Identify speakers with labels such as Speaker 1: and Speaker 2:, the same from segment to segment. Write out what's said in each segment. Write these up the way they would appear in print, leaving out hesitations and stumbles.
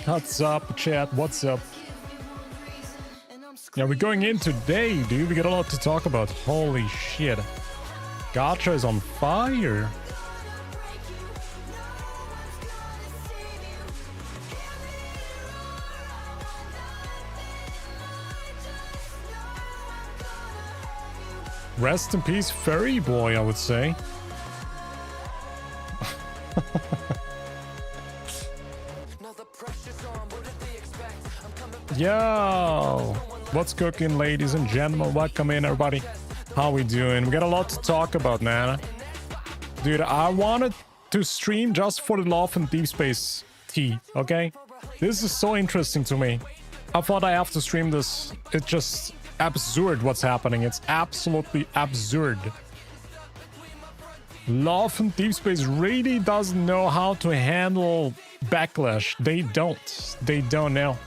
Speaker 1: What's up, chat? What's up? Yeah, we're going in today, dude. We got a lot to talk about. Holy shit. Gacha is on fire. Rest in peace, Furry Boy, I would say. Yo, what's cooking, ladies and gentlemen? Welcome in, everybody. How we doing? We got a lot to talk about, man. Dude, I wanted to stream just for the love and Deepspace tea, okay? This is so interesting to me. I thought I have to stream this. It's just absurd what's happening. It's absolutely absurd. Love and Deepspace really doesn't know how to handle backlash. They don't know.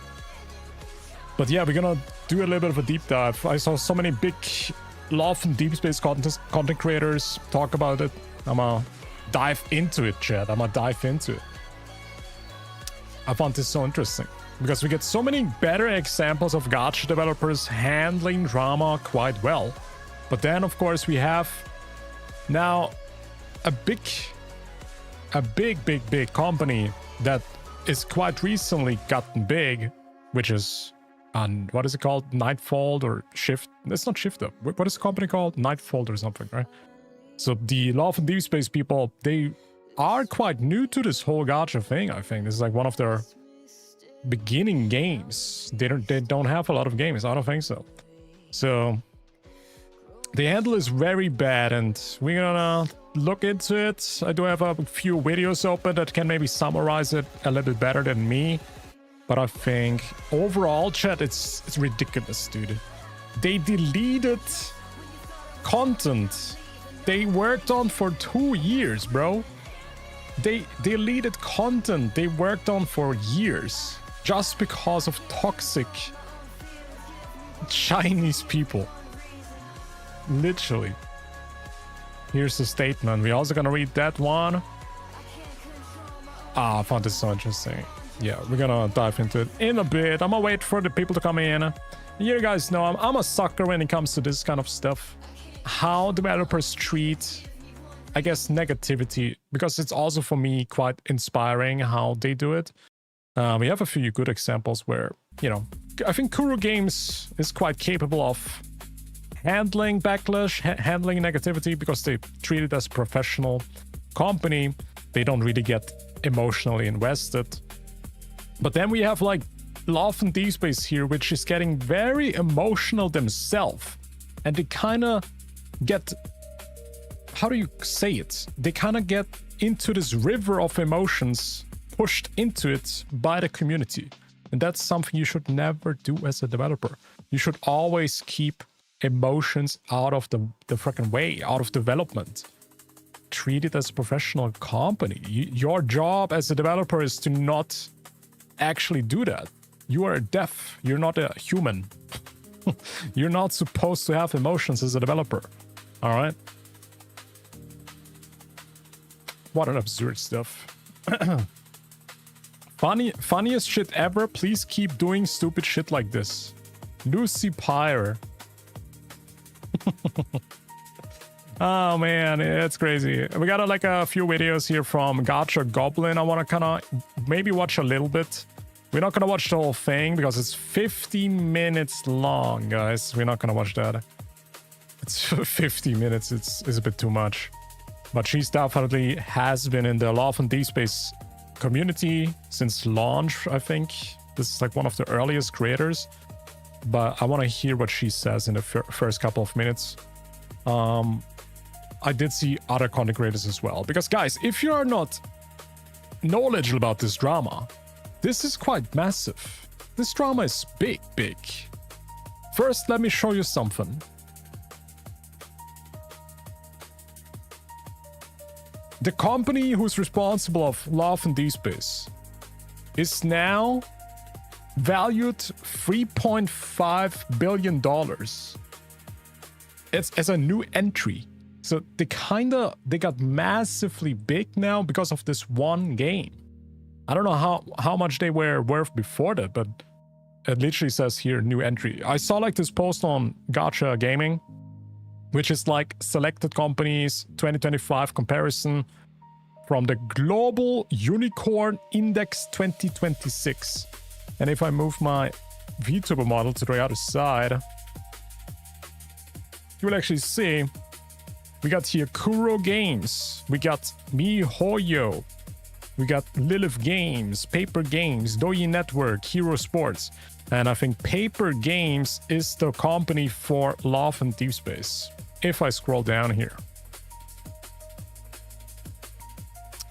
Speaker 1: But yeah, we're gonna do a little bit of a deep dive. I saw so many big Love and Deepspace content creators talk about it. I'm gonna dive into it, chat. I'm gonna dive into it. I found this so interesting because we get so many better examples of Gacha developers handling drama quite well. But then, of course, we have now a big company that is quite recently gotten big, which is on, what is it called? Nightfall or Shift? It's not Shift up. What is the company called? Nightfall or something, right? So the Love and Deepspace people, they are quite new to this whole Gacha thing, I think. This is like one of their beginning games. They don't have a lot of games. I don't think so. So the handle is very bad, and we're gonna look into it. I do have a few videos open that can maybe summarize it a little bit better than me. But I think overall, chat, it's ridiculous, dude. They deleted content they worked on for 2 years, bro. They deleted content they worked on for years just because of toxic Chinese people. Literally. Here's the statement. We're also gonna read that one. I found this so interesting. Yeah, we're gonna dive into it in a bit. I'm gonna wait for the people to come in. You guys know I'm a sucker when it comes to this kind of stuff. How developers treat, I guess, negativity, because it's also for me quite inspiring how they do it. We have a few good examples where, you know, I think Kuro Games is quite capable of handling backlash, handling negativity, because they treat it as a professional company. They don't really get emotionally invested. But then we have like Love and Deepspace here, which is getting very emotional themselves. And they kind of get, how do you say it? They kind of get into this river of emotions, pushed into it by the community. And that's something you should never do as a developer. You should always keep emotions out of the freaking way, out of development. Treat it as a professional company. Your job as a developer is to not actually do that. You are deaf. You're not a human. You're not supposed to have emotions as a developer. All right? What an absurd stuff. Funniest shit ever. Please keep doing stupid shit like this. Lucy Pyre. Oh man, it's crazy. We got like a few videos here from Gacha Goblin. I want to kind of maybe watch a little bit. We're not going to watch the whole thing because it's 15 minutes long, guys. We're not going to watch that. It's 50 minutes. It's a bit too much. But she's definitely has been in the Love and Deepspace community since launch, I think. This is like one of the earliest creators. But I want to hear what she says in the first couple of minutes. I did see other content creators as well. Because guys, if you are not knowledgeable about this drama, this is quite massive. This drama is big. First, let me show you something. The company who's responsible of Love and Deepspace is now valued $3.5 billion. It's as a new entry. So they got massively big now because of this one game. I don't know how much they were worth before that, but it literally says here, new entry. I saw like this post on Gacha Gaming, which is like selected companies 2025 comparison from the Global Unicorn Index 2026. And if I move my VTuber model to the other side, you will actually see we got here Kuro Games, we got MiHoYo, we got Lilith Games, Paper Games, Douyin Network, Hero Sports. And I think Paper Games is the company for Love and Deepspace. If I scroll down here.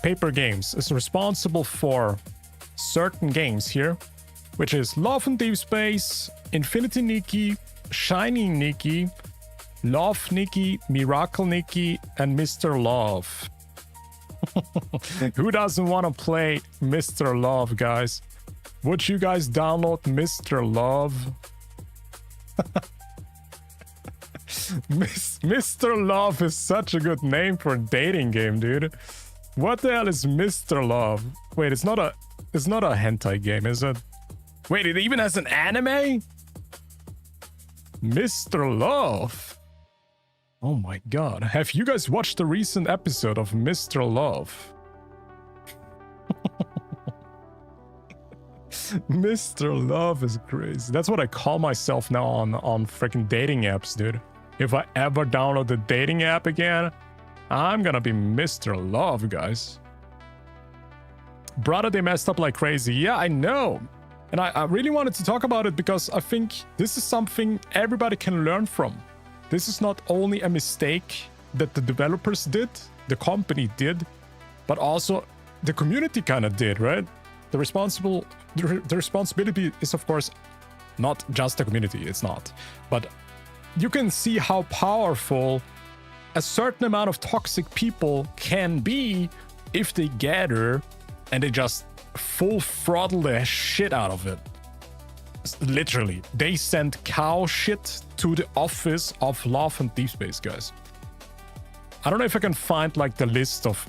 Speaker 1: Paper Games is responsible for certain games here, which is Love and Deepspace, Infinity Nikki, Shiny Nikki, Love Nikki, Miracle Nikki, and Mr. Love. Who doesn't want to play Mr. Love, guys? Would you guys download Mr. Love? Mr. Love is such a good name for a dating game, dude. What the hell is Mr. Love? Wait, it's not a hentai game, is it? Wait, it even has an anime? Mr. Love. Oh my god. Have you guys watched the recent episode of Mr. Love? Mr. Love is crazy. That's what I call myself now on freaking dating apps, dude. If I ever download the dating app again, I'm gonna be Mr. Love, guys. Brother, they messed up like crazy. Yeah, I know. And I really wanted to talk about it because I think this is something everybody can learn from. This is not only a mistake that the developers did, the company did, but also the community kind of did, right? The responsibility is, of course, not just the community. It's not. But you can see how powerful a certain amount of toxic people can be if they gather and they just full throttle the shit out of it. Literally, they send cow shit to the office of Love and Deepspace, guys. I don't know if I can find like the list of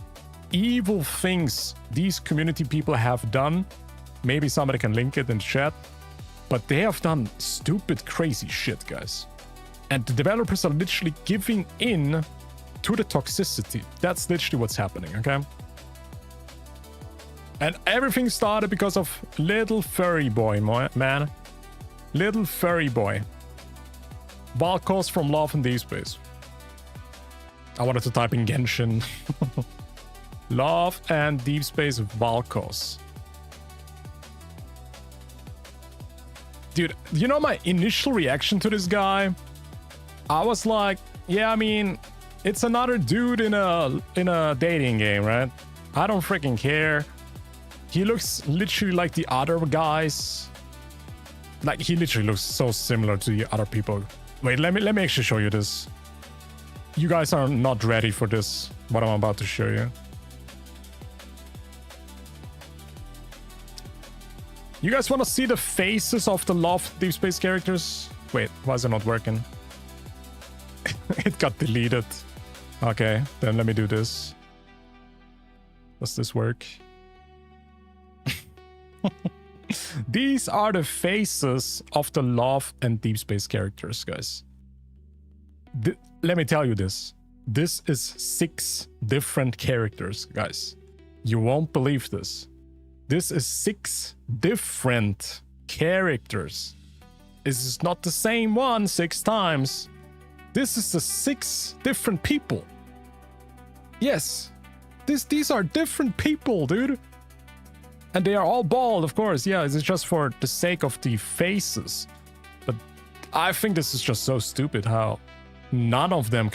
Speaker 1: evil things these community people have done. Maybe somebody can link it in chat. But they have done stupid, crazy shit, guys. And the developers are literally giving in to the toxicity. That's literally what's happening, okay? And everything started because of little furry boy, man. Little furry boy. Valkos from Love and Deepspace. I wanted to type in Genshin. Love and Deepspace Valkos. Dude, you know my initial reaction to this guy? I was like, yeah, I mean, it's another dude in a dating game, right? I don't freaking care. He looks literally like the other guys. Like, he literally looks so similar to the other people. Wait, let me actually show you this. You guys are not ready for this, what I'm about to show you. You guys want to see the faces of the Love Deepspace characters? Wait, why is it not working? It got deleted. Okay, then let me do this. Does this work? These are the faces of the Love and Deepspace characters, guys. Let me tell you this. This is 6 different characters, guys. You won't believe this. This is 6 different characters. This is not the same one 6 times. This is the 6 different people. Yes. These are different people, dude. And they are all bald, of course. Yeah, it's just for the sake of the faces. But I think this is just so stupid how none of them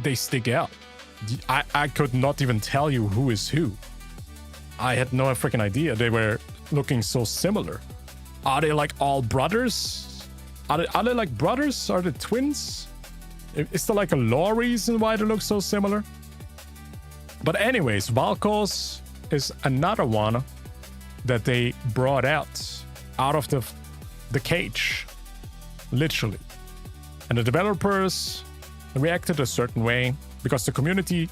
Speaker 1: they stick out. I could not even tell you who is who. I had no freaking idea they were looking so similar. Are they like all brothers? Are they like brothers? Are they twins? Is there like a lore reason why they look so similar? But anyways, Valkos is another one that they brought out of the cage, literally. And the developers reacted a certain way because the community,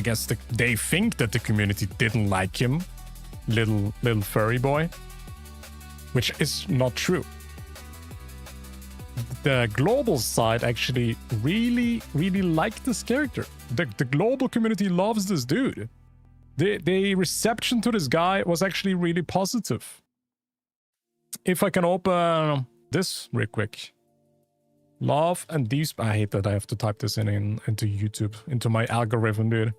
Speaker 1: I guess they think that the community didn't like him, little furry boy, which is not true. The global side actually really liked this character. The global community loves this dude. The reception to this guy was actually really positive. If I can open this real quick. Love and Deepspace. I hate that I have to type this into YouTube, into my algorithm, dude.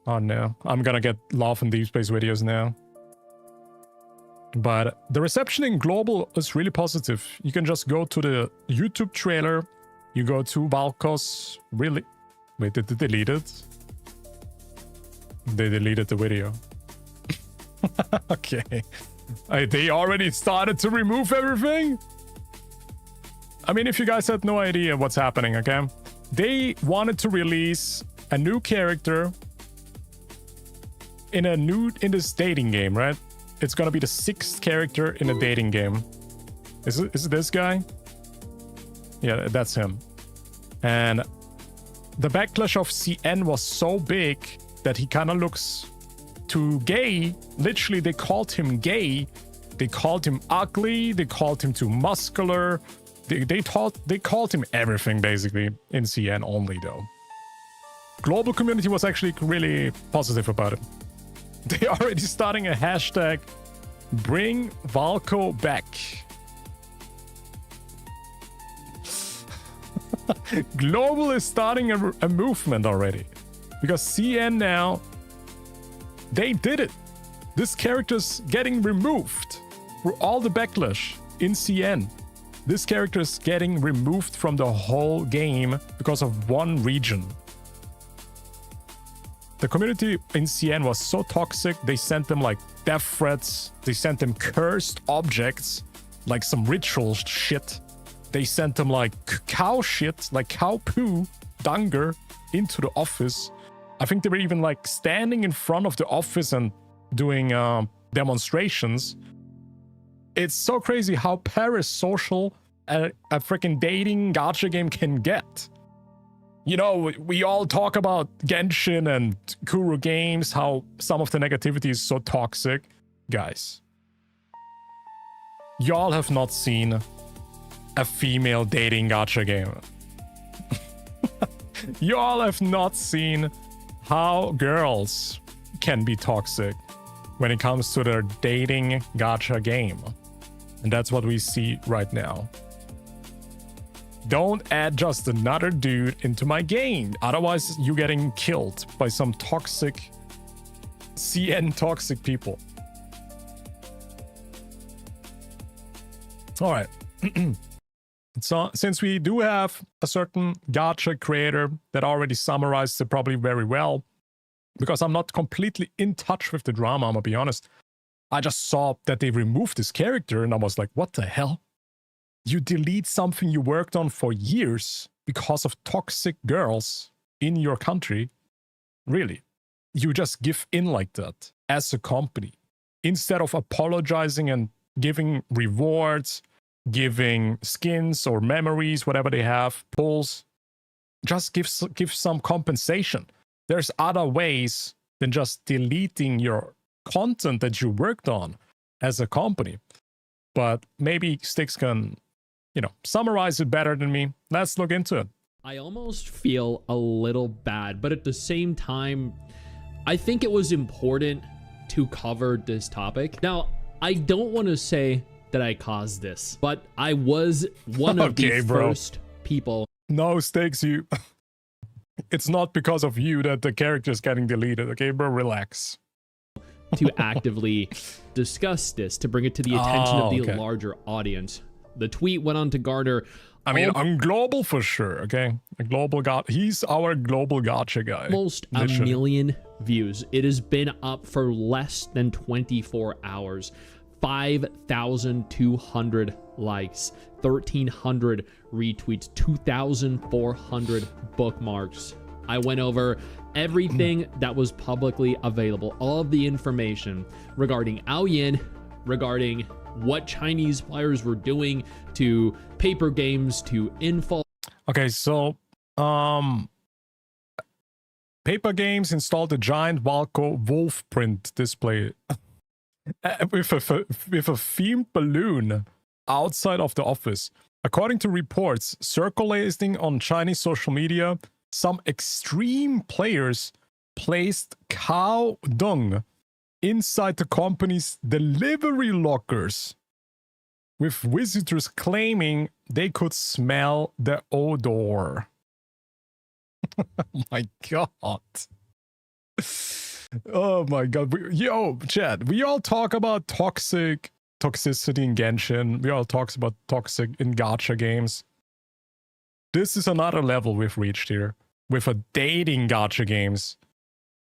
Speaker 1: Oh no, I'm gonna get Love and Deepspace videos now. But the reception in global is really positive. You can just go to the YouTube trailer. You go to Valkos. Really? Wait, did they delete it? They deleted the video. Okay. They already started to remove everything? I mean, if you guys had no idea what's happening, okay? They wanted to release a new character in this dating game, right? It's gonna be the 6th character in a dating game. Is it this guy? Yeah, that's him. And the backlash of CN was so big that he kind of looks too gay. Literally, they called him gay. They called him ugly. They called him too muscular. They called him everything, basically, in CN only, though. Global community was actually really positive about it. They already starting a hashtag, bring Valko back. Global is starting a movement already. Because CN now, they did it. This character's getting removed for all the backlash in CN. This character is getting removed from the whole game because of one region. The community in CN was so toxic, they sent them like death threats, they sent them cursed objects, like some ritual shit. They sent them like cow shit, like cow poo, dunger, into the office. I think they were even like standing in front of the office and doing demonstrations. It's so crazy how parasocial a freaking dating gacha game can get. You know, we all talk about Genshin and Kuro games, how some of the negativity is so toxic. Guys, y'all have not seen a female dating gacha game. Y'all have not seen how girls can be toxic when it comes to their dating gacha game. And that's what we see right now. Don't add just another dude into my game. Otherwise, you're getting killed by some toxic CN toxic people. All right. So since we do have a certain gacha creator that already summarized it probably very well, because I'm not completely in touch with the drama, I'm gonna be honest. I just saw that they removed this character and I was like, what the hell? You delete something you worked on for years because of toxic girls in your country? Really? You just give in like that as a company instead of apologizing and giving rewards, giving skins or memories, whatever they have, pulls. Just give some compensation. There's other ways than just deleting your content that you worked on as a company. But maybe Styx can, summarize it better than me. Let's look into it.
Speaker 2: I almost feel a little bad, but at the same time, I think it was important to cover this topic. Now, I don't want to say that I caused this, but I was one of the first people.
Speaker 1: No, Styx, it's not because of you that the character's getting deleted, okay, bro? Relax.
Speaker 2: To actively discuss this, to bring it to the attention of the larger audience. The tweet went on to garner...
Speaker 1: I mean, I'm global for sure, okay? A global he's our global gacha guy.
Speaker 2: Almost a million views. It has been up for less than 24 hours. 5,200 likes, 1,300 retweets, 2,400 bookmarks. I went over everything that was publicly available, all of the information regarding Aoyin, regarding what Chinese players were doing to paper games, to info.
Speaker 1: Okay, so Paper Games installed a giant Valco wolf print display with a themed balloon outside of the office. According to reports circulating on Chinese social media, some extreme players placed cow dung inside the company's delivery lockers, with visitors claiming they could smell the odor. Oh my god. Oh my god. Yo, Chad, we all talk about toxicity in Genshin. We all talk about toxic in Gacha games. This is another level we've reached here with a dating Gacha games.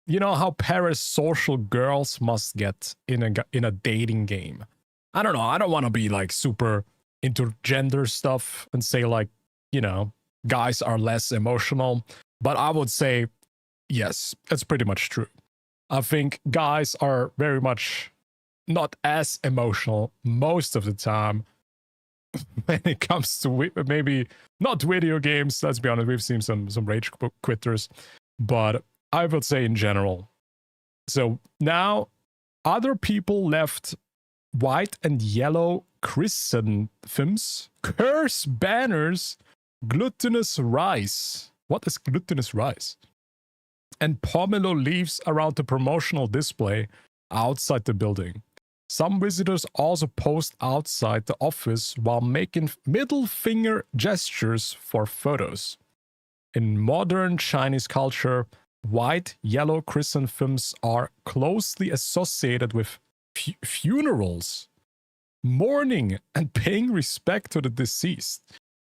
Speaker 1: You know how parasocial girls must get in a dating game. I don't know. I don't want to be like super into gender stuff and say like, you know, guys are less emotional. But I would say, yes, that's pretty much true. I think guys are very much not as emotional most of the time when it comes to maybe not video games. Let's be honest, we've seen some rage quitters, but I would say in general. So now other people left white and yellow chrysanthemums, curse banners, glutinous rice. What is glutinous rice? And pomelo leaves around the promotional display outside the building. Some visitors also posed outside the office while making middle finger gestures for photos. In modern Chinese culture, white, yellow chrysanthemums are closely associated with funerals, mourning, and paying respect to the deceased.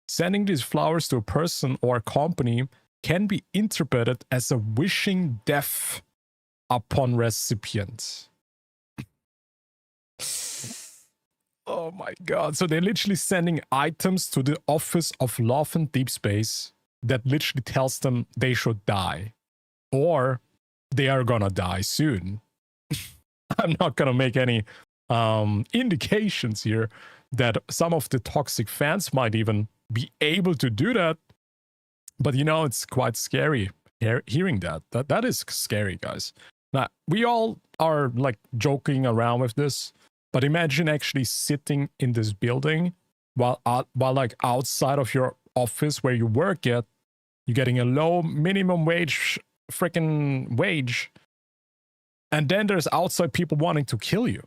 Speaker 1: Sending these flowers to a person or a company can be interpreted as a wishing death upon recipient. Oh my god. So they're literally sending items to the office of Love and Deepspace that literally tells them they should die. Or they are gonna die soon. I'm not gonna make any indications here that some of the toxic fans might even be able to do that. But you know, it's quite scary hearing that. That is scary, guys. Now, we all are like joking around with this, but imagine actually sitting in this building while like outside of your office where you work at, you're getting a low minimum wage, freaking wage, and then there's outside people wanting to kill you.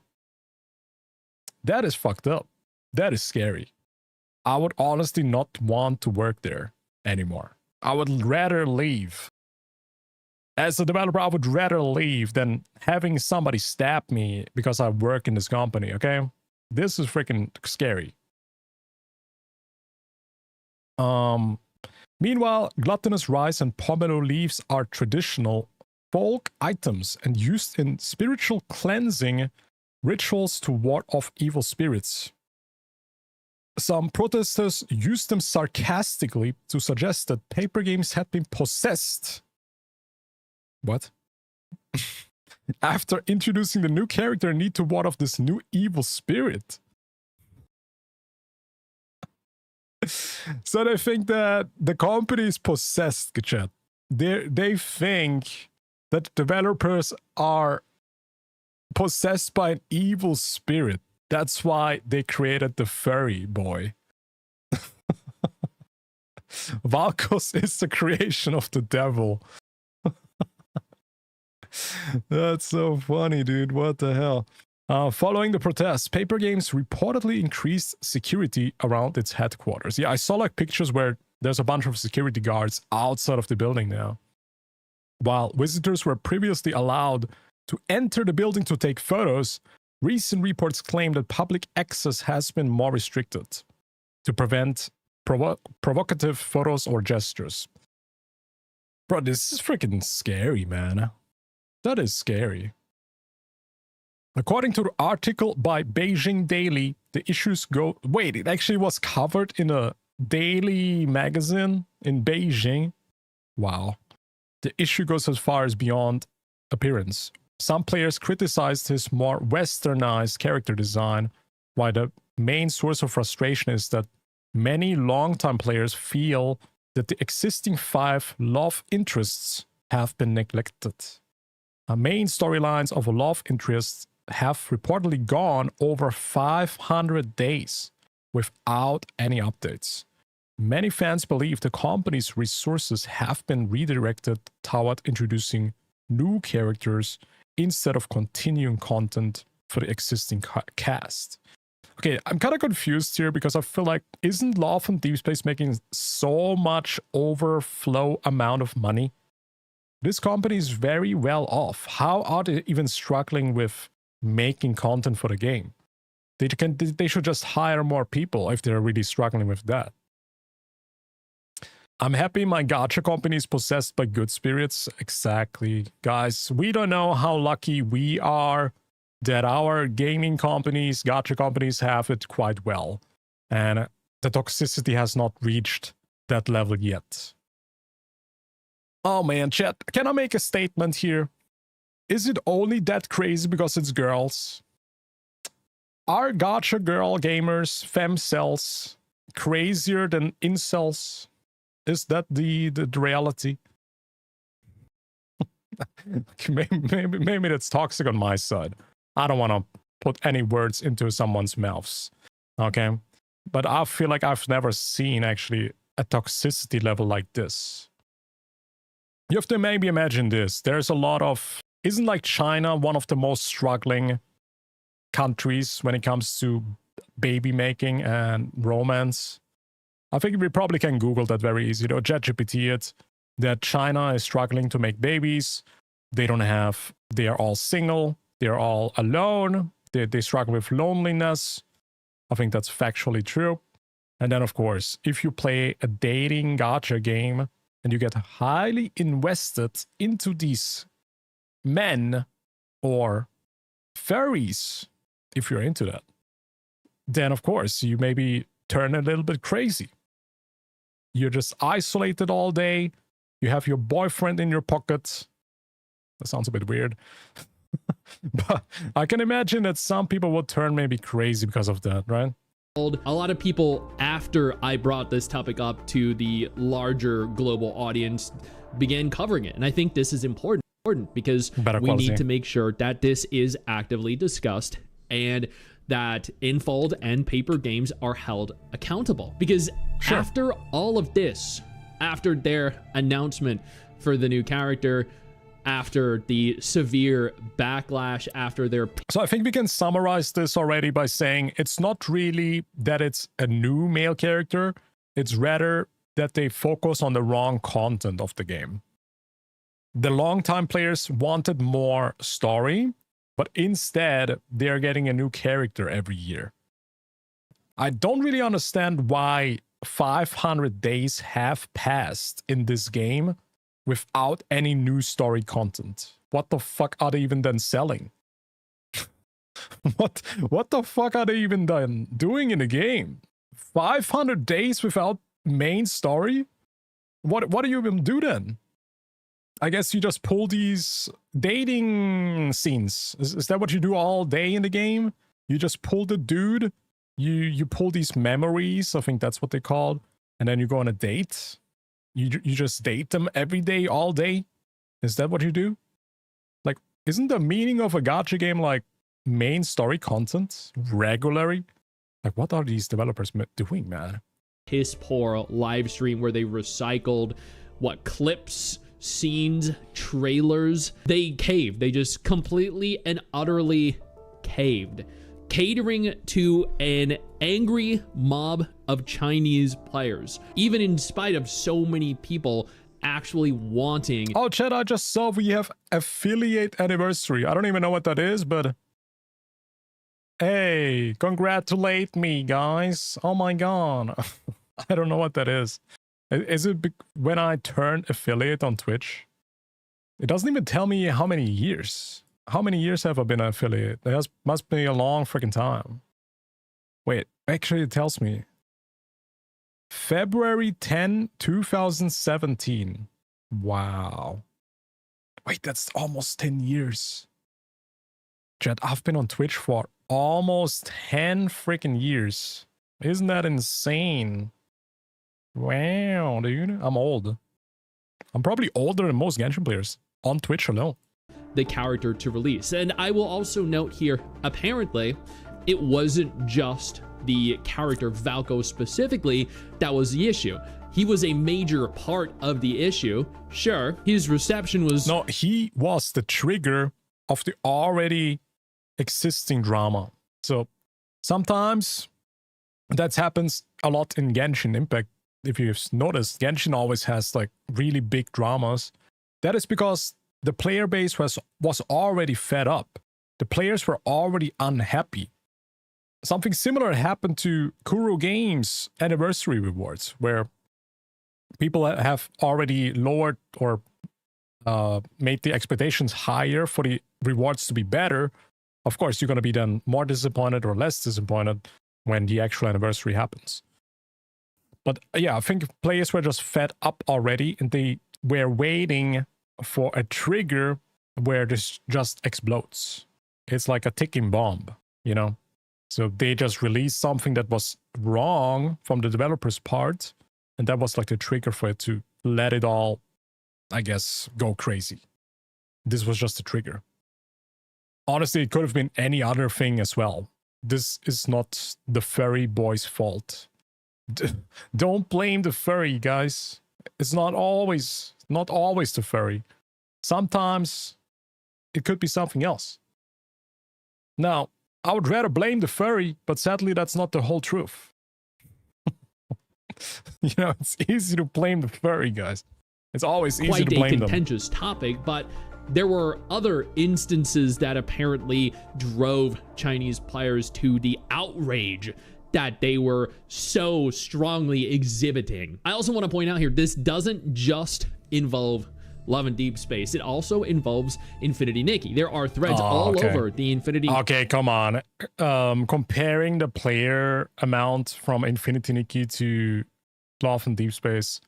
Speaker 1: That is fucked up. That is scary. I would honestly not want to work there anymore. I would rather leave. As a developer, I would rather leave than having somebody stab me because I work in this company, okay? This is freaking scary. Meanwhile, glutinous rice and pomelo leaves are traditional folk items and used in spiritual cleansing rituals to ward off evil spirits. Some protesters used them sarcastically to suggest that Paper Games had been possessed. What? After introducing the new character, need to ward off this new evil spirit. So they think that the company is possessed, chat. They think that developers are possessed by an evil spirit. That's why they created the furry boy. Valkos is the creation of the devil. That's so funny, dude. What the hell? Following the protests, Paper Games reportedly increased security around its headquarters. Yeah, I saw like pictures where there's a bunch of security guards outside of the building now. While visitors were previously allowed to enter the building to take photos, recent reports claim that public access has been more restricted to prevent provocative photos or gestures. Bro, this is freaking scary, man. That is scary. According to the article by Beijing Daily, the issues go... Wait, it actually was covered in a daily magazine in Beijing? Wow. The issue goes as far as beyond appearance. Some players criticized his more westernized character design, while the main source of frustration is that many longtime players feel that the existing 5 love interests have been neglected. Main storylines of love interests have reportedly gone over 500 days without any updates. Many fans believe the company's resources have been redirected toward introducing new characters instead of continuing content for the existing cast. Okay, I'm kind of confused here because I feel like, isn't Love and Deepspace making so much overflow amount of money? This company is very well off. How are they even struggling with making content for the game? They should just hire more people if they're really struggling with that. I'm happy my gacha company is possessed by good spirits. Exactly. Guys, we don't know how lucky we are that our gaming companies, gacha companies, have it quite well. And the toxicity has not reached that level yet. Oh man, chat, can I make a statement here? Is it only that crazy because it's girls? Are gacha girl gamers, femcells, crazier than incels? Is that the reality? maybe that's toxic on my side. I don't want to put any words into someone's mouths, okay? But I feel like I've never seen actually a toxicity level like this. You have to maybe imagine this. There's a lot of... Isn't like China one of the most struggling countries when it comes to baby making and romance? I think we probably can Google that very easy, or ChatGPT it, that China is struggling to make babies. They don't have... They are all single. They're all alone. They struggle with loneliness. I think that's factually true. And then, of course, if you play a dating gacha game and you get highly invested into these men or furries, if you're into that, then, of course, you maybe turn a little bit crazy. You're just isolated all day. You have your boyfriend in your pocket. That sounds a bit weird. But I can imagine that some people would turn maybe crazy because of that, right?
Speaker 2: A lot of people, after I brought this topic up to the larger global audience, began covering it. And I think this is important because we need to make sure that this is actively discussed and that Infold and Paper Games are held accountable. Because after all of this, after their announcement for the new character, after the severe backlash, after their...
Speaker 1: So I think we can summarize this already by saying it's not really that it's a new male character, it's rather that they focus on the wrong content of the game. The longtime players wanted more story, but instead they're getting a new character every year. I don't really understand why 500 days have passed in this game without any new story content. What the fuck are they even then selling? What the fuck are they even then doing in the game? 500 days without main story? What do you even do then? I guess you just pull these dating scenes. Is that what you do all day in the game? You just pull the dude, you pull these memories, I think that's what they called, and then you go on a date. You just date them every day, all day? Is that what you do? Like, isn't the meaning of a gacha game like main story content regularly? Like, what are these developers doing, man?
Speaker 2: Piss poor live stream where they recycled clips, scenes, trailers. They caved. They just completely and utterly caved, catering to an angry mob of Chinese players, even in spite of so many people actually wanting...
Speaker 1: Oh, chat, I just saw we have affiliate anniversary. I don't even know what that is, but... Hey, congratulate me, guys. Oh my god. I don't know what that is. Is it when I turn affiliate on Twitch? It doesn't even tell me how many years. How many years have I been an affiliate? That must be a long freaking time. Wait, actually it tells me. February 10, 2017. Wow. Wait, that's almost 10 years. Chat, I've been on Twitch for almost 10 freaking years. Isn't that insane? Wow, dude. I'm old. I'm probably older than most Genshin players on Twitch alone.
Speaker 2: The character to release. And I will also note here, apparently, it wasn't just the character Valko specifically that was the issue. He was a major part of the issue. Sure, his reception was...
Speaker 1: No, he was the trigger of the already existing drama. So sometimes that happens a lot in Genshin Impact. If you've noticed, Genshin always has like really big dramas. That is because the player base was already fed up. The players were already unhappy. Something similar happened to Kuro Games anniversary rewards, where people have already lowered or made the expectations higher for the rewards to be better. Of course, you're going to be then more disappointed or less disappointed when the actual anniversary happens. But yeah, I think players were just fed up already, and they were waiting for a trigger where this just explodes. It's like a ticking bomb, you know? So they just released something that was wrong from the developer's part, and that was like the trigger for it to let it all, I guess, go crazy. This was just a trigger. Honestly, it could have been any other thing as well. This is not the furry boy's fault. Don't blame the furry, guys. It's not always the furry. Sometimes it could be something else. Now, I would rather blame the furry, but sadly that's not the whole truth. You know, it's easy to blame the furry, guys. It's always easy to blame them.
Speaker 2: Quite a contentious topic, but there were other instances that apparently drove Chinese players to the outrage that they were so strongly exhibiting. I also want to point out here, this doesn't just involve Love and Deepspace. It also involves Infinity Nikki. There are threads all over the Infinity...
Speaker 1: Okay, come on. Comparing the player amount from Infinity Nikki to Love and Deepspace,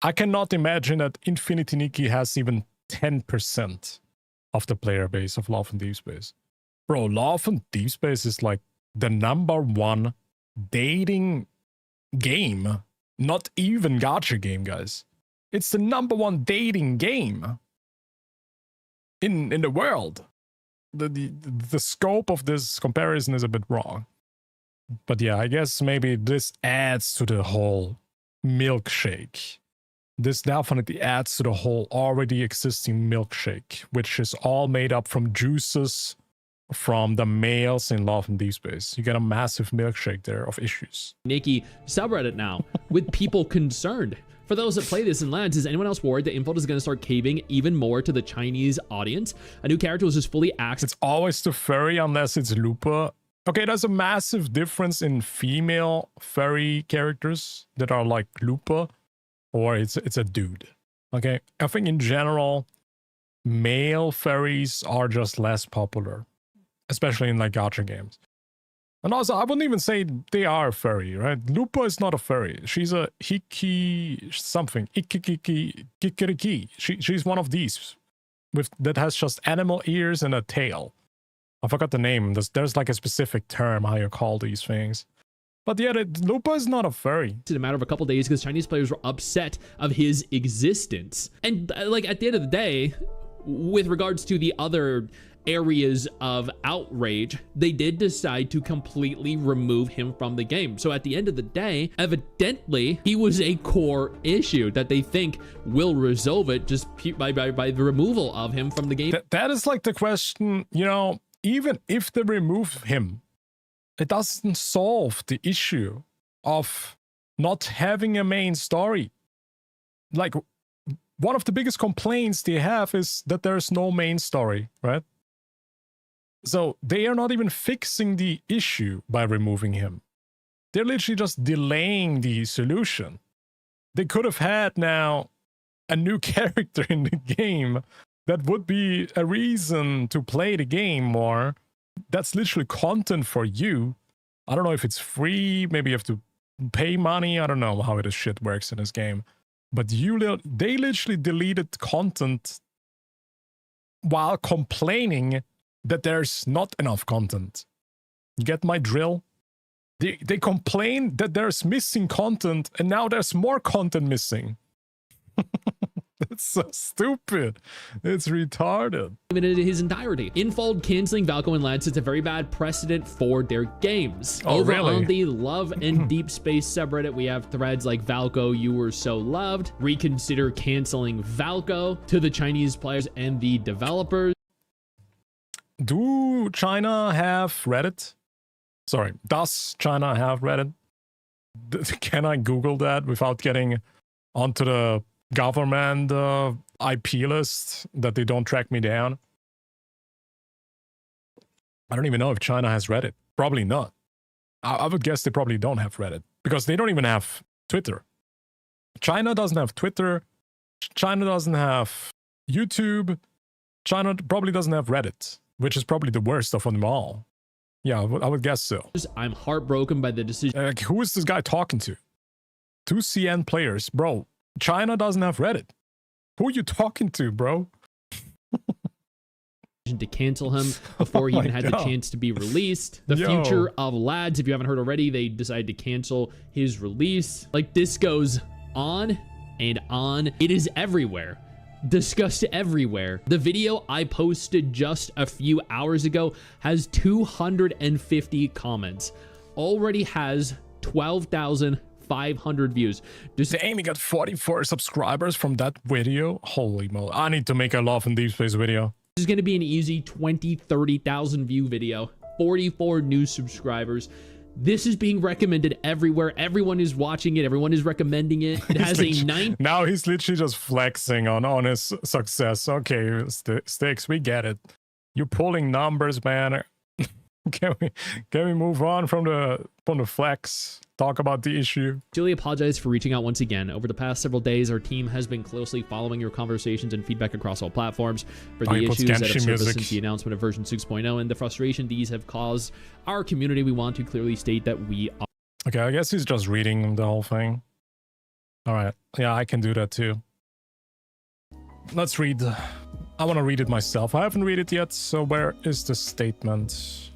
Speaker 1: I cannot imagine that Infinity Nikki has even 10% of the player base of Love and Deepspace. Bro, Love and Deepspace is like the #1 dating game. Not even gacha game, guys. It's the #1 dating game in the world. The scope of this comparison is a bit wrong. But yeah, I guess maybe this adds to the whole milkshake. This definitely adds to the whole already existing milkshake, which is all made up from juices from the males in Love and Deepspace. You get a massive milkshake there of issues.
Speaker 2: Nikki subreddit now with people concerned. For those that play this in LANs, is anyone else worried that Infeld is going to start caving even more to the Chinese audience? A new character was just fully axed.
Speaker 1: It's always the furry unless it's Lupa. Okay, there's a massive difference in female furry characters that are like Lupa, or it's a dude. Okay, I think in general, male furries are just less popular, especially in like gacha games. And also, I wouldn't even say they are furry, right? Lupa is not a furry. She's a hiki something. Ikikiki. She's one of these that has just animal ears and a tail. I forgot the name. There's like a specific term how you call these things. But yeah, Lupa is not a furry.
Speaker 2: In a matter of a couple days because Chinese players were upset of his existence. And like at the end of the day, with regards to the other areas of outrage, they did decide to completely remove him from the game. So at the end of the day, evidently, he was a core issue that they think will resolve it just by the removal of him from the game.
Speaker 1: That is like the question, you know, even if they remove him, it doesn't solve the issue of not having a main story. Like, one of the biggest complaints they have is that there's no main story, right? So they are not even fixing the issue by removing him. They're literally just delaying the solution. They could have had now a new character in the game that would be a reason to play the game more. That's literally content for you. I don't know if it's free. Maybe you have to pay money. I don't know how this shit works in this game. But they literally deleted content while complaining that there's not enough content. You get my drill? They complain that there's missing content, and now there's more content missing. It's so stupid. It's retarded.
Speaker 2: Even in his entirety. Infold canceling Valko and Lad sets a very bad precedent for their games.
Speaker 1: Oh,
Speaker 2: Over
Speaker 1: really?
Speaker 2: on the Love and Deepspace subreddit, we have threads like Valko, you were so loved. Reconsider canceling Valko to the Chinese players and the developers.
Speaker 1: Do China have Reddit? Sorry, does China have Reddit? Can I Google that without getting onto the government IP list that they don't track me down? I don't even know if China has Reddit. Probably not. I would guess they probably don't have Reddit because they don't even have Twitter. China doesn't have Twitter. China doesn't have YouTube. China probably doesn't have Reddit, which is probably the worst of them all. Yeah, I would guess so.
Speaker 2: I'm heartbroken by the decision.
Speaker 1: Who is this guy talking to? 2 CN players. Bro, China doesn't have Reddit. Who are you talking to, bro?
Speaker 2: To cancel him before he even had the chance to be released. The future of Lads, if you haven't heard already, they decided to cancel his release. Like, this goes on and on. It is everywhere. Discussed everywhere. The video I posted just a few hours ago has 250 comments. Already has 12,500 views.
Speaker 1: Damn, he got 44 subscribers from that video. Holy moly. I need to make a Love and Deepspace video.
Speaker 2: This is going to be an easy 20, 30,000 view video. 44 new subscribers. This is being recommended everywhere. Everyone is watching it. Everyone is recommending it. It has a 9.
Speaker 1: Now he's literally just flexing on his success. Okay, Sticks, we get it. You're pulling numbers, man. Can we move on from the flex? Talk about the issue.
Speaker 2: Julie apologized for reaching out once again. Over the past several days, our team has been closely following your conversations and feedback across all platforms for the issues that have surfaced since the announcement of version 6.0 and the frustration these have caused our community. We want to clearly state that we are.
Speaker 1: Okay, I guess he's just reading the whole thing. All right. Yeah, I can do that too. Let's read. I want to read it myself. I haven't read it yet, so where is the statement?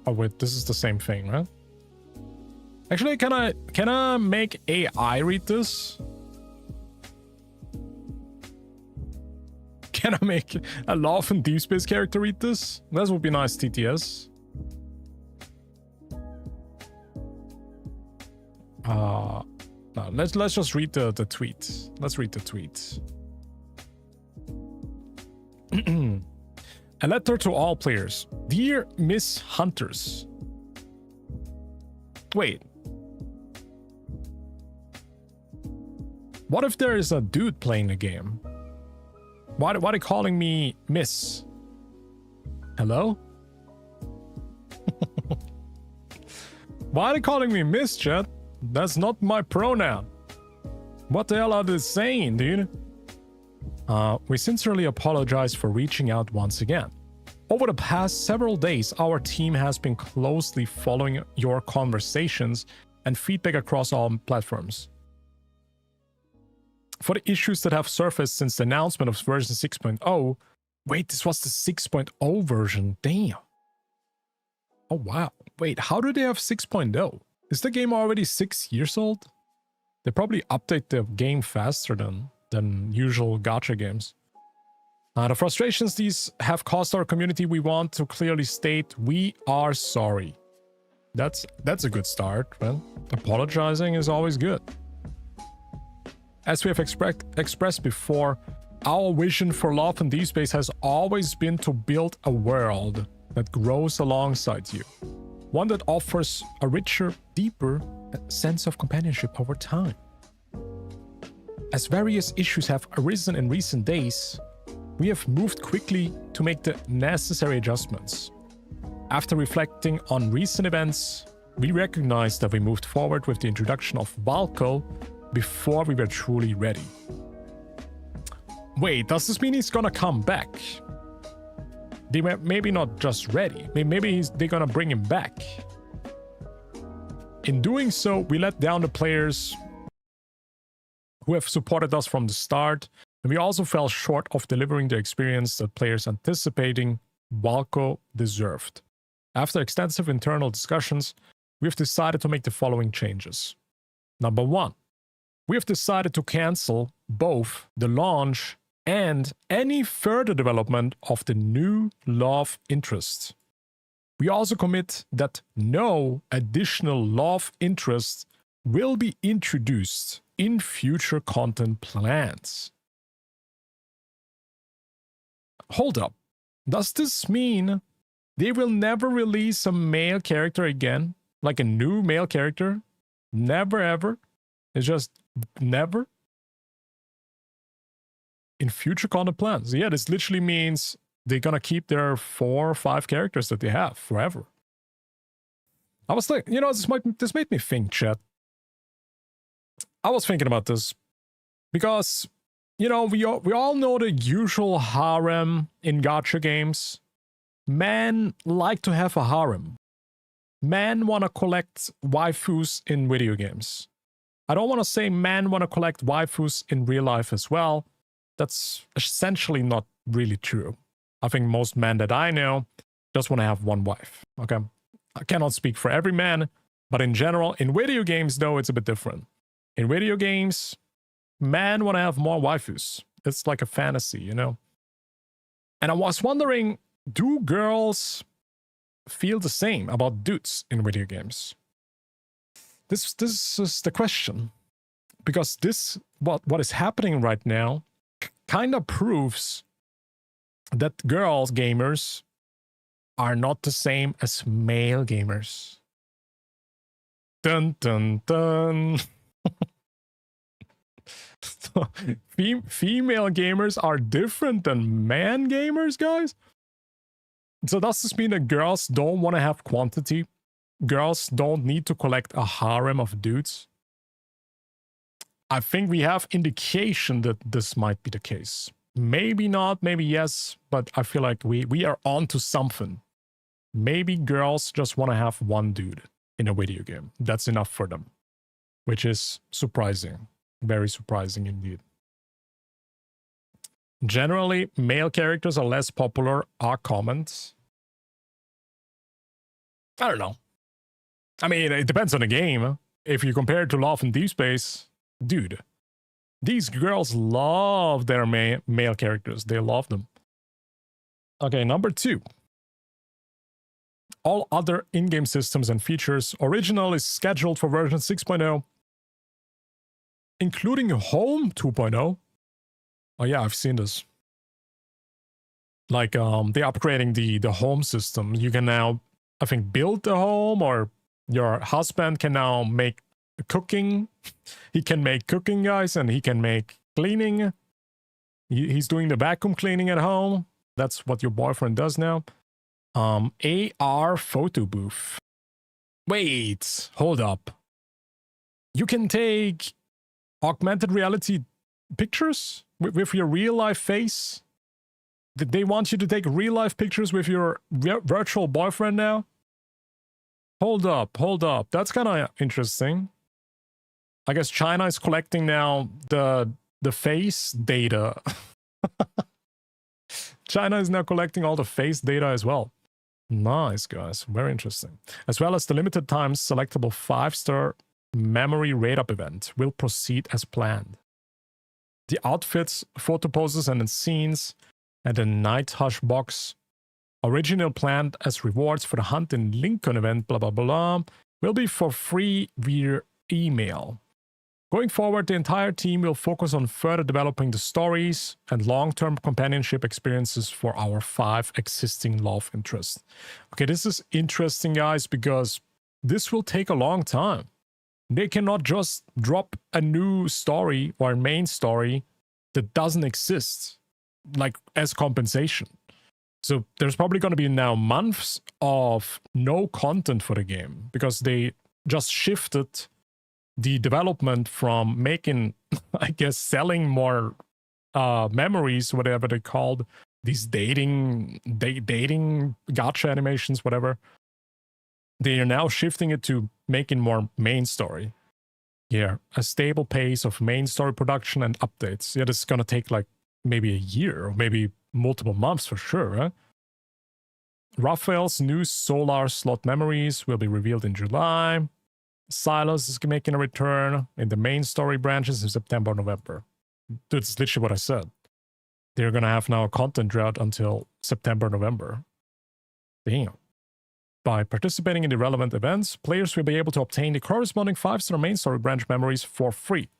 Speaker 1: Oh wait, this is the same thing, right? Actually, can I make AI read this? Can I make a Love and Deepspace character read this? That would be nice, TTS. No, let's just read the tweet. Let's read the tweet. A letter to all players. Dear Miss Hunters. Wait. What if there is a dude playing the game? Why are they calling me Miss? Hello? Why are they calling me Miss, chat? That's not my pronoun. What the hell are they saying, dude? We sincerely apologize for reaching out once again. Over the past several days, our team has been closely following your conversations and feedback across all platforms. For the issues that have surfaced since the announcement of version 6.0, wait, this was the 6.0 version, damn. Oh wow, wait, how do they have 6.0? Is the game already 6 years old? They probably update the game faster than usual gacha games. The frustrations these have caused our community, we want to clearly state we are sorry. That's a good start, man. Apologizing is always good. As we have expressed before, our vision for Love and Deepspace has always been to build a world that grows alongside you. One that offers a richer, deeper sense of companionship over time. As various issues have arisen in recent days, we have moved quickly to make the necessary adjustments. After reflecting on recent events, we recognized that we moved forward with the introduction of Valko before we were truly ready. Wait, does this mean he's gonna come back? They were maybe not just ready, maybe they're gonna bring him back. In doing so, we let down the players who have supported us from the start, and we also fell short of delivering the experience that players anticipating Valko deserved. After extensive internal discussions, we have decided to make the following changes. Number 1. we have decided to cancel both the launch and any further development of the new love interest. We also commit that no additional love interest will be introduced in future content plans. Hold up. Does this mean they will never release a male character again? Like a new male character? Never ever? It's just never? In future content plans. Yeah, this literally means they're gonna keep their 4 or 5 characters that they have forever. I was like, you know, this made me think, chat. I was thinking about this because, you know, we all know the usual harem in gacha games. Men like to have a harem. Men want to collect waifus in video games. I don't want to say men want to collect waifus in real life as well. That's essentially not really true. I think most men that I know just want to have one wife, okay? I cannot speak for every man, but in general, in video games, though, it's a bit different. In video games, men want to have more waifus. It's like a fantasy, you know? And I was wondering, do girls feel the same about dudes in video games? This is the question. Because this, what is happening right now, kind of proves that girls gamers are not the same as male gamers. Dun dun dun. So, female gamers are different than man gamers, guys? So does this mean that girls don't want to have quantity? Girls don't need to collect a harem of dudes? I think we have indication that this might be the case. Maybe not, maybe yes, but I feel like we are onto something. Maybe girls just want to have one dude in a video game. That's enough for them. Which is surprising. Very surprising indeed. Generally, male characters are less popular, are comments. I don't know. I mean, it depends on the game. If you compare it to Love and Deepspace, dude, these girls love their male characters. They love them. Okay, number 2. All other in-game systems and features. Original is scheduled for version 6.0, including Home 2.0. Oh yeah, I've seen this. Like, they're upgrading the home system. You can now, I think, build the home, or your husband can now make cooking. He can make cooking, guys, and he can make cleaning. He's doing the vacuum cleaning at home. That's what your boyfriend does now. AR photo booth. Wait, hold up. You can take augmented reality pictures with your real life face? Did they want you to take real life pictures with your virtual boyfriend now? Hold up. That's kind of interesting. I guess China is collecting now the face data. China is now collecting all the face data as well. Nice, guys. Very interesting. As well as the limited time selectable 5-star memory rate-up event will proceed as planned. The outfits, photo poses, and the scenes, and the Night Hush box, original planned as rewards for the Hunt in Lincoln event, blah blah blah, will be for free via email. Going forward, the entire team will focus on further developing the stories and long-term companionship experiences for our 5 existing love interests. Okay, this is interesting, guys, because this will take a long time. They cannot just drop a new story or a main story that doesn't exist, like as compensation. So there's probably going to be now months of no content for the game because they just shifted the development from making, I guess, selling more memories, whatever they called, these dating gacha animations, whatever. They are now shifting it to making more main story. Yeah, a stable pace of main story production and updates. Yeah, this is going to take like maybe a year or maybe multiple months for sure, right? Raphael's new Solar slot memories will be revealed in July. Silos is making a return in the main story branches in September, November. Dude, it's literally what I said. They're gonna have now a content drought until September, November. Damn. By participating in the relevant events, players will be able to obtain the corresponding 5-star main story branch memories for free.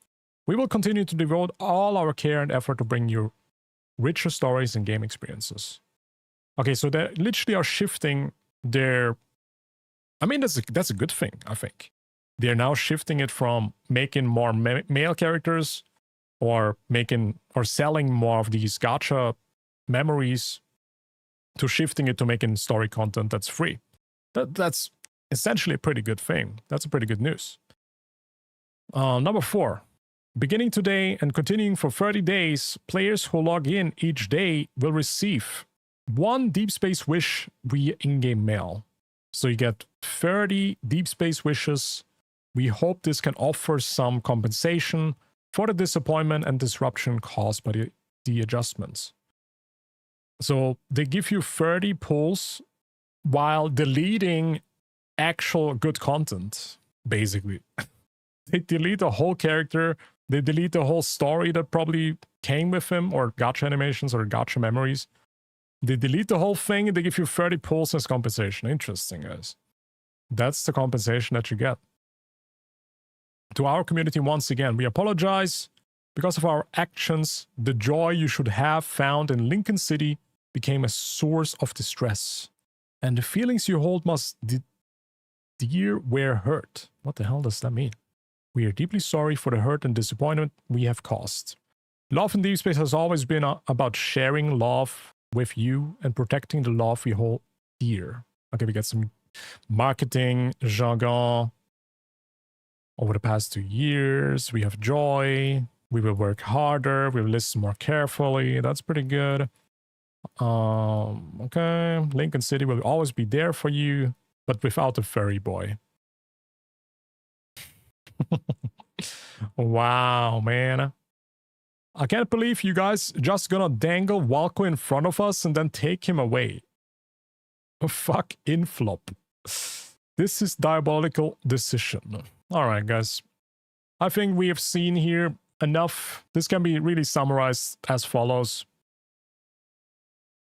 Speaker 1: We will continue to devote all our care and effort to bring you richer stories and game experiences. Okay, so they literally are shifting their... I mean, that's a good thing, I think. They're now shifting it from making more male characters or selling more of these gacha memories to shifting it to making story content that's free. That's essentially a pretty good thing. That's a pretty good news. Number 4. Beginning today and continuing for 30 days, players who log in each day will receive 1 Deepspace wish via in-game mail. So you get 30 Deepspace wishes. We hope this can offer some compensation for the disappointment and disruption caused by the adjustments. So they give you 30 pulls while deleting actual good content, basically. They delete the whole character, they delete the whole story that probably came with him, or gacha animations or gacha memories. They delete the whole thing and they give you 30 pulls as compensation. Interesting, guys. That's the compensation that you get. To our community, once again, we apologize. Because of our actions, the joy you should have found in Lincoln City became a source of distress. And the feelings you hold must dear were hurt. What the hell does that mean? We are deeply sorry for the hurt and disappointment we have caused. Love in Deepspace has always been about sharing love with you and protecting the love we hold dear. Okay, we get some marketing jargon. Over the past 2 years, we have joy. We will work harder. We will listen more carefully. That's pretty good. Okay. Lincoln City will always be there for you, but without the furry boy. Wow, man. I can't believe you guys just gonna dangle Walco in front of us and then take him away. Fuck inflop. This is diabolical decision. Alright, guys. I think we have seen here enough. This can be really summarized as follows.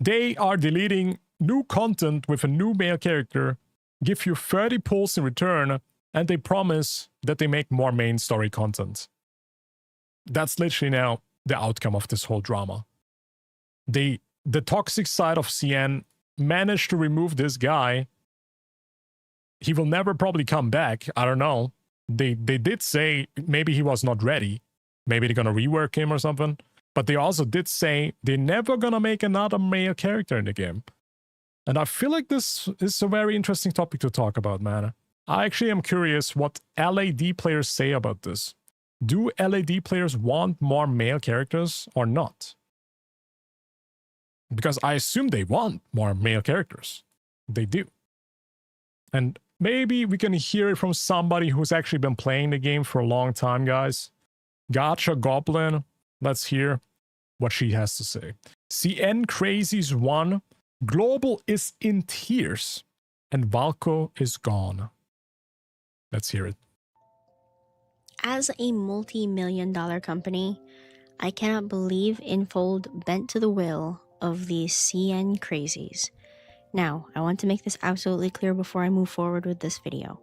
Speaker 1: They are deleting new content with a new male character, give you 30 pulls in return, and they promise that they make more main story content. That's literally now the outcome of this whole drama. The toxic side of CN managed to remove this guy. He will never probably come back. I don't know. They did say maybe he was not ready. Maybe they're gonna rework him or something. But they also did say they're never gonna make another male character in the game. And I feel like this is a very interesting topic to talk about, man. I actually am curious what LAD players say about this. Do LAD players want more male characters or not? Because I assume they want more male characters. They do. And maybe we can hear it from somebody who's actually been playing the game for a long time, guys. Gacha Goblin, let's hear what she has to say. CN Crazies 1, Global is in tears, and Valko is gone. Let's hear it.
Speaker 3: As a multi-million-dollar company, I cannot believe Infold bent to the will of these CN Crazies. Now, I want to make this absolutely clear before I move forward with this video.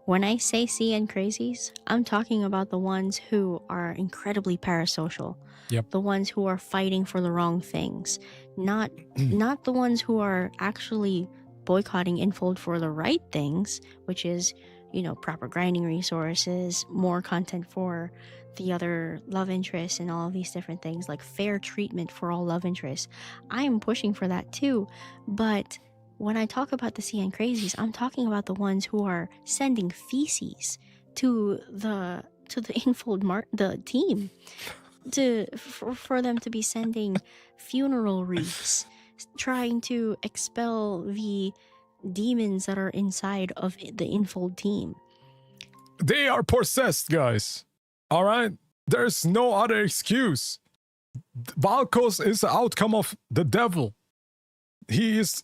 Speaker 3: When I say CN Crazies, I'm talking about the ones who are incredibly parasocial.
Speaker 1: Yep.
Speaker 3: The ones who are fighting for the wrong things. Not the ones who are actually boycotting Infold for the right things, which is, proper grinding resources, more content for the other love interests and all of these different things, like fair treatment for all love interests. I am pushing for that too, but when I talk about the CN Crazies, I'm talking about the ones who are sending feces to the Infold the team, for them to be sending funeral wreaths, trying to expel the demons that are inside of the Infold team.
Speaker 1: They are possessed, guys. All right? There's no other excuse. Valkos is the outcome of the devil. He is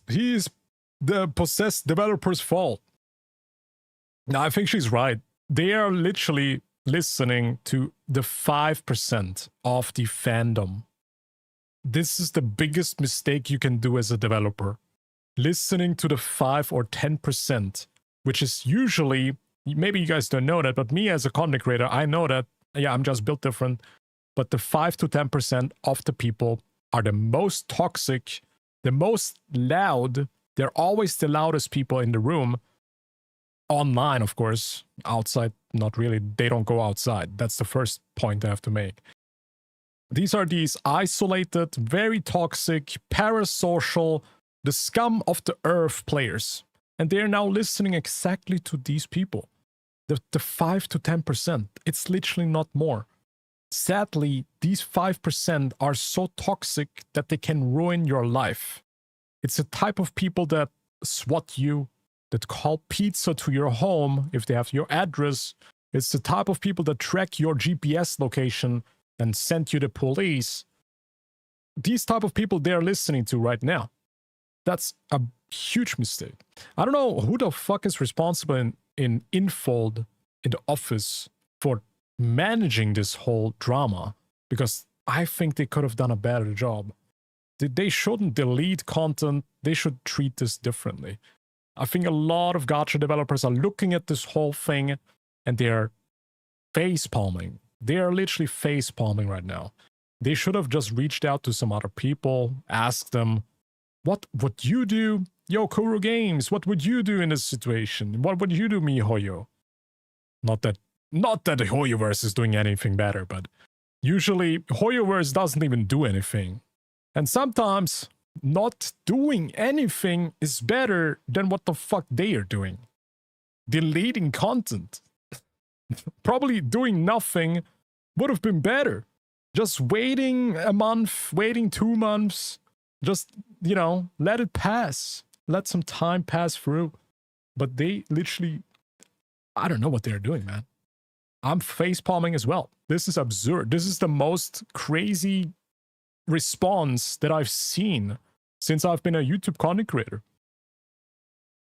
Speaker 1: the possessed developer's fault. No, I think she's right. They are literally listening to the 5% of the fandom. This is the biggest mistake you can do as a developer. Listening to the 5 or 10%, which is usually, maybe you guys don't know that, but me as a content creator, I know that, yeah, I'm just built different. But the 5 to 10% of the people are the most toxic, the most loud. They're always the loudest people in the room. Online, of course. Outside, not really. They don't go outside. That's the first point I have to make. These are these isolated, very toxic, parasocial, the scum of the earth players. And they're now listening exactly to these people. The 5 to 10%. It's literally not more. Sadly, these 5% are so toxic that they can ruin your life. It's a type of people that swat you, that call pizza to your home if they have your address. It's the type of people that track your GPS location and send you the police. These type of people they're listening to right now. That's a huge mistake. I don't know who the fuck is responsible in Infold, in the office, for managing this whole drama, because I think they could have done a better job. They shouldn't delete content. They should treat this differently. I think a lot of gacha developers are looking at this whole thing and they're face palming. They are literally face palming right now. They should have just reached out to some other people, asked them, what would you do? Yo, Kuru Games, what would you do in this situation? What would you do, miHoYo? Not that the HoYoverse is doing anything better, but usually HoYoverse doesn't even do anything. And sometimes not doing anything is better than what the fuck they are doing. Deleting content. Probably doing nothing would have been better. Just waiting a month, waiting 2 months, just, you know, let it pass. Let some time pass through. But they literally, I don't know what they're doing, man. I'm face palming as well. This is absurd. This is the most crazy response that I've seen since I've been a YouTube content creator.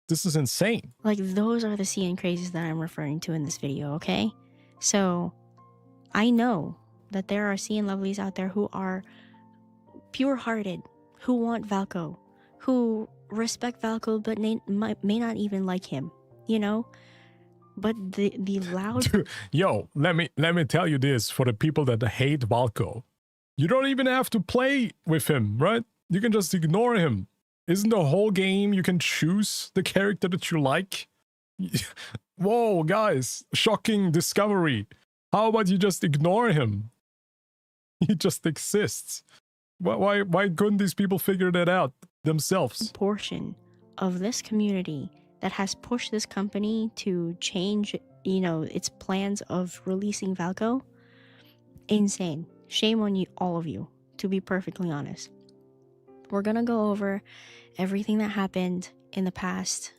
Speaker 1: This is insane.
Speaker 3: Like, those are the CN crazes that I'm referring to in this video, okay? So, I know that there are CN lovelies out there who are pure-hearted, who want Valko, who respect Valko but may not even like him, you know? But the loud...
Speaker 1: Dude, yo, let me tell you this for the people that hate Valko. You don't even have to play with him, right? You can just ignore him. Isn't the whole game you can choose the character that you like? Whoa, guys, shocking discovery. How about you just ignore him? He just exists. Why couldn't these people figure that out themselves?
Speaker 3: Portion of this community that has pushed this company to change, you know, its plans of releasing Valko. Insane. Shame on you, all of you, to be perfectly honest. We're gonna go over everything that happened in the past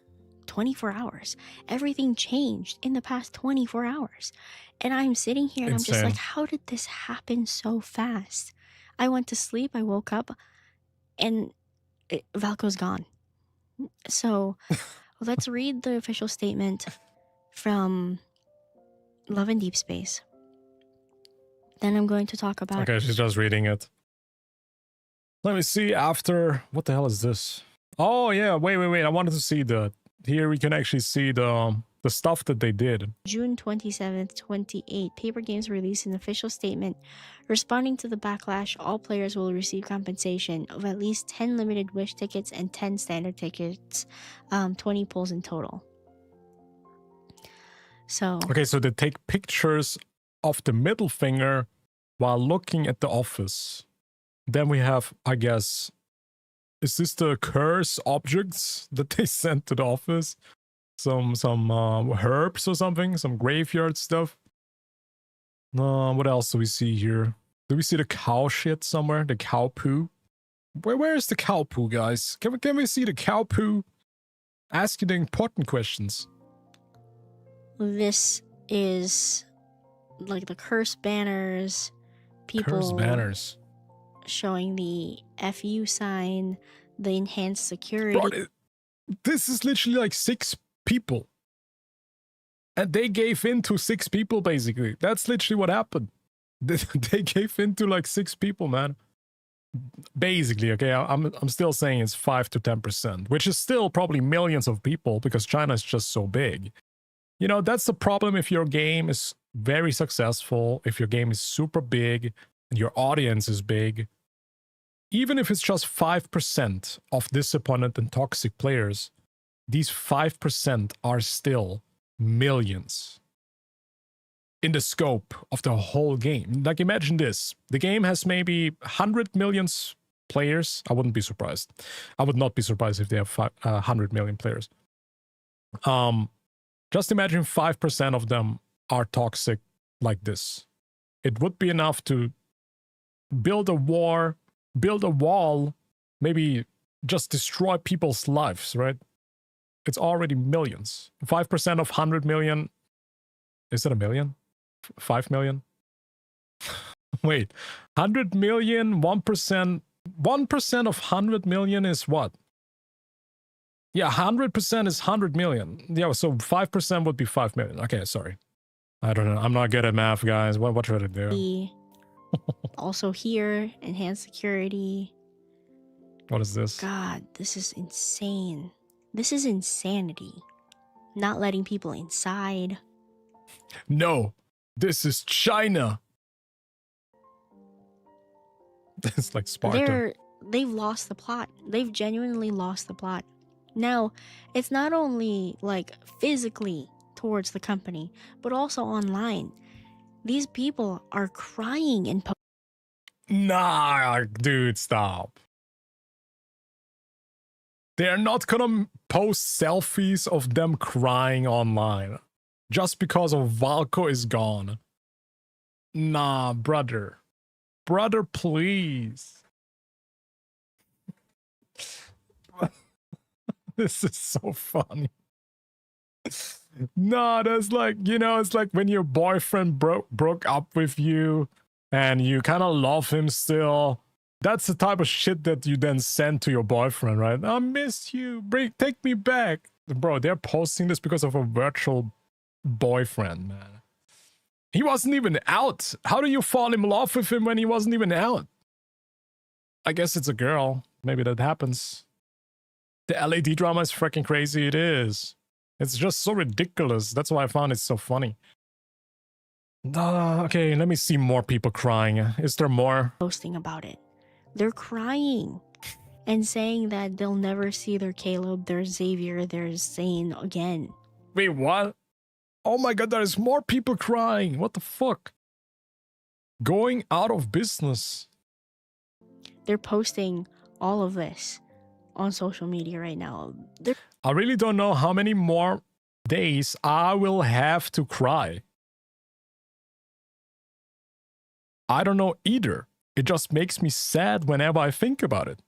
Speaker 3: 24 hours. Everything changed in the past 24 hours. And I'm sitting here and I'm just like, how did this happen so fast? I went to sleep, I woke up, and Valko's gone. So let's read the official statement from Love and Deepspace. Then I'm going to talk about...
Speaker 1: Okay, she's just reading it. Let me see after... What the hell is this? Oh, yeah, wait. I wanted to see the... Here we can actually see the stuff that they did.
Speaker 3: June 27th, 28, Paper Games released an official statement responding to the backlash. All players will receive compensation of at least 10 limited wish tickets and 10 standard tickets, 20 pulls in total. So...
Speaker 1: Okay, so they take pictures of the middle finger while looking at the office. Then we have, I guess, is this the curse objects that they sent to the office? Some herbs or something, some graveyard stuff. What else do we see here? Do we see the cow shit somewhere? The cow poo? Where is the cow poo, guys? Can we see the cow poo? Ask you the important questions.
Speaker 3: This is like the curse banners, people
Speaker 1: Curse banners
Speaker 3: showing the FU sign, the enhanced security.
Speaker 1: Bro, this is literally like 6 people. And they gave in to 6 people, basically. That's literally what happened. They gave in to like 6 people, man. Basically, okay, I'm still saying it's 5 to 10%, which is still probably millions of people because China is just so big. You know, that's the problem if your game is very successful, if your game is super big, and your audience is big. Even if it's just 5% of disappointed and toxic players, these 5% are still millions in the scope of the whole game. Like, imagine this. The game has maybe 100 million players. I wouldn't be surprised. I would not be surprised if they have 100 million players. Just imagine 5% of them are toxic like this. It would be enough to build a war, build a wall, maybe just destroy people's lives, right? It's already millions. 5% of 100 million. Is it a million? 5 million? Wait, 100 million, 1%. 1% of 100 million is what? Yeah, 100% is 100 million. Yeah, so 5% would be 5 million. Okay, sorry. I don't know. I'm not good at math, guys. What should I do?
Speaker 3: Also here, enhanced security.
Speaker 1: What is this?
Speaker 3: God, this is insane. This is insanity. Not letting people inside.
Speaker 1: No, this is China. It's like Sparta.
Speaker 3: They've lost the plot. They've genuinely lost the plot. Now, it's not only like physically towards the company, but also online. These people are crying and
Speaker 1: Nah, dude, stop. They're not gonna post selfies of them crying online just because of Valko is gone. Nah, brother. Brother, please. This is so funny. No, that's like, you know, it's like when your boyfriend broke up with you and you kind of love him still. That's the type of shit that you then send to your boyfriend, right? I miss you. Take me back. Bro, they're posting this because of a virtual boyfriend, man. He wasn't even out. How do you fall in love with him when he wasn't even out? I guess it's a girl. Maybe that happens. The LAD drama is freaking crazy. It is. It's just so ridiculous. That's why I found it so funny. Okay, let me see more people crying. Is there more?
Speaker 3: posting about it. They're crying and saying that they'll never see their Caleb, their Xavier, their Zane again.
Speaker 1: Wait, what? Oh my god, there's more people crying. What the fuck? Going out of business.
Speaker 3: They're posting all of this on social media right now.
Speaker 1: I really don't know how many more days I will have to cry. I don't know either. It just makes me sad whenever I think about it.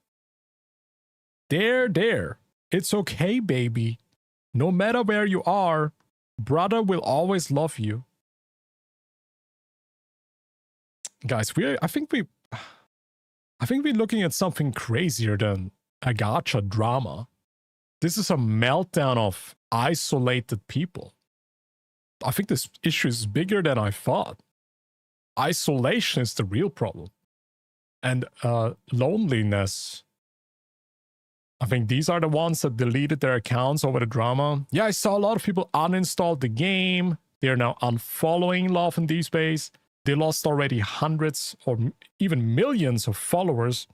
Speaker 1: There. It's okay, baby. No matter where you are, brother will always love you. Guys, I think we're looking at something crazier than a gacha drama. This is a meltdown of isolated people. I think this issue is bigger than I thought. Isolation is the real problem. And loneliness. I think these are the ones that deleted their accounts over the drama. Yeah, I saw a lot of people uninstalled the game. They're now unfollowing Love and Deepspace. They lost already hundreds or even millions of followers.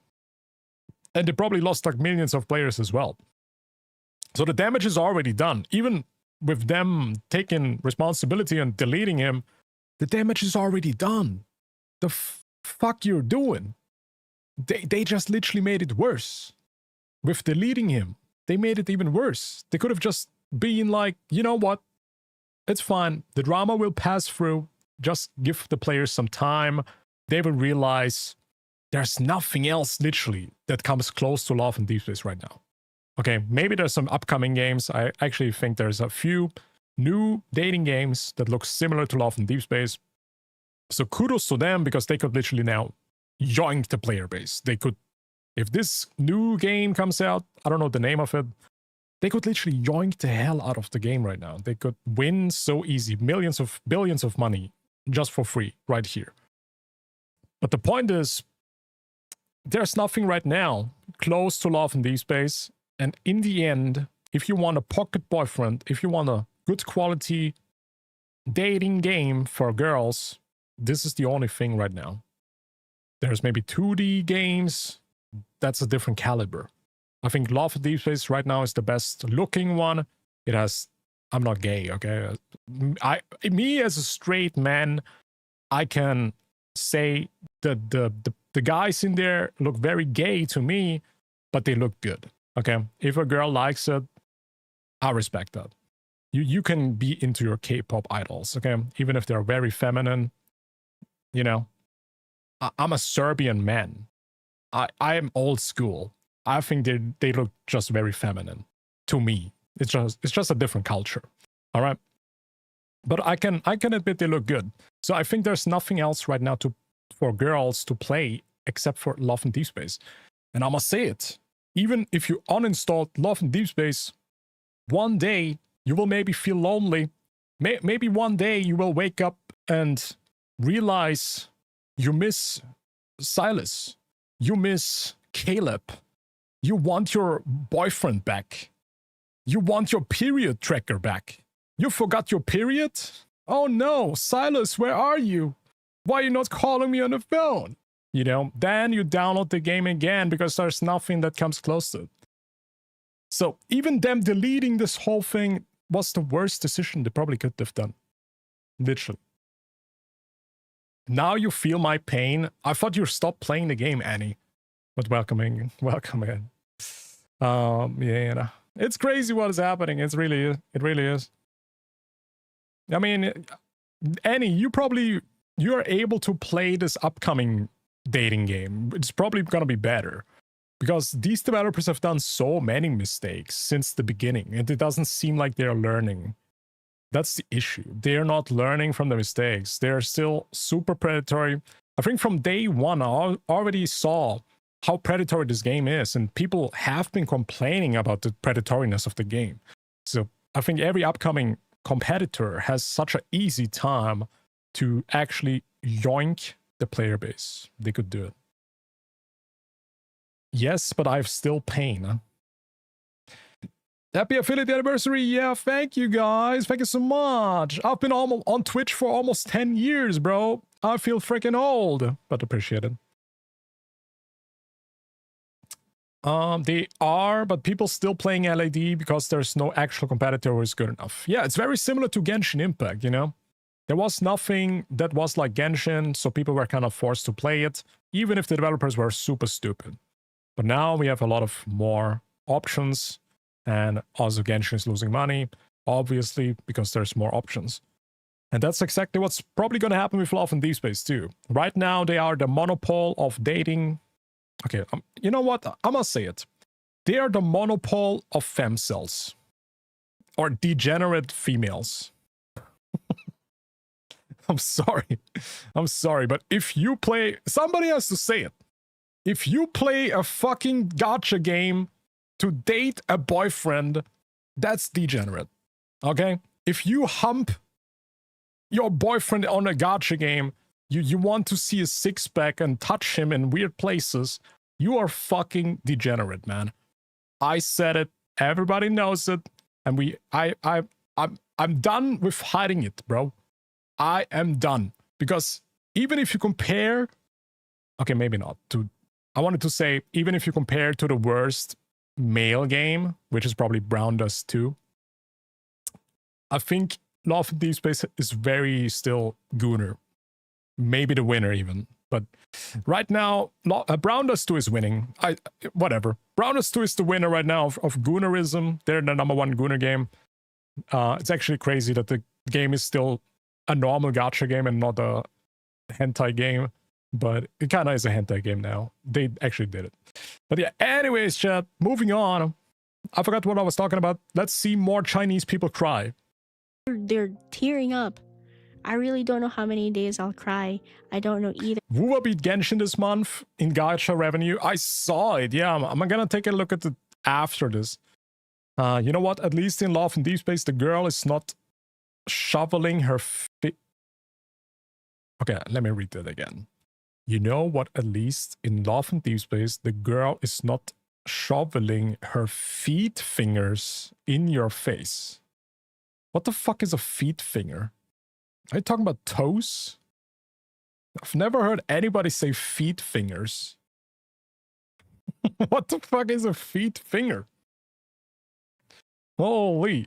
Speaker 1: And they probably lost like millions of players as well. So the damage is already done. Even with them taking responsibility and deleting him, the damage is already done. The fuck you're doing? They just literally made it worse. With deleting him, they made it even worse. They could have just been like, you know what? It's fine. The drama will pass through. Just give the players some time. They will realize there's nothing else literally that comes close to Love and Deepspace right now. Okay, maybe there's some upcoming games. I actually think there's a few new dating games that look similar to Love and Deepspace. So kudos to them because they could literally now yoink the player base. They could, if this new game comes out, I don't know the name of it, they could literally yoink the hell out of the game right now. They could win so easy, billions of money just for free right here. But the point is, there's nothing right now close to Love and Deepspace. And in the end, if you want a pocket boyfriend, if you want a good quality dating game for girls, this is the only thing right now. There's maybe 2D games. That's a different caliber. I think Love and Deepspace right now is the best looking one. It has, I'm not gay, okay? Me as a straight man, I can say that the guys in there look very gay to me, but they look good, okay? If a girl likes it, I respect that. You can be into your K-pop idols, okay? Even if they're very feminine, you know? I'm a Serbian man. I am old school. I think they look just very feminine to me. It's just a different culture. All right. But I can admit they look good. So I think there's nothing else right now for girls to play except for Love and Deepspace. And I must say it. Even if you uninstalled Love and Deepspace, one day you will maybe feel lonely. Maybe one day you will wake up and realize you miss Silas. You miss Caleb. You want your boyfriend back. You want your period tracker back. You forgot your period? Oh no, Silas, where are you? Why are you not calling me on the phone? You know, then you download the game again because there's nothing that comes close to it. So even them deleting this whole thing was the worst decision they probably could have done. Literally. Now you feel my pain. I thought you stopped playing the game, Annie. But welcome in. Yeah, you know, it's crazy what is happening. It really is. I mean, Annie, you are able to play this upcoming dating game. It's probably gonna be better because these developers have done so many mistakes since the beginning, and it doesn't seem like they're learning. That's the issue. They're not learning from the mistakes. They're still super predatory. I think from day one, I already saw how predatory this game is, and people have been complaining about the predatoriness of the game. So I think every upcoming competitor has such an easy time to actually yoink the player base. They could do it. Yes, but I have still pain. Huh? Happy affiliate anniversary. Yeah, thank you guys. Thank you so much. I've been on Twitch for almost 10 years, bro. I feel freaking old, but appreciate it. They are, but people still playing LAD because there's no actual competitor who is good enough. Yeah, it's very similar to Genshin Impact, you know? There was nothing that was like Genshin, so people were kind of forced to play it, even if the developers were super stupid. But now we have a lot of more options, and also Genshin is losing money, obviously, because there's more options. And that's exactly what's probably going to happen with Love and Deepspace too. Right now, they are the monopole of dating. Okay, you know what? I must say it. They are the monopole of femcells. Or degenerate females. I'm sorry, but if you play... Somebody has to say it. If you play a fucking gacha game to date a boyfriend, that's degenerate. Okay? If you hump your boyfriend on a gacha game, you want to see his six-pack and touch him in weird places, you are fucking degenerate, man. I said it. Everybody knows it. And I'm done with hiding it, bro. I am done. Because even if you compare... Okay, maybe not. I wanted to say, even if you compare to the worst male game, which is probably Brown Dust 2, I think Love and Deepspace is very still Gooner. Maybe the winner even. But right now, Brown Dust 2 is winning. Whatever. Brown Dust 2 is the winner right now of Goonerism. They're the #1 Gooner game. It's actually crazy that the game is still a normal gacha game and not a hentai game. But it kind of is a hentai game now. They actually did it. But yeah, anyways, chat, moving on. I forgot what I was talking about. Let's see more Chinese people cry.
Speaker 3: They're tearing up. I really don't know how many days I'll cry. I don't know either.
Speaker 1: Wuwa beat Genshin this month in gacha revenue. I saw it. Yeah, I'm gonna take a look at it after this. You know what? At least in Love and Deepspace, the girl is not shoveling her feet. Okay, let me read that again. You know what? At least in Love and Deepspace, the girl is not shoveling her feet fingers in your face. What the fuck is a feet finger? Are you talking about toes? I've never heard anybody say feet fingers. What the fuck is a feet finger? Holy.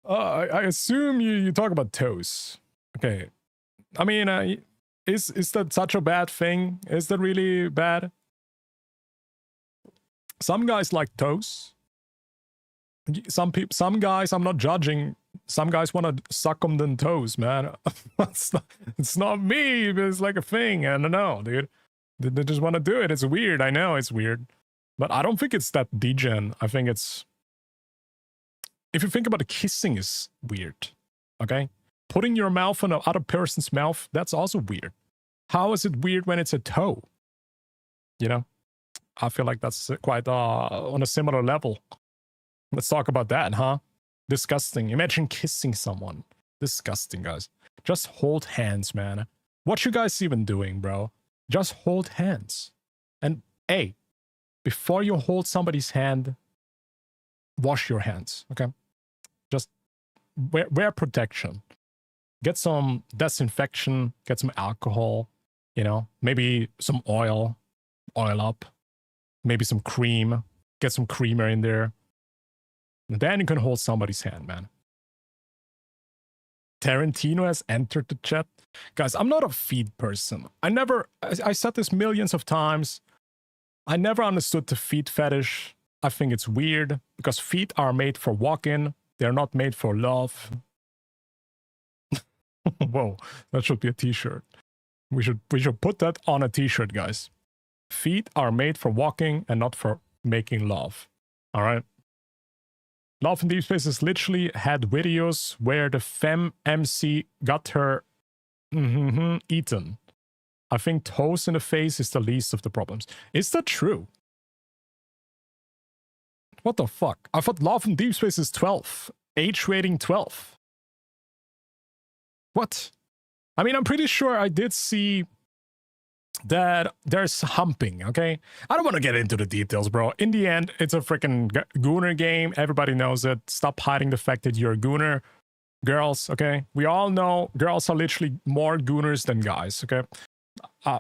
Speaker 1: I assume you talk about toes. Okay. I mean, is that such a bad thing? Is that really bad? Some guys like toes. Some guys, I'm not judging. Some guys want to suck them than toes, man. It's not me, but it's like a thing. I don't know, dude. They just want to do it. It's weird. I know it's weird. But I don't think it's that degen. I think it's... If you think about it, kissing is weird. Okay? Putting your mouth on another person's mouth, that's also weird. How is it weird when it's a toe? You know? I feel like that's quite on a similar level. Let's talk about that, huh? Disgusting. Imagine kissing someone. Disgusting, guys. Just hold hands, man. What you guys even doing, bro? Just hold hands. And, hey, before you hold somebody's hand, wash your hands, okay? Just wear protection. Get some disinfection, get some alcohol, you know, maybe some oil up, maybe some cream, get some creamer in there. And then you can hold somebody's hand, man. Tarantino has entered the chat. Guys, I'm not a feet person. I said this millions of times. I never understood the feet fetish. I think it's weird because feet are made for walking. They're not made for love. Whoa, that should be a t-shirt. We should put that on a t-shirt, guys. Feet are made for walking and not for making love. All right? Love in Deepspace has literally had videos where the femme MC got her eaten. I think toes in the face is the least of the problems. Is that true? What the fuck? I thought Love in Deepspace is 12. Age rating 12. What? I mean, I'm pretty sure I did see that there's humping, okay? I don't want to get into the details, bro. In the end, it's a freaking gooner game. Everybody knows it. Stop hiding the fact that you're a gooner. Girls, okay? We all know girls are literally more gooners than guys, okay?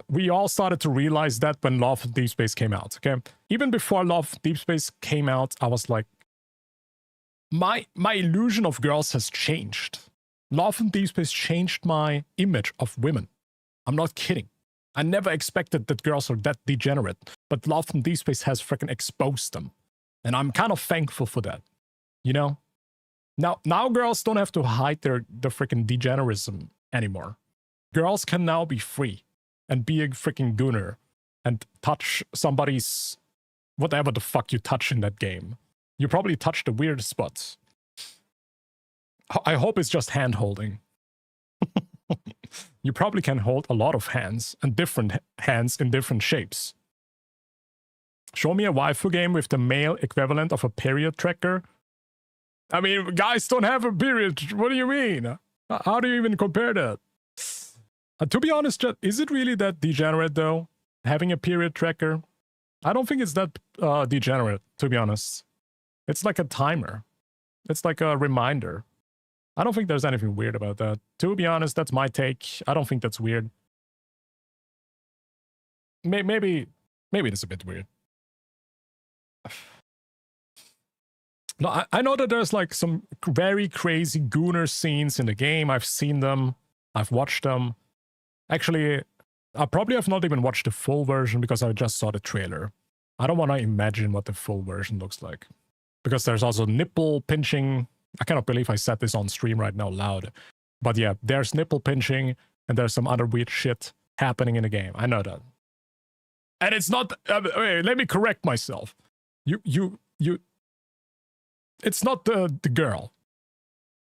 Speaker 1: We all started to realize that when Love Deep Space came out, okay? Even before Love Deep Space came out, I was like, my illusion of girls has changed. Love and Deep Space changed my image of women. I'm not kidding. I never expected that girls are that degenerate, but Love and Deep Space has freaking exposed them. And I'm kind of thankful for that, you know? Now girls don't have to hide the freaking degenerism anymore. Girls can now be free and be a freaking gooner and touch somebody's whatever the fuck you touch in that game. You probably touch the weird spots. I hope it's just hand holding. You probably can hold a lot of hands and different hands in different shapes. Show me a waifu game with the male equivalent of a period tracker. I mean, guys don't have a period. What do you mean? How do you even compare that? To be honest, is it really that degenerate though? Having a period tracker? I don't think it's that degenerate, to be honest. It's like a timer. It's like a reminder. I don't think there's anything weird about that. To be honest, that's my take. I don't think that's weird. Maybe it's a bit weird. No, I know that there's like some very crazy gooner scenes in the game. I've seen them. I've watched them. Actually, I probably have not even watched the full version because I just saw the trailer. I don't want to imagine what the full version looks like. Because there's also nipple pinching. I cannot believe I said this on stream right now loud. But yeah, there's nipple pinching and there's some other weird shit happening in the game. I know that. And it's not... wait, let me correct myself. It's not the girl.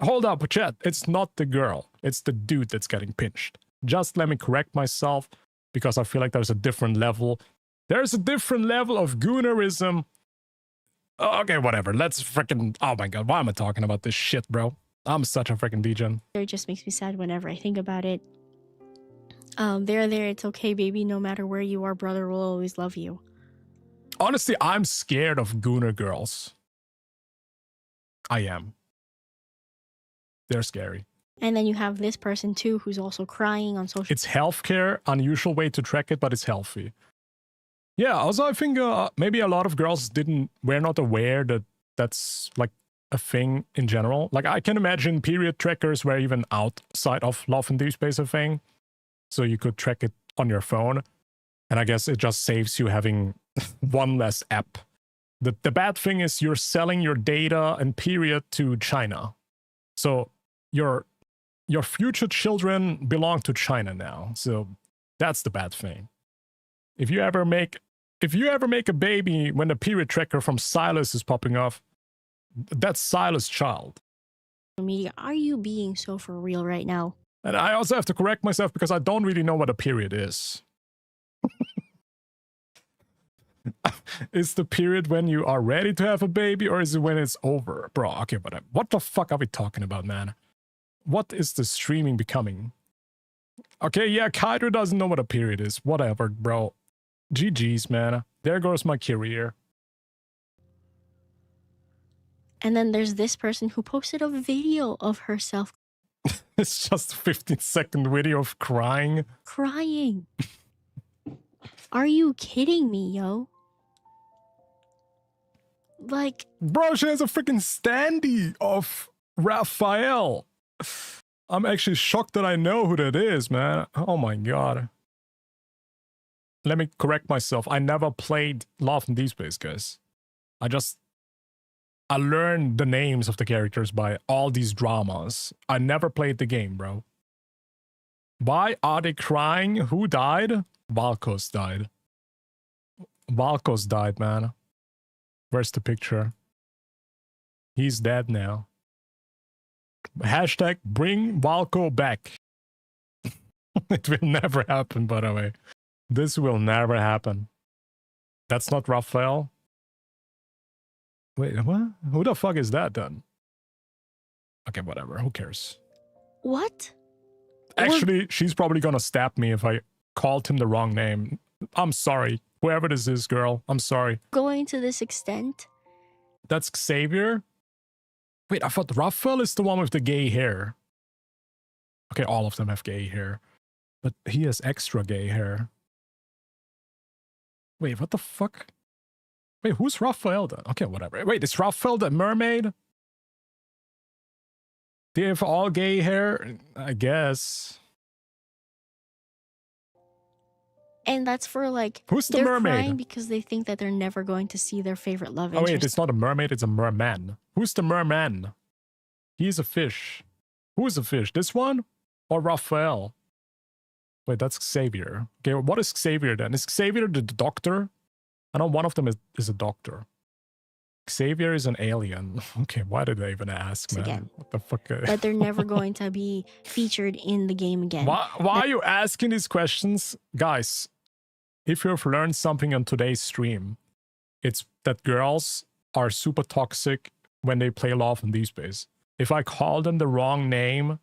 Speaker 1: Hold up, chat. It's not the girl. It's the dude that's getting pinched. Just let me correct myself because I feel like there's a different level. There's a different level of goonerism Okay, whatever. Let's freaking. Oh my god, why am I talking about this shit, bro? I'm such a freaking degen.
Speaker 3: It just makes me sad whenever I think about it. There, it's okay, baby. No matter where you are, brother will always love you.
Speaker 1: Honestly, I'm scared of Gooner girls. I am. They're scary.
Speaker 3: And then you have this person too, who's also crying on social.
Speaker 1: It's healthcare, unusual way to track it, but it's healthy. Yeah, also I think maybe a lot of girls were not aware that that's like a thing in general. Like I can imagine period trackers were even outside of Love and Deepspace a thing. So you could track it on your phone. And I guess it just saves you having one less app. The bad thing is you're selling your data and period to China. So your future children belong to China now. So that's the bad thing. If you ever make a baby when the period tracker from Silas is popping off, that's Silas' child.
Speaker 3: Media, are you being so for real right now?
Speaker 1: And I also have to correct myself because I don't really know what a period is. Is the period when you are ready to have a baby, or is it when it's over? Bro, okay, but what the fuck are we talking about, man? What is the streaming becoming? Okay, yeah, Kaido doesn't know what a period is. Whatever, bro. GG's, man. There goes my career.
Speaker 3: And then there's this person who posted a video of herself
Speaker 1: It's just a 15-second video of crying.
Speaker 3: crying. Are you kidding me, yo? Like,
Speaker 1: bro, she has a freaking standee of Raphael. I'm actually shocked that I know who that is, man. Oh my god. Let me correct myself. I never played Love and Deepspace, guys. I learned the names of the characters by all these dramas. I never played the game, bro. Why are they crying? Who died? Valkos died. Valkos died, man. Where's the picture? He's dead now. Hashtag bring Valko back. It will never happen, by the way. This will never happen. That's not Raphael. Wait, what? Who the fuck is that then? Okay, whatever. Who cares?
Speaker 3: what?
Speaker 1: Actually, she's probably gonna stab me if I called him the wrong name. I'm sorry. Whoever this is, girl. I'm sorry.
Speaker 3: Going to this extent?
Speaker 1: That's Xavier? Wait, I thought Raphael is the one with the gay hair. Okay, all of them have gay hair. But he has extra gay hair. Wait, what the fuck? Wait, who's Raphael then? Okay, whatever. Wait, is Raphael the mermaid? They have all gay hair? I guess.
Speaker 3: And that's for like,
Speaker 1: Who's the
Speaker 3: they're
Speaker 1: mermaid?
Speaker 3: crying because they think that they're never going to see their favorite love
Speaker 1: Oh
Speaker 3: interest.
Speaker 1: wait, it's not a mermaid, it's a merman. Who's the merman? He's a fish. Who is a fish? This one? Or Raphael? Wait, that's Xavier. Okay, what is Xavier then? Is Xavier the doctor? I know one of them is a doctor. Xavier is an alien. Okay, why did I even ask, man?
Speaker 3: Again.
Speaker 1: What the fuck?
Speaker 3: That they're never going to be featured in the game again.
Speaker 1: Why are you asking these questions? Guys, if you've learned something on today's stream, it's that girls are super toxic when they play Love and Deepspace. If I call them the wrong name,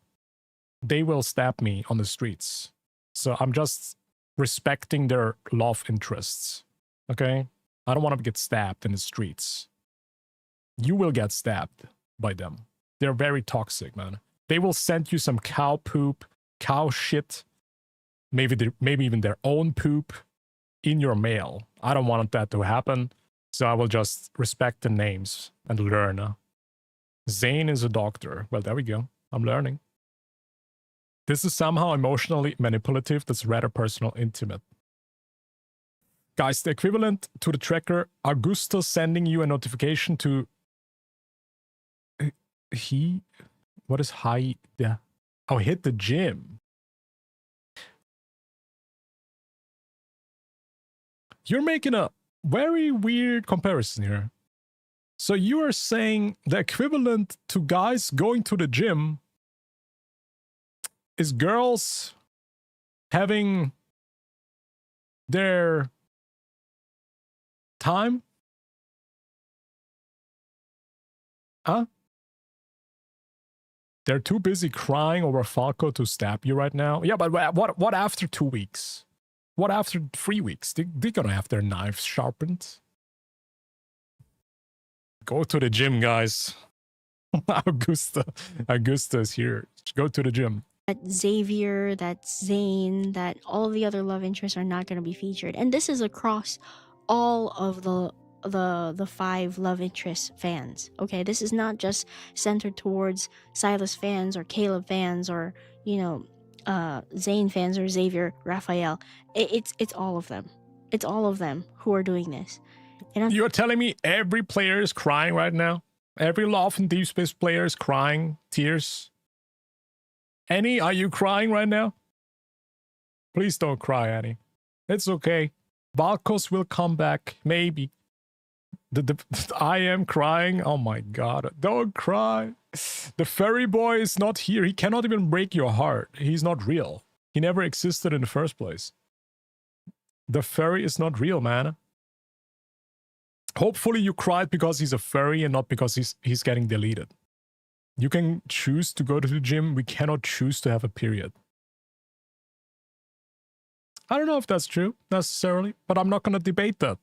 Speaker 1: they will stab me on the streets. So I'm just respecting their love interests. Okay? I don't want to get stabbed in the streets. You will get stabbed by them. They're very toxic, man. They will send you some cow poop, cow shit, maybe even their own poop in your mail. I don't want that to happen, so I will just respect the names and learn. Zane is a doctor. Well, there we go. I'm learning. This is somehow emotionally manipulative. That's rather personal, intimate. Guys, the equivalent to the tracker, Augusto sending you a notification to... What is high? Yeah. Oh, hit the gym. You're making a very weird comparison here. So you are saying the equivalent to guys going to the gym is girls having their time? Huh? They're too busy crying over Falco to stab you right now. Yeah, but what after 2 weeks? What after 3 weeks? They're gonna have their knives sharpened. Go to the gym, guys. Augusta is here. Go to the gym.
Speaker 3: That Xavier, that Zane, that all the other love interests are not going to be featured. And this is across all of the 5 love interest fans. Okay, this is not just centered towards Silas fans or Caleb fans or, you know, Zane fans or Xavier, Raphael. It's all of them. It's all of them who are doing this. And
Speaker 1: You're telling me every player is crying right now? Every Love and Deepspace player is crying tears? Annie, are you crying right now? Please don't cry, Annie. It's okay. Valkos will come back, maybe. I am crying. Oh my god. Don't cry. The fairy boy is not here. He cannot even break your heart. He's not real. He never existed in the first place. The fairy is not real, man. Hopefully you cried because he's a furry and not because he's getting deleted. You can choose to go to the gym. We cannot choose to have a period. I don't know if that's true necessarily, but I'm not going to debate that.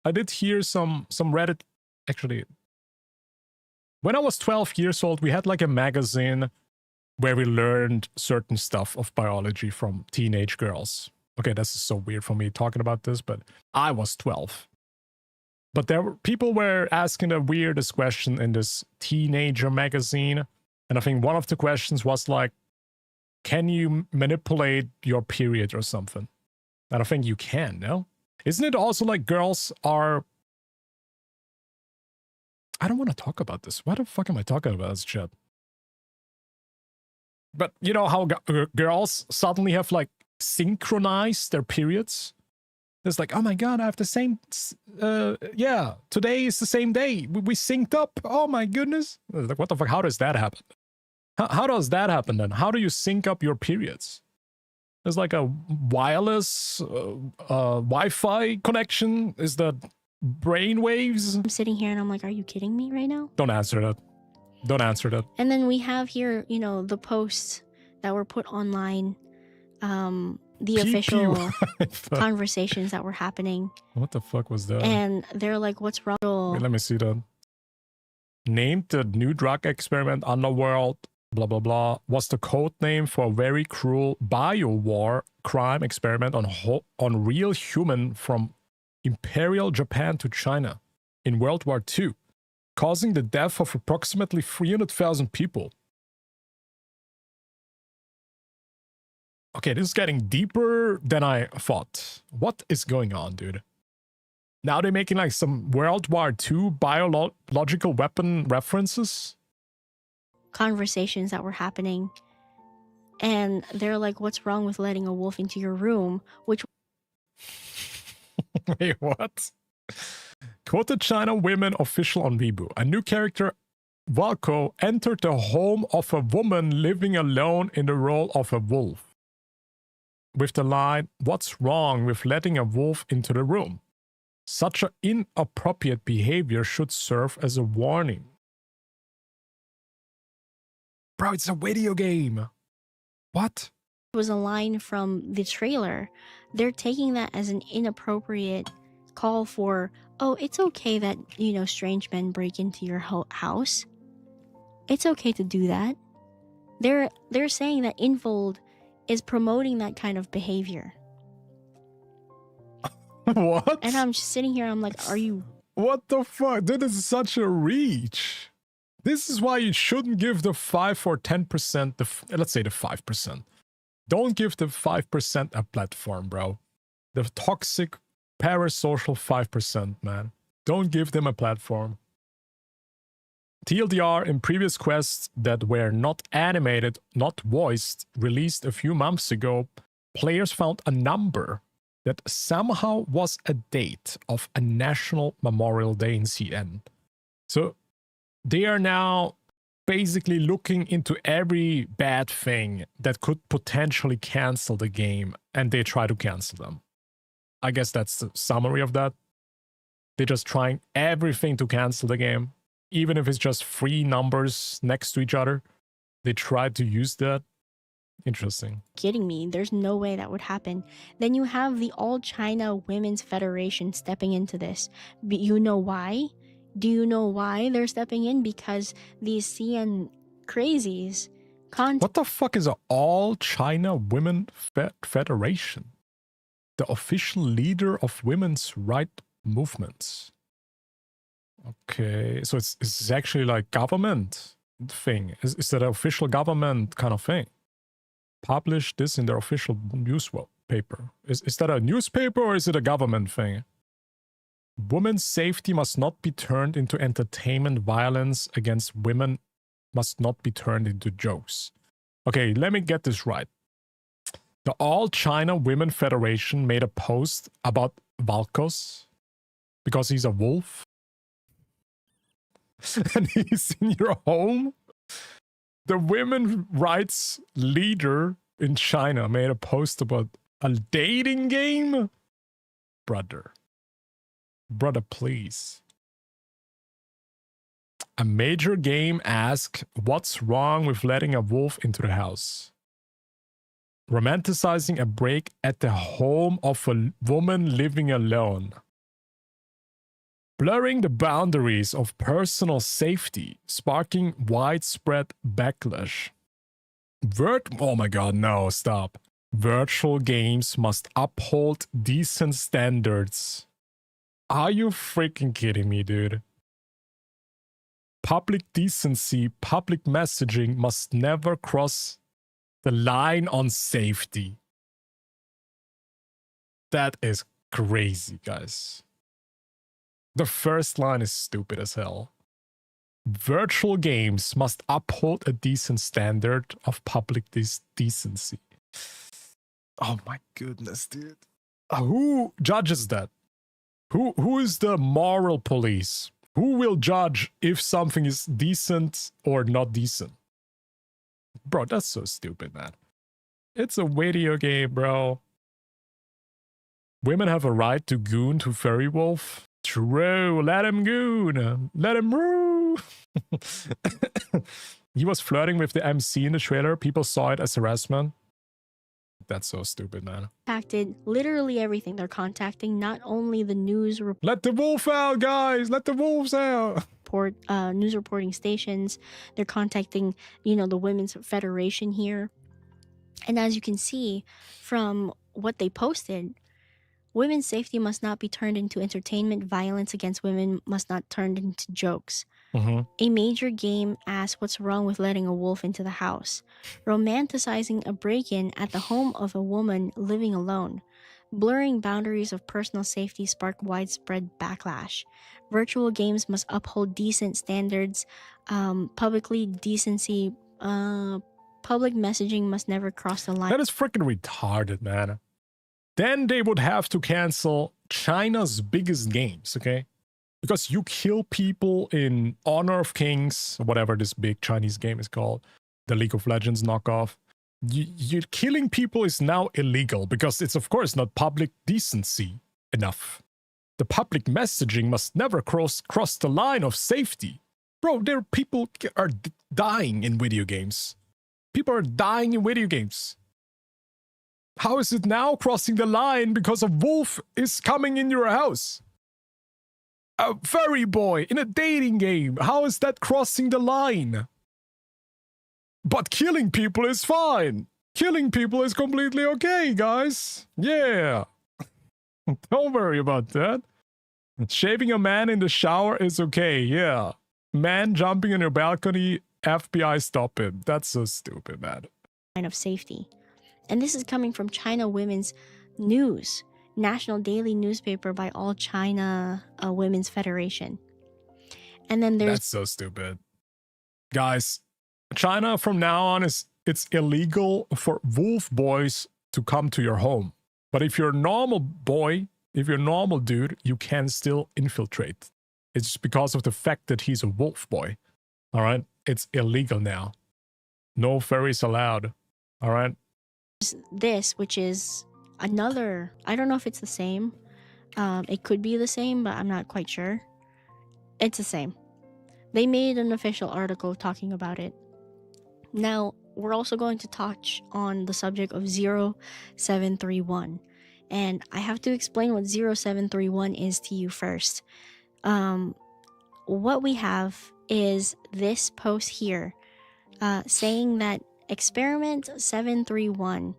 Speaker 1: I did hear some Reddit, actually. When I was 12 years old, we had like a magazine where we learned certain stuff of biology from teenage girls. Okay, this is so weird for me talking about this, but I was 12. But people were asking the weirdest question in this teenager magazine. And I think one of the questions was like, can you manipulate your period or something? And I think you can, no? Isn't it also like girls are... I don't want to talk about this. Why the fuck am I talking about this shit? But you know how girls suddenly have like synchronized their periods? It's like, oh my god, I have the same... yeah, today is the same day. We synced up. Oh my goodness. Like, what the fuck? How does that happen? How does that happen then? How do you sync up your periods? There's like a wireless Wi-Fi connection? Is that brain waves?
Speaker 3: I'm sitting here and I'm like, are you kidding me right now?
Speaker 1: Don't answer that. Don't answer that.
Speaker 3: And then we have here, you know, the posts that were put online, the official conversations that were happening.
Speaker 1: What the fuck was that?
Speaker 3: And they're like, what's wrong?
Speaker 1: Wait, let me see that. Named the new drug experiment Underworld, blah, blah, blah, was the code name for a very cruel bio-war crime experiment on real human from Imperial Japan to China in World War II, causing the death of approximately 300,000 people. Okay, this is getting deeper than I thought. What is going on, dude? Now they're making like some World War II biological weapon references?
Speaker 3: Conversations that were happening. And they're like, what's wrong with letting a wolf into your room? Which...
Speaker 1: Wait, what? Quoted China women official on Weibo. A new character, Valko, entered the home of a woman living alone in the role of a wolf. With the line, what's wrong with letting a wolf into the room? Such an inappropriate behavior should serve as a warning. Bro, it's a video game. What?
Speaker 3: It was a line from the trailer. They're taking that as an inappropriate call for, oh, it's okay that, you know, strange men break into your house. It's okay to do that. They're saying that Infold is promoting that kind of behavior.
Speaker 1: What?
Speaker 3: And I'm just sitting here, I'm like, are you...
Speaker 1: What the fuck? That is such a reach. This is why you shouldn't give the 5 or 10%, let's say the 5%. Don't give the 5% a platform, bro. The toxic, parasocial 5%, man. Don't give them a platform. TLDR, in previous quests that were not animated, not voiced, released a few months ago, players found a number that somehow was a date of a National Memorial Day in CN. So they are now basically looking into every bad thing that could potentially cancel the game, and they try to cancel them. I guess that's the summary of that. They're just trying everything to cancel the game. even if it's just 3 numbers next to each other. They tried to use that. Interesting.
Speaker 3: Kidding me? There's no way that would happen. Then you have the All China Women's Federation stepping into this. But you know why? Do you know why they're stepping in? Because these CN crazies
Speaker 1: What the fuck is an All China Women Federation? The official leader of women's right movements. Okay, so it's actually like government thing. Is that an official government kind of thing? Publish this in their official newspaper. Is that a newspaper or is it a government thing? Women's safety must not be turned into entertainment. Violence against women must not be turned into jokes. Okay, let me get this right. The All China Women Federation made a post about Valkos because he's a wolf and he's in your home. The women rights leader in China made a post about a dating game? Brother, please. A major game asks, what's wrong with letting a wolf into the house? Romanticizing a break at the home of a woman living alone. Blurring the boundaries of personal safety, sparking widespread backlash. Oh my god, no, stop. Virtual games must uphold decent standards. Are you freaking kidding me, dude? Public decency, public messaging must never cross the line on safety. That is crazy, guys. The first line is stupid as hell. Virtual games must uphold a decent standard of public decency. Oh my goodness, dude. Who judges that? Who is the moral police? Who will judge if something is decent or not decent? Bro, that's so stupid, man. It's a video game, bro. Women have a right to goon to Furry Wolf. True, let him goon. Let him roo. He was flirting with the MC in the trailer. People saw it as harassment. That's so stupid, man.
Speaker 3: contacted literally everything. They're contacting not only the news
Speaker 1: Let the wolf out, guys. Let the wolves out.
Speaker 3: news reporting stations. They're contacting, the Women's Federation here. And as you can see from what they posted, women's safety must not be turned into entertainment. Violence against women must not turn into jokes. A major game asks what's wrong with letting a wolf into the house. Romanticizing a break-in at the home of a woman living alone. Blurring boundaries of personal safety spark widespread backlash. Virtual games must uphold decent standards. Public messaging must never cross the line.
Speaker 1: That is freaking retarded, man. Then they would have to cancel China's biggest games, okay? Because you kill people in Honor of Kings, whatever this big Chinese game is called, the League of Legends knockoff. You're killing people is now illegal because it's of course not public decency enough. The public messaging must never cross the line of safety. Bro, people are dying in video games. People are dying in video games. How is it now crossing the line because a wolf is coming in your house? A furry boy in a dating game. How is that crossing the line? But killing people is fine. Killing people is completely okay, guys. Yeah. Don't worry about that. Shaving a man in the shower is okay. Yeah. Man jumping on your balcony, FBI stop him. That's so stupid, man.
Speaker 3: Of safety. And this is coming from China Women's News, national daily newspaper by All China Women's Federation. And then there's...
Speaker 1: That's so stupid. Guys, China from now on it's illegal for wolf boys to come to your home. But if you're a normal boy, if you're a normal dude, you can still infiltrate. It's because of the fact that he's a wolf boy. All right? It's illegal now. No furries allowed. All right?
Speaker 3: This, which is another, I don't know if it's the same. It could be the same, but I'm not quite sure. It's the same. They made an official article talking about it. Now, we're also going to touch on the subject of 0731. And I have to explain what 0731 is to you first. What we have is this post here saying that experiment 731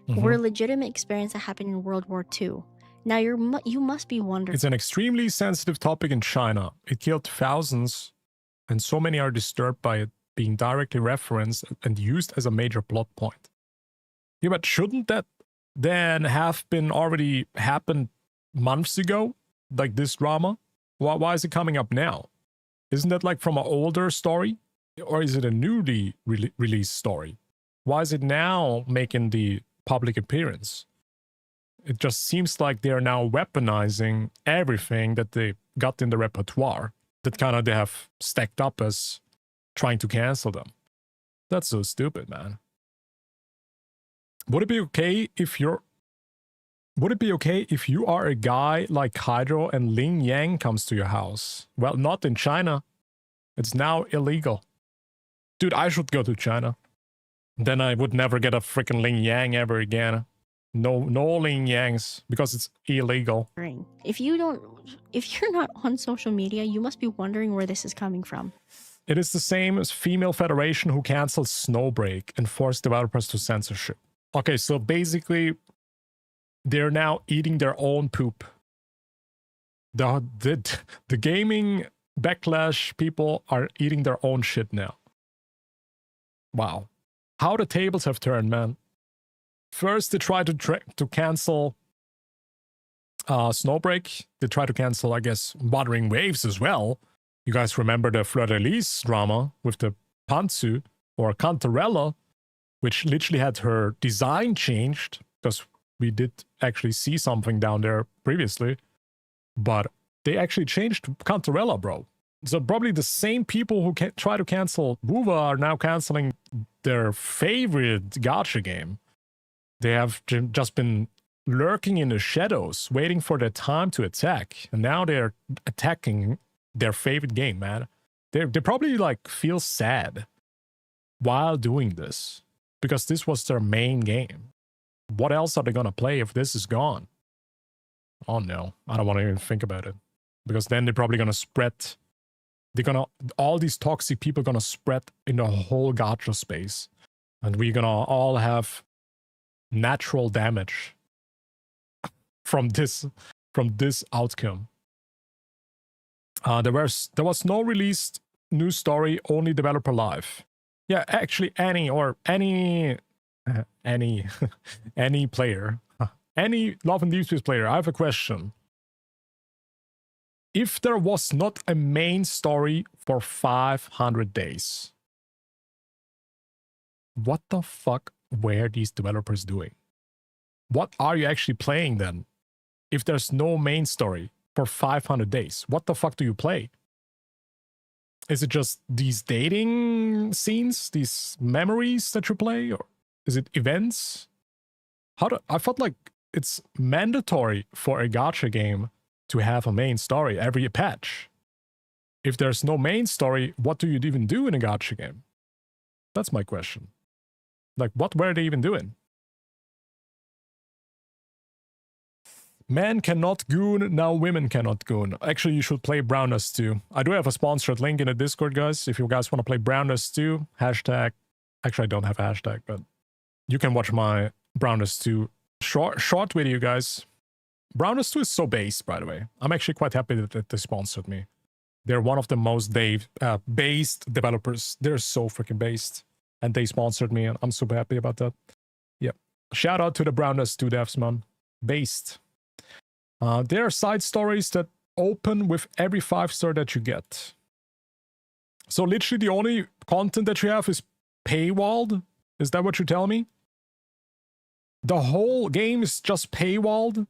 Speaker 3: were legitimate experiments that happened in World War II. Now, you must be wondering.
Speaker 1: It's an extremely sensitive topic in China. It killed thousands, and so many are disturbed by it being directly referenced and used as a major plot point. Yeah, but shouldn't that then have been already happened months ago? Like this drama? Why is it coming up now? Isn't that like from an older story? Or is it a newly released story? Why is it now making the public appearance? It just seems like they're now weaponizing everything that they got in the repertoire that kind of they have stacked up as trying to cancel them. That's so stupid, man. Would it be okay if you are a guy like Hydro and Ling Yang comes to your house? Well, not in China. It's now illegal. Dude, I should go to China. Then I would never get a freaking Ling Yang ever again. No Ling Yangs, because it's illegal.
Speaker 3: If you're not on social media, you must be wondering where this is coming from.
Speaker 1: It is the same as Female Federation who canceled Snowbreak and forced developers to censorship. Okay, so basically, they're now eating their own poop. The gaming backlash people are eating their own shit now. Wow. How the tables have turned, man. First, they tried to cancel Snowbreak. They tried to cancel, I guess, Wuthering Waves as well. You guys remember the Fleur-de-Lis drama with the Pantsu or Cantarella, which literally had her design changed, because we did actually see something down there previously. But they actually changed Cantarella, bro. So probably the same people who try to cancel Wuva are now canceling their favorite gacha game. They have just been lurking in the shadows, waiting for their time to attack. And now they're attacking their favorite game, man. They probably like feel sad while doing this, because this was their main game. What else are they gonna play if this is gone? Oh no, I don't want to even think about it. Because then they're probably gonna spread. All these toxic people gonna spread in the whole gacha space. And we're gonna all have natural damage from this outcome. There was no released new story, only developer live. Yeah, actually any player, any Love and Deepspace player. I have a question. If there was not a main story for 500 days, what the fuck were these developers doing? What are you actually playing then? If there's no main story for 500 days, what the fuck do you play? Is it just these dating scenes, these memories that you play? Or is it events? I felt like it's mandatory for a gacha game to have a main story every patch. If there's no main story, what do you even do in a gacha game? That's my question. Like, what were they even doing? Men cannot goon, now women cannot goon. Actually, you should play Brown Dust 2. I do have a sponsored link in the Discord, guys. If you guys want to play Brown Dust 2, hashtag... Actually, I don't have a hashtag, but you can watch my Brown Dust 2 short video, guys. Brown Dust 2 is so based, by the way. I'm actually quite happy that they sponsored me. They're one of the most based developers. They're so freaking based. And they sponsored me, and I'm super happy about that. Yep. Shout out to the Brown Dust 2 devs, man. Based. There are side stories that open with every 5-star that you get. So literally the only content that you have is paywalled? Is that what you tell me? The whole game is just paywalled?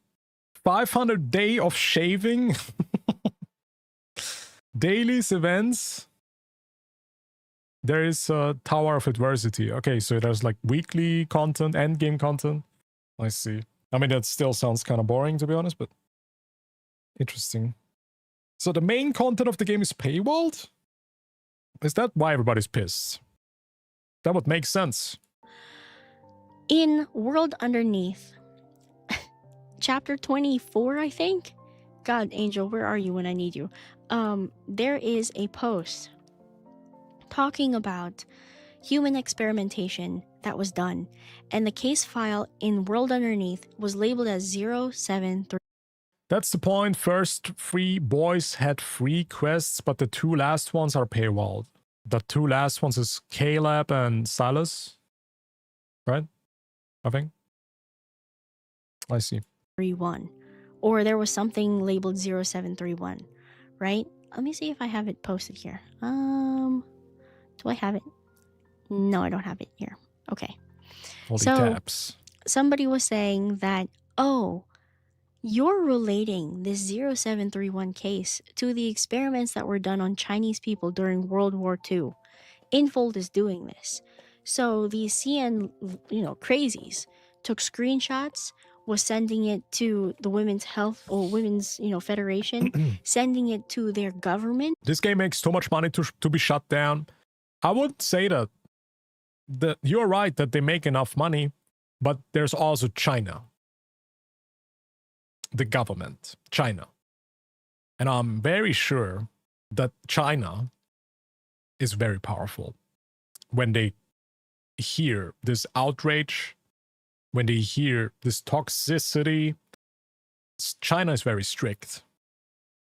Speaker 1: 500 day of shaving? Dailies, events? There is a Tower of Adversity. Okay, so there's like weekly content, end game content. I see. I mean, that still sounds kind of boring, to be honest, but interesting. So the main content of the game is paywalled? Is that why everybody's pissed? That would make sense.
Speaker 3: In World Underneath, chapter 24, I think. God, Angel, where are you when I need you? There is a post talking about human experimentation that was done, and the case file in World Underneath was labeled as 073.
Speaker 1: That's the point. First 3 boys had free quests, but the 2 last ones are paywalled. The 2 last ones is Caleb and Silas, right? I think. I see.
Speaker 3: 31, or there was something labeled 0731, right? Let me see if I have it posted here. Do I have it? No, I don't have it here. Okay.
Speaker 1: Holy
Speaker 3: So-
Speaker 1: taps.
Speaker 3: Somebody was saying that, oh, you're relating this 0731 case to the experiments that were done on Chinese people during World War II. Infold is doing this. So these CN, crazies took screenshots, was sending it to the Women's Health or Women's, Federation, sending it to their government.
Speaker 1: This game makes too much money to be shut down. I would say that you're right that they make enough money, but there's also China. The government, China. And I'm very sure that China is very powerful. When they hear this outrage, when they hear this toxicity, China is very strict.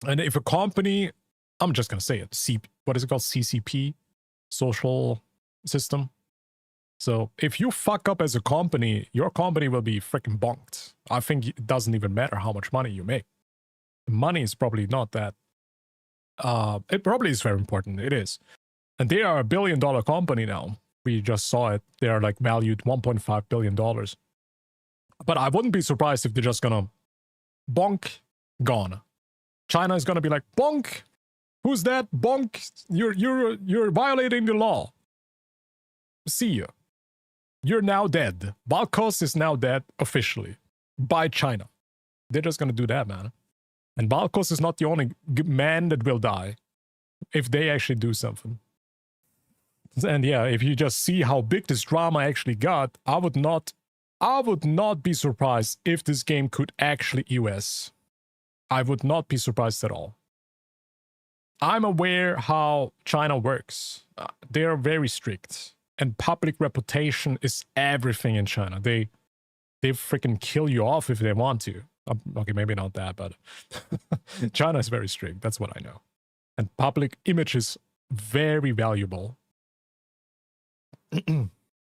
Speaker 1: And if a company, I'm just going to say it, what is it called? CCP? Social system. So if you fuck up as a company, your company will be freaking bonked. I think it doesn't even matter how much money you make. Money is probably not that. It probably is very important. It is. And they are $1 billion company now. We just saw it. They are like valued $1.5 billion. But I wouldn't be surprised if they're just gonna bonk, gone. China is gonna be like, bonk. Who's that? Bonk. You're violating the law. See you. You're now dead. Balkos is now dead officially by China. They're just gonna do that, man. And Balkos is not the only man that will die if they actually do something. And yeah, if you just see how big this drama actually got, I would not be surprised if this game could actually US. I would not be surprised at all. I'm aware how China works. They are very strict. And public reputation is everything in China. They freaking kill you off if they want to. Okay, maybe not that, but China is very strict. That's what I know. And public image is very valuable.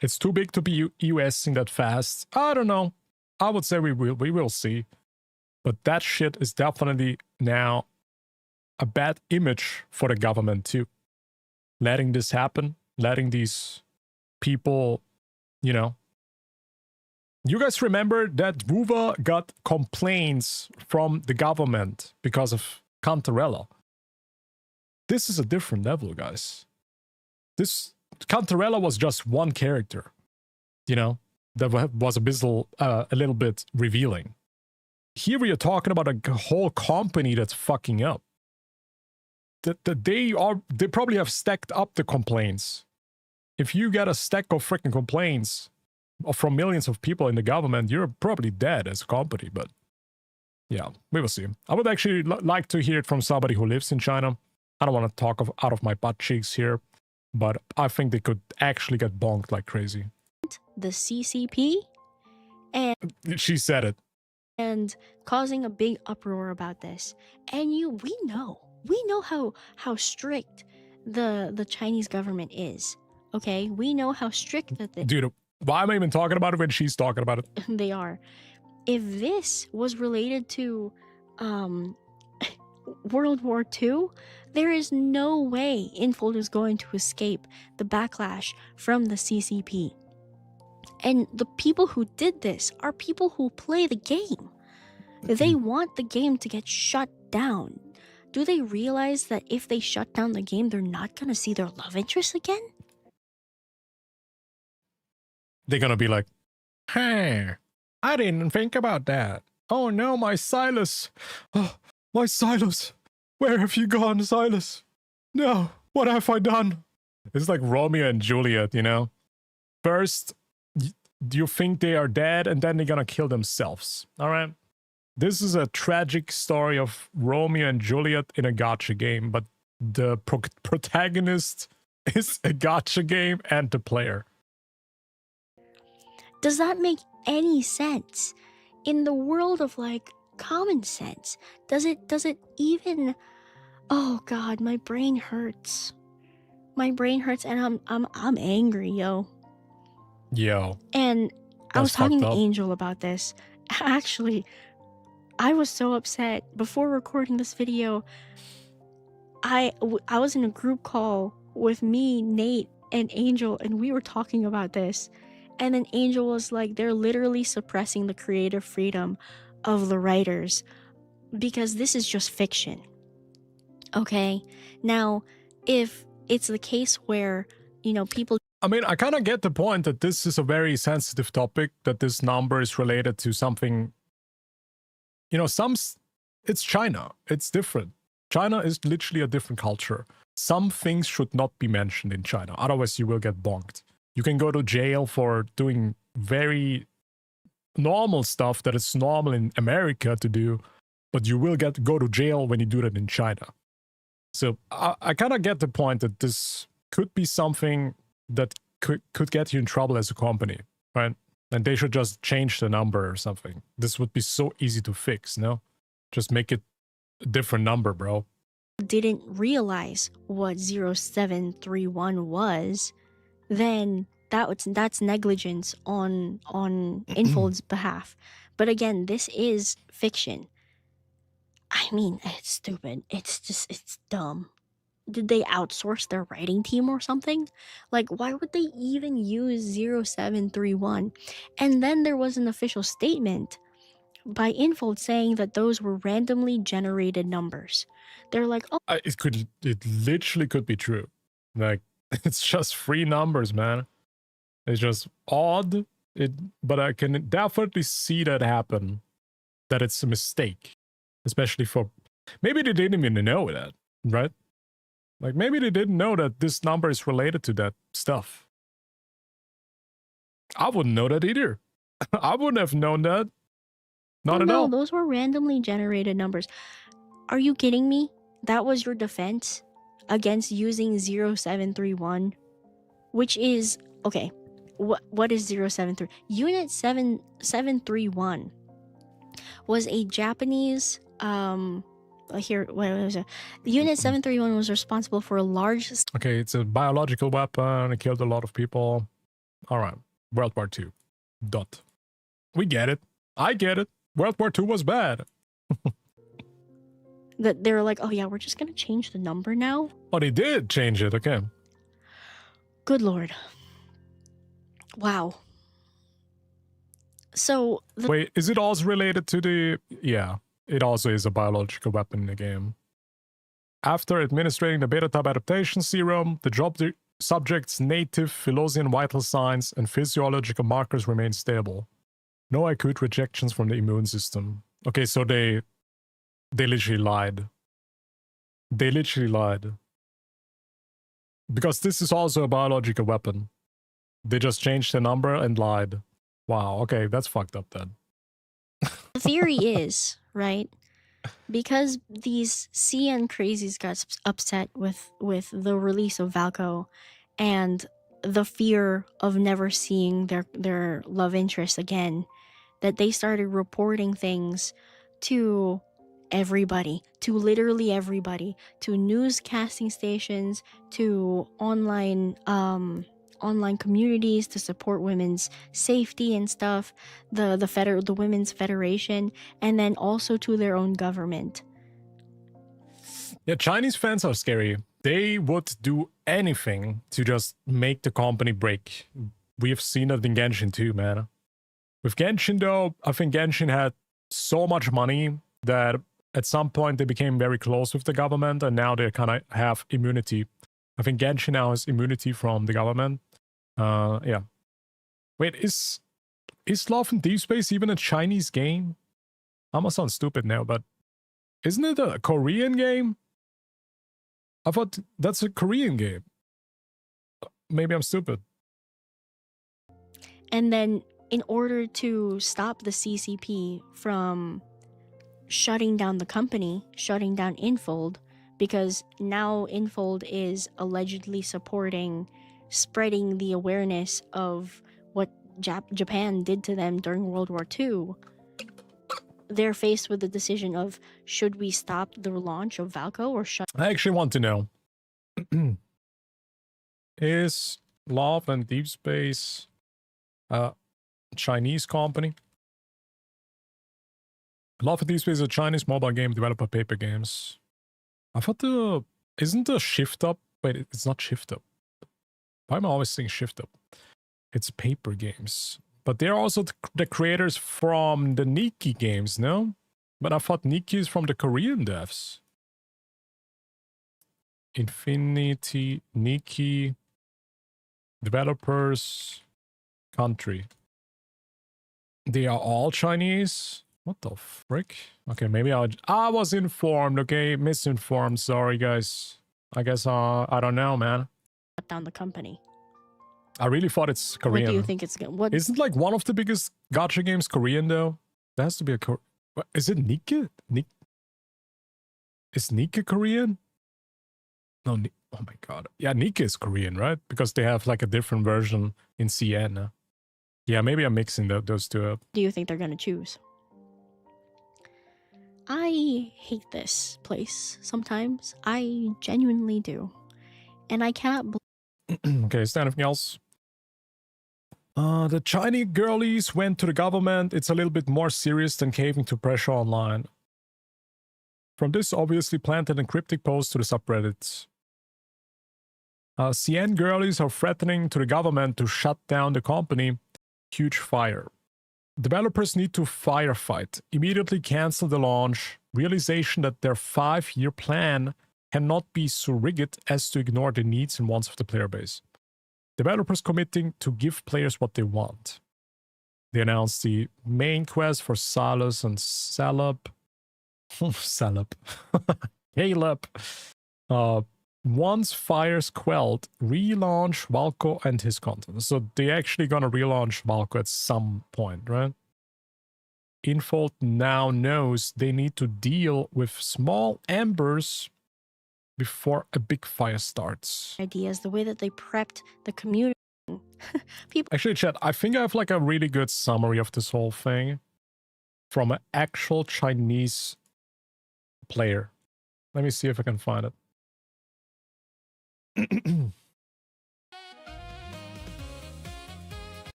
Speaker 1: It's too big to be USing that fast. I don't know. I would say we will see. But that shit is definitely now a bad image for the government too. Letting this happen, letting these people, you guys remember that Vuva got complaints from the government because of Cantarella. This is a different level, guys. This Cantarella was just one character, that was a little bit revealing. Here we are talking about a whole company that's fucking up. They probably have stacked up the complaints. If you get a stack of freaking complaints from millions of people in the government, you're probably dead as a company. But yeah, we will see. I would actually like to hear it from somebody who lives in China. I don't want to talk out of my butt cheeks here, but I think they could actually get bonked like crazy.
Speaker 3: The CCP and
Speaker 1: She said it.
Speaker 3: and causing a big uproar about this. And we know how strict the Chinese government is. Okay, we know how strict that
Speaker 1: Dude, why am I even talking about it when she's talking about it?
Speaker 3: they are. If this was related to World War II, there is no way Infold is going to escape the backlash from the CCP. And the people who did this are people who play the game. They want the game to get shut down. Do they realize that if they shut down the game, they're not going to see their love interest again?
Speaker 1: They're gonna be like, hey, I didn't think about that. Oh no, my Silas. Oh, my Silas. Where have you gone, Silas? No, What have I done? It's like Romeo and Juliet, you know? First, you think they are dead, and then they're gonna kill themselves. All right? This is a tragic story of Romeo and Juliet in a gacha game, but the protagonist is a gacha game and the player.
Speaker 3: Does that make any sense? In the world of like common sense, does it even? Oh God, my brain hurts. My brain hurts, and I'm angry, yo.
Speaker 1: Yo.
Speaker 3: And I
Speaker 1: That's
Speaker 3: was talking to
Speaker 1: fucked up.
Speaker 3: Angel about this. Actually, I was so upset before recording this video. I was in a group call with me, Nate, and Angel, and we were talking about this. And then Angel was like, they're literally suppressing the creative freedom of the writers because this is just fiction. Okay? Now, if it's the case where, you know, people...
Speaker 1: I mean, I kind of get the point that this is a very sensitive topic, that this number is related to something, you know, it's China. It's different. China is literally a different culture. Some things should not be mentioned in China. Otherwise, you will get bonked. You can go to jail for doing very normal stuff that is normal in America to do, but you will go to jail when you do that in China. So I kind of get the point that this could be something that could get you in trouble as a company, right? And they should just change the number or something. This would be so easy to fix, no? Just make it a different number, bro.
Speaker 3: Didn't realize what 0731 was, then that's negligence on Infold's behalf. But again, this is fiction. I mean, it's stupid. It's dumb. Did they outsource their writing team or something? Like, why would they even use 0731? And then there was an official statement by Infold saying that those were randomly generated numbers. They're like, oh,
Speaker 1: it literally could be true. Like, it's just three numbers, man. It's just odd. But I can definitely see that happen. That it's a mistake. Especially for... Maybe they didn't even know that, right? Like, maybe they didn't know that this number is related to that stuff. I wouldn't know that either. I wouldn't have known that. Not at all.
Speaker 3: No, those were randomly generated numbers. Are you kidding me? That was your defense against using 0731, which is... Okay, what is 073? Unit 731 was a Japanese... Here, what was it? Unit 731 was responsible for a large...
Speaker 1: Okay, it's a biological weapon. It killed a lot of people. All right. World War II. Dot. We get it. I get it. World War II was bad.
Speaker 3: That they were like, oh yeah, we're just gonna change the number now.
Speaker 1: Oh, they did change it. Okay.
Speaker 3: Good Lord. Wow. So...
Speaker 1: Wait, is it also related to the... Yeah. It also is a biological weapon in the game. After administering the beta-type adaptation serum, the subject's native Philosian vital signs and physiological markers remain stable. No acute rejections from the immune system. Okay, so they literally lied. They literally lied. Because this is also a biological weapon. They just changed the number and lied. Wow, okay, that's fucked up then.
Speaker 3: The theory is, right, because these CN crazies got upset with the release of Valko and the fear of never seeing their love interest again, that they started reporting things to everybody, to literally everybody, to newscasting stations, to online communities to support women's safety and stuff, the Women's Federation, and then also to their own government.
Speaker 1: Yeah, Chinese fans are scary. They would do anything to just make the company break. We have seen it in Genshin too, man. With Genshin though, I think Genshin had so much money that at some point they became very close with the government, and now they kind of have immunity. I think Genshin now has immunity from the government. Yeah. Wait, is Love and Deepspace even a Chinese game? I'm gonna sound stupid now, but isn't it a Korean game? I thought that's a Korean game. Maybe I'm stupid.
Speaker 3: And then, in order to stop the CCP from shutting down the company, shutting down Infold, because now Infold is allegedly supporting spreading the awareness of what Japan did to them during World War II, they're faced with the decision of, should we stop the launch of Valco or shut?
Speaker 1: I actually want to know. Is Love and Deepspace a Chinese company? Love and Deepspace is a Chinese mobile game developer, paper games. I thought isn't the Shift Up? Wait, it's not Shift Up. Why am I always saying Shift Up? It's paper games. But they're also the creators from the Nikki games, no? But I thought Nikki is from the Korean devs. Infinity, Nikki, developers, country. They are all Chinese? What the frick? Okay, maybe I was informed, okay? Misinformed, sorry guys. I guess, I don't know, man.
Speaker 3: Shut down the company.
Speaker 1: I really thought it's Korean.
Speaker 3: What do you think it's going to...
Speaker 1: Isn't like one of the biggest gacha games Korean though? There has to be a is it Nika? Is Nika Korean? No, oh my god. Yeah, Nika is Korean, right? Because they have like a different version in CN. Yeah, maybe I'm mixing those two up.
Speaker 3: Do you think they're going to choose? I hate this place sometimes. I genuinely do. And I cannot believe...
Speaker 1: Okay, is there anything else? The Chinese girlies went to the government. It's a little bit more serious than caving to pressure online. From this obviously planted and cryptic post to the subreddits. CN girlies are threatening to the government to shut down the company. Huge fire. Developers need to firefight. Immediately cancel the launch. Realization that their 5-year plan cannot be so rigid as to ignore the needs and wants of the player base. Developers committing to give players what they want. They announced the main quest for Salus and Salab. Salab. Caleb. Once fire's quelled, relaunch Valco and his content. So they're actually gonna relaunch Valco at some point, right? Infold now knows they need to deal with small embers before a big fire starts.
Speaker 3: Ideas, the way that they prepped the community. People...
Speaker 1: Actually, chat, I think I have like a really good summary of this whole thing from an actual Chinese player. Let me see if I can find it.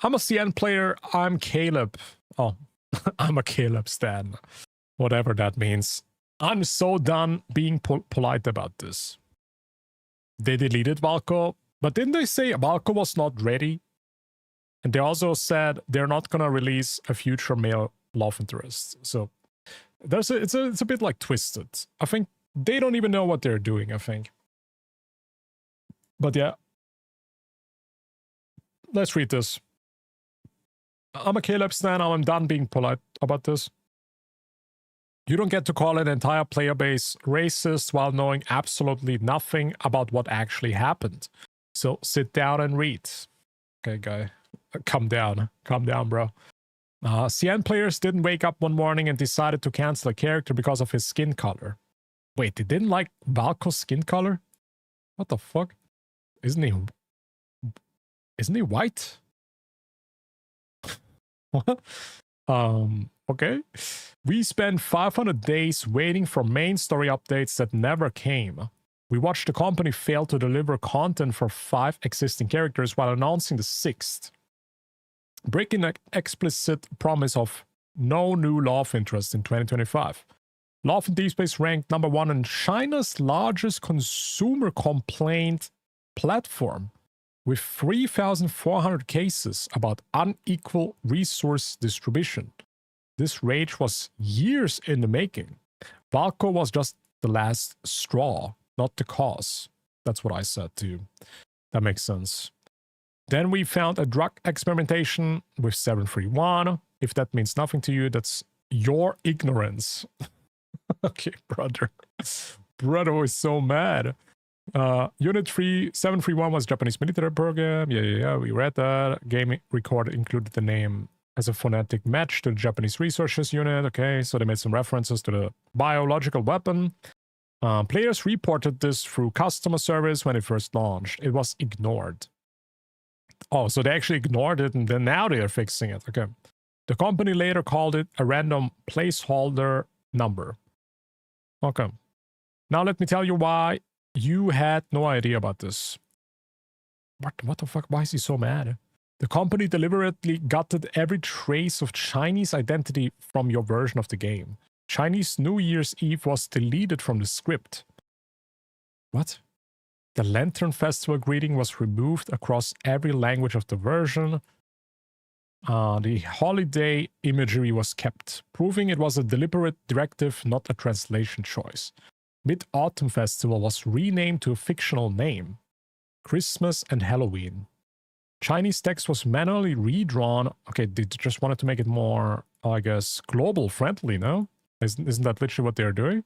Speaker 1: I'm a CN player. I'm Caleb. Oh, I'm a Caleb stan. Whatever that means. I'm so done being polite about this. They deleted Valco, but didn't they say Valco was not ready? And they also said they're not gonna release a future male love interest. So there's it's a bit like twisted. I think they don't even know what they're doing, I think. But yeah. Let's read this. I'm a Caleb stan. I'm done being polite about this. You don't get to call an entire player base racist while knowing absolutely nothing about what actually happened. So sit down and read. Okay, guy. Calm down. Calm down, bro. CN players didn't wake up one morning and decided to cancel a character because of his skin color. Wait, they didn't like Valco's skin color? What the fuck? Isn't he white? What? Okay. We spent 500 days waiting for main story updates that never came. We watched the company fail to deliver content for 5 existing characters while announcing the 6th. Breaking an explicit promise of no new love interest in 2025. Love and Deepspace ranked number 1 in China's largest consumer complaint platform, with 3,400 cases about unequal resource distribution. This rage was years in the making. Valco was just the last straw, not the cause. That's what I said to you. That makes sense. Then we found a drug experimentation with 731. If that means nothing to you, that's your ignorance. Okay, brother. brother was so mad. Unit 3731 was Japanese military program. Yeah, we read that. Game record included the name as a phonetic match to the Japanese resources unit. Okay, so they made some references to the biological weapon. Players reported this through customer service when it first launched. It was ignored. Oh, so they actually ignored it and then now they are fixing it. Okay. The company later called it a random placeholder number. Okay. Now let me tell you why you had no idea about this. What the fuck? Why is he so mad? The company deliberately gutted every trace of Chinese identity from your version of the game. Chinese New Year's Eve was deleted from the script. What? The Lantern Festival greeting was removed across every language of the version. The holiday imagery was kept, proving it was a deliberate directive, not a translation choice. Mid-Autumn Festival was renamed to a fictional name. Christmas and Halloween. Chinese text was manually redrawn. Okay, they just wanted to make it more, I guess, global friendly, no? Isn't that literally what they're doing?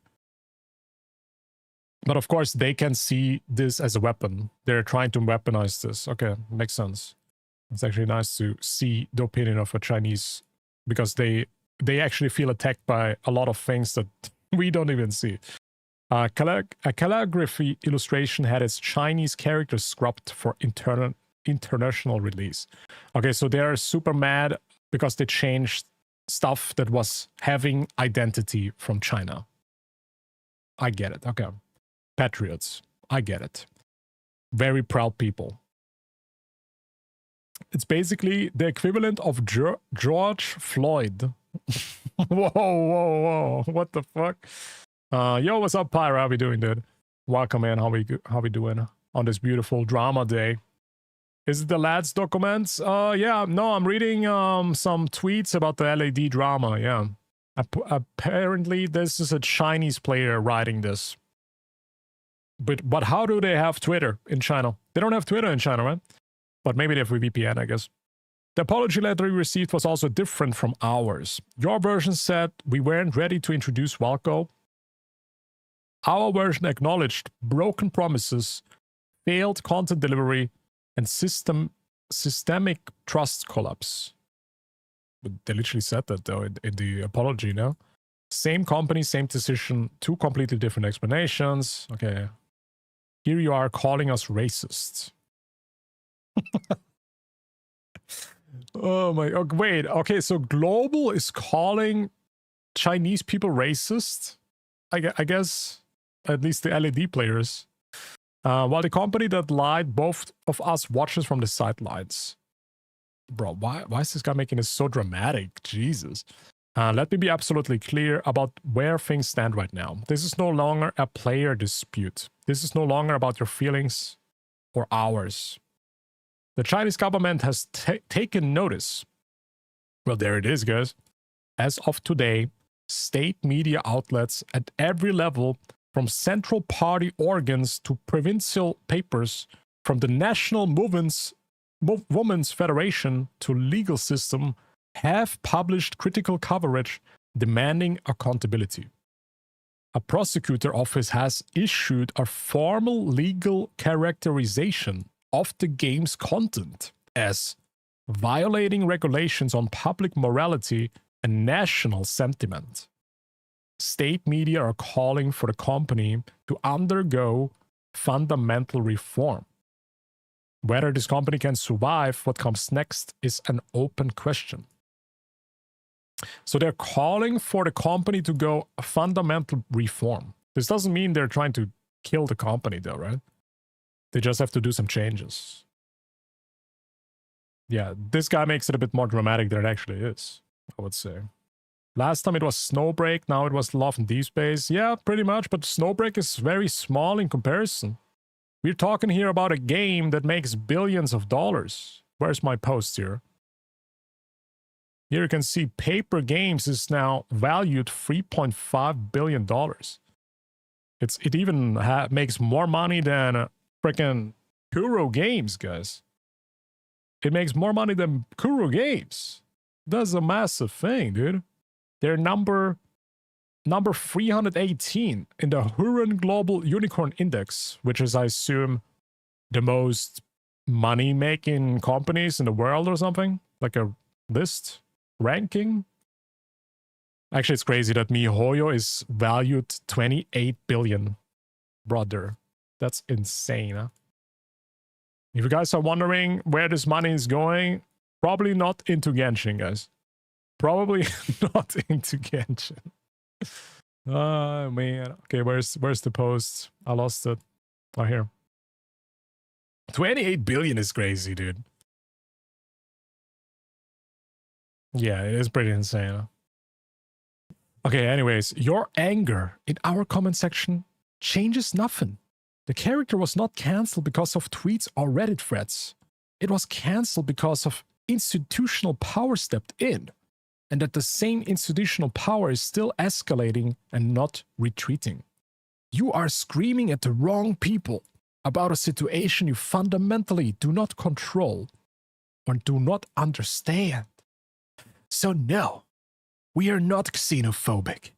Speaker 1: But of course, they can see this as a weapon. They're trying to weaponize this. Okay, makes sense. It's actually nice to see the opinion of a Chinese, because they actually feel attacked by a lot of things that we don't even see. A calligraphy illustration had its Chinese characters scrubbed for international release. Okay, so they're super mad because they changed stuff that was having identity from China. I get it. Okay. Patriots. I get it. Very proud people. It's basically the equivalent of George Floyd. Whoa. What the fuck? Yo, what's up, Pyra? How we doing, dude? Welcome, man. How we doing on this beautiful drama day? Is it the lads documents? Yeah, no, I'm reading some tweets about the LAD drama, yeah. Apparently, this is a Chinese player writing this. But how do they have Twitter in China? They don't have Twitter in China, right? But maybe they have a VPN, I guess. The apology letter we received was also different from ours. Your version said we weren't ready to introduce Valko. Our version acknowledged broken promises, failed content delivery, and systemic trust collapse. But they literally said that, though, in the apology, no? Same company, same decision, two completely different explanations. Okay. Here you are calling us racist. Oh my... Oh, wait, okay, so Global is calling Chinese people racist? I guess, at least the LED players. While the company that lied, both of us watches from the sidelines. Bro, why is this guy making this so dramatic? Jesus. Let me be absolutely clear about where things stand right now. This is no longer a player dispute. This is no longer about your feelings or ours. The Chinese government has taken notice. Well, there it is, guys. As of today, state media outlets at every level, from central party organs to provincial papers, from the National Women's Federation to legal system, have published critical coverage demanding accountability. A prosecutor office has issued a formal legal characterization of the game's content as violating regulations on public morality and national sentiment. State media are calling for the company to undergo fundamental reform. Whether this company can survive what comes next is an open question. So they're calling for the company to go fundamental reform. This doesn't mean they're trying to kill the company, though, right? They just have to do some changes. Yeah, this guy makes it a bit more dramatic than it actually is, I would say. Last time it was Snowbreak, now it was Love and Deepspace. Yeah, pretty much, but Snowbreak is very small in comparison. We're talking here about a game that makes billions of dollars. Where's my post here? Here you can see Paper Games is now valued $3.5 billion. It even makes more money than freaking Kuro Games, guys. It makes more money than Kuro Games. That's a massive thing, dude. They're number number 318 in the Hurun Global Unicorn Index, which is, I assume, the most money-making companies in the world or something, like a list ranking. Actually, it's crazy that MiHoYo is valued 28 billion, brother. That's insane. Huh? If you guys are wondering where this money is going, probably not into Genshin, guys. Probably not into Genshin. Oh man. Okay, where's the post? I lost it. Oh, here. 28 billion is crazy, dude. Yeah, it is pretty insane. Huh? Okay, anyways, your anger in our comment section changes nothing. The character was not cancelled because of tweets or Reddit threads. It was cancelled because of institutional power stepped in, and that the same institutional power is still escalating and not retreating. You are screaming at the wrong people about a situation you fundamentally do not control or do not understand. So no, we are not xenophobic.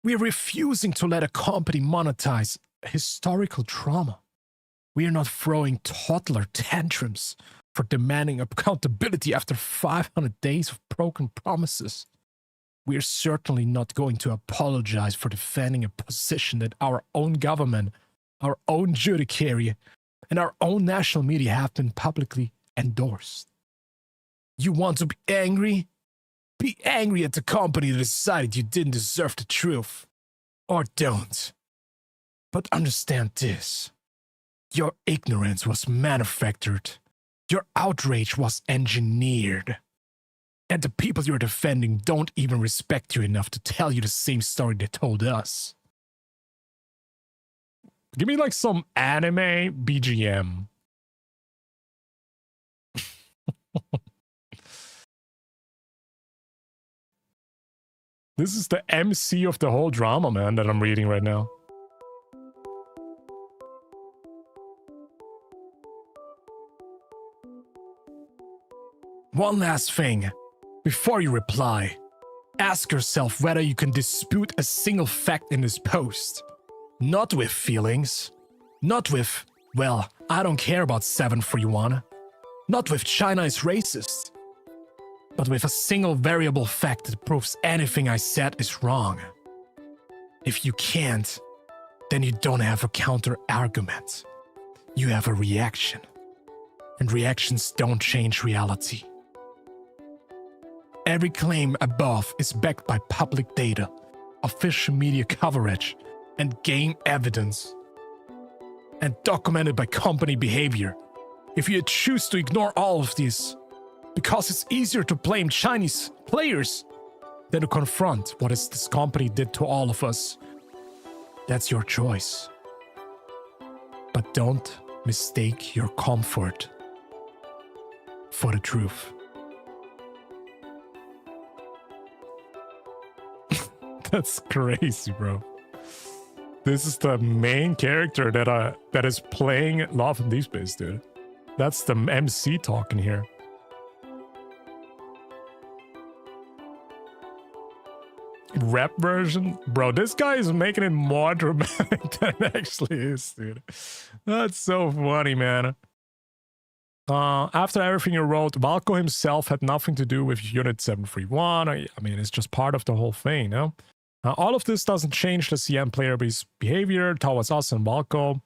Speaker 1: We are refusing to let a company monetize historical trauma. We are not throwing toddler tantrums for demanding accountability after 500 days of broken promises. We are certainly not going to apologize for defending a position that our own government, our own judiciary, and our own national media have been publicly endorsed. You want to be angry? Be angry at the company that decided you didn't deserve the truth. Or don't. But understand this. Your ignorance was manufactured. Your outrage was engineered. And the people you're defending don't even respect you enough to tell you the same story they told us. Give me like some anime BGM. This is the MC of the whole drama, man, that I'm reading right now. One last thing. Before you reply, ask yourself whether you can dispute a single fact in this post. Not with feelings. Not with, well, I don't care about 731. Not with China is racist. But with a single variable fact that proves anything I said is wrong. If you can't, then you don't have a counter-argument. You have a reaction. And reactions don't change reality. Every claim above is backed by public data, official media coverage, and game evidence. And documented by company behavior. If you choose to ignore all of this, because it's easier to blame Chinese players than to confront what this company did to all of us, that's your choice. But don't mistake your comfort for the truth. That's crazy, bro. This is the main character that is playing Love in Deepspace, dude. That's the MC talking here. Rap version? Bro, this guy is making it more dramatic than it actually is, dude. That's so funny, man. After everything you wrote, Valko himself had nothing to do with Unit 731. I mean, it's just part of the whole thing, no? All of this doesn't change the CM player base behavior towards us and Valko.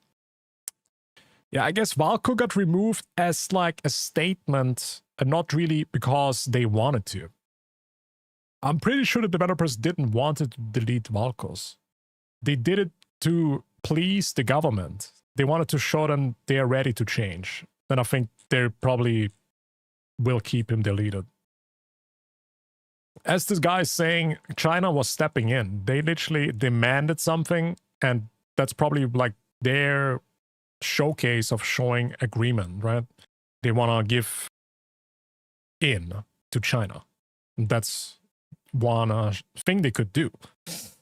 Speaker 1: Yeah, I guess Valko got removed as like a statement and not really because they wanted to. I'm pretty sure the developers didn't want to delete Valkos. They did it to please the government. They wanted to show them they're ready to change. And I think they probably will keep him deleted. As this guy is saying, China was stepping in. They literally demanded something, and that's probably like their showcase of showing agreement, right? They want to give in to China. That's one thing they could do.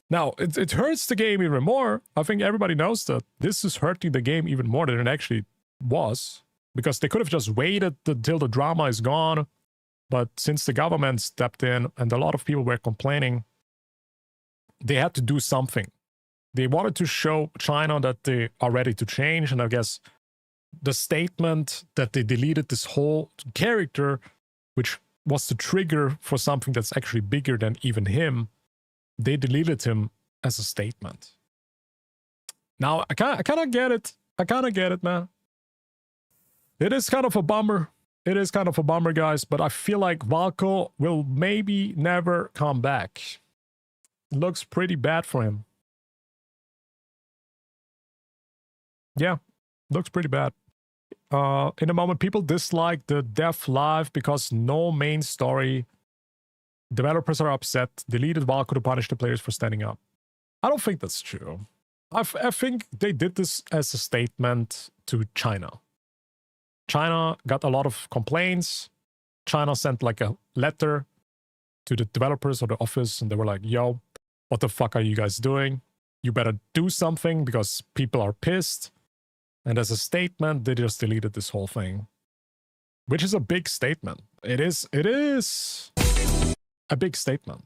Speaker 1: Now, it hurts the game even more. I think everybody knows that this is hurting the game even more than it actually was, because they could have just waited until the drama is gone. But since the government stepped in and a lot of people were complaining, they had to do something. They wanted to show China that they are ready to change, and I guess the statement that they deleted this whole character, which was the trigger for something that's actually bigger than even him, they deleted him as a statement. Now, I kind of get it. I kind of get it, man. It is kind of a bummer. It is kind of a bummer, guys, but I feel like Valko will maybe never come back. It looks pretty bad for him. Yeah, looks pretty bad. In a moment, people dislike the Death Live because no main story. Developers are upset. Deleted Valko to punish the players for standing up. I don't think that's true. I think they did this as a statement to China. China got a lot of complaints. China sent like a letter to the developers or the office, and they were like, yo, what the fuck are you guys doing? You better do something because people are pissed. And as a statement, they just deleted this whole thing, which is a big statement. It is a big statement.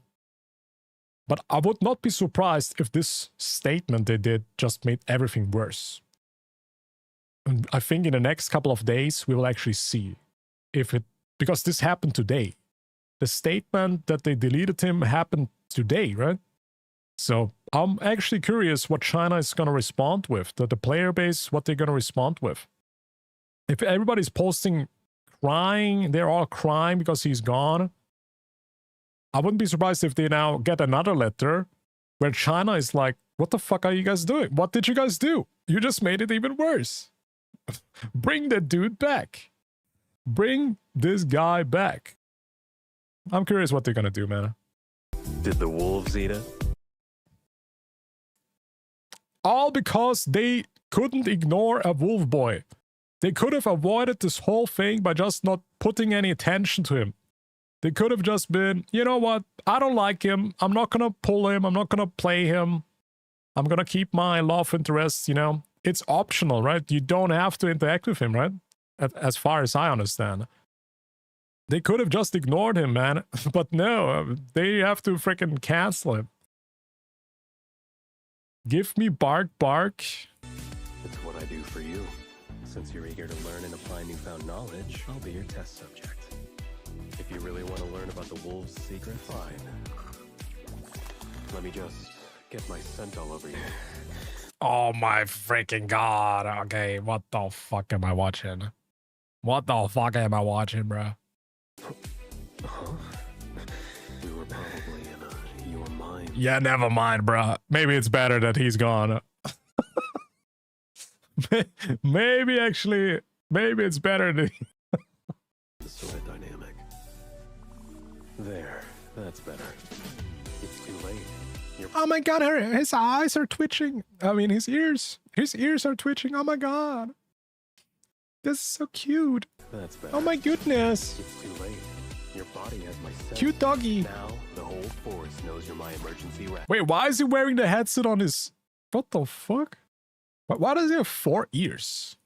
Speaker 1: But I would not be surprised if this statement they did just made everything worse. And I think in the next couple of days, we will actually see if it, because this happened today. The statement that they deleted him happened today, right? So I'm actually curious what China is going to respond with, the player base, what they're going to respond with. If everybody's posting crying, they're all crying because he's gone, I wouldn't be surprised if they now get another letter where China is like, what the fuck are you guys doing? What did you guys do? You just made it even worse. Bring the dude back. Bring this guy back. I'm curious what they're going to do, man.
Speaker 4: Did the wolves eat it?
Speaker 1: All because they couldn't ignore a wolf boy. They could have avoided this whole thing by just not putting any attention to him. They could have just been, you know what? I don't like him. I'm not going to pull him. I'm not going to play him. I'm going to keep my love interest, you know. It's optional, right? You don't have to interact with him, right? As far as I understand. They could have just ignored him, man. But no, they have to freaking cancel him. Give me bark, bark.
Speaker 4: It's what I do for you. Since you're eager to learn and apply newfound knowledge, I'll be your test subject. If you really want to learn about the wolves' secret, fine. Let me just get my scent all over you.
Speaker 1: Oh my freaking god. Okay, what the fuck am I watching? What the fuck am I watching, bro?
Speaker 4: Huh? We were probably in your mind.
Speaker 1: Yeah, never mind, bro. Maybe it's better that he's gone. Maybe it's better that
Speaker 4: The sort of dynamic. There, that's better. It's too late.
Speaker 1: Oh my god, his eyes are twitching. I mean, his ears are twitching. Oh my god. This is so cute.
Speaker 4: That's better.
Speaker 1: Oh my goodness.
Speaker 4: It's too late. Your body has my scent.
Speaker 1: Cute doggy.
Speaker 4: Now, the whole force knows you're my emergency rep.
Speaker 1: Wait, why is he wearing the headset on his... What the fuck? Why does he have 4 ears?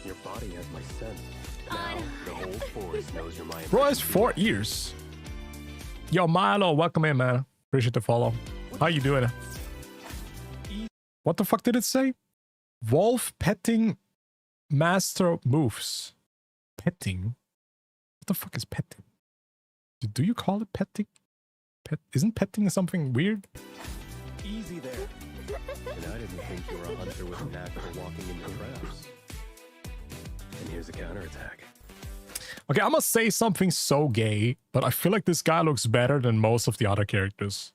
Speaker 4: Your body has my scent. Now, the whole force knows you're my emergency
Speaker 1: Bro has 4
Speaker 4: rep.
Speaker 1: ears. Yo, Milo, welcome in, man. Appreciate the follow. How you doing? What the fuck did it say? Wolf petting master moves. Petting? What the fuck is petting? Do you call it petting? Isn't petting something weird?
Speaker 4: Easy there. And I didn't think you were a hunter with a knack for walking into traps. And here's a counterattack.
Speaker 1: Okay, I'm gonna say something so gay, but I feel like this guy looks better than most of the other characters.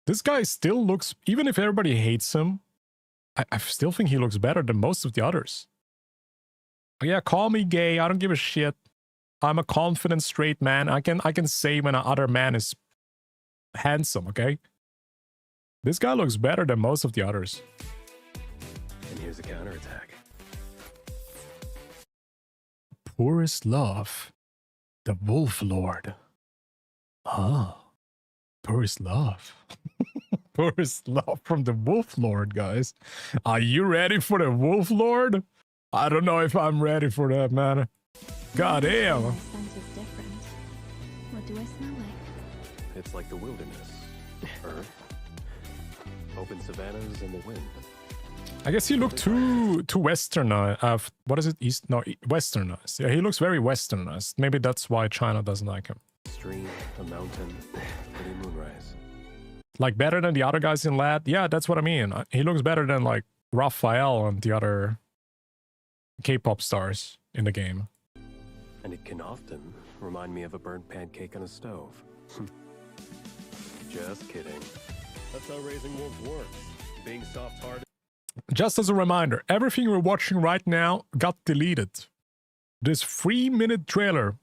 Speaker 1: This guy still looks, even if everybody hates him, I still think he looks better than most of the others. Oh yeah, call me gay, I don't give a shit. I'm a confident straight man. I can say when another man is handsome, okay? This guy looks better than most of the others.
Speaker 4: And here's a counterattack.
Speaker 1: Poorest love. The Wolf Lord. Oh. Poorest love. Poorest love from the Wolf Lord, guys. Are you ready for the Wolf Lord? I don't know if I'm ready for that, man. God damn.
Speaker 3: My scent is different. What do I smell like?
Speaker 4: It's like the wilderness. Earth, open savannas, and the wind.
Speaker 1: I guess he looked too westernized. What is it? East? No, westernized. Yeah, he looks very westernized. Maybe that's why China doesn't like him.
Speaker 4: Stream, a mountain, pretty moonrise.
Speaker 1: Like better than the other guys in LAD? Yeah, that's what I mean. He looks better than like Raphael and the other K-pop stars in the game.
Speaker 4: And it can often remind me of a burnt pancake on a stove. Just kidding. That's how raising wolves works. Being soft-hearted.
Speaker 1: Just as a reminder, everything we're watching right now got deleted. This 3-minute trailer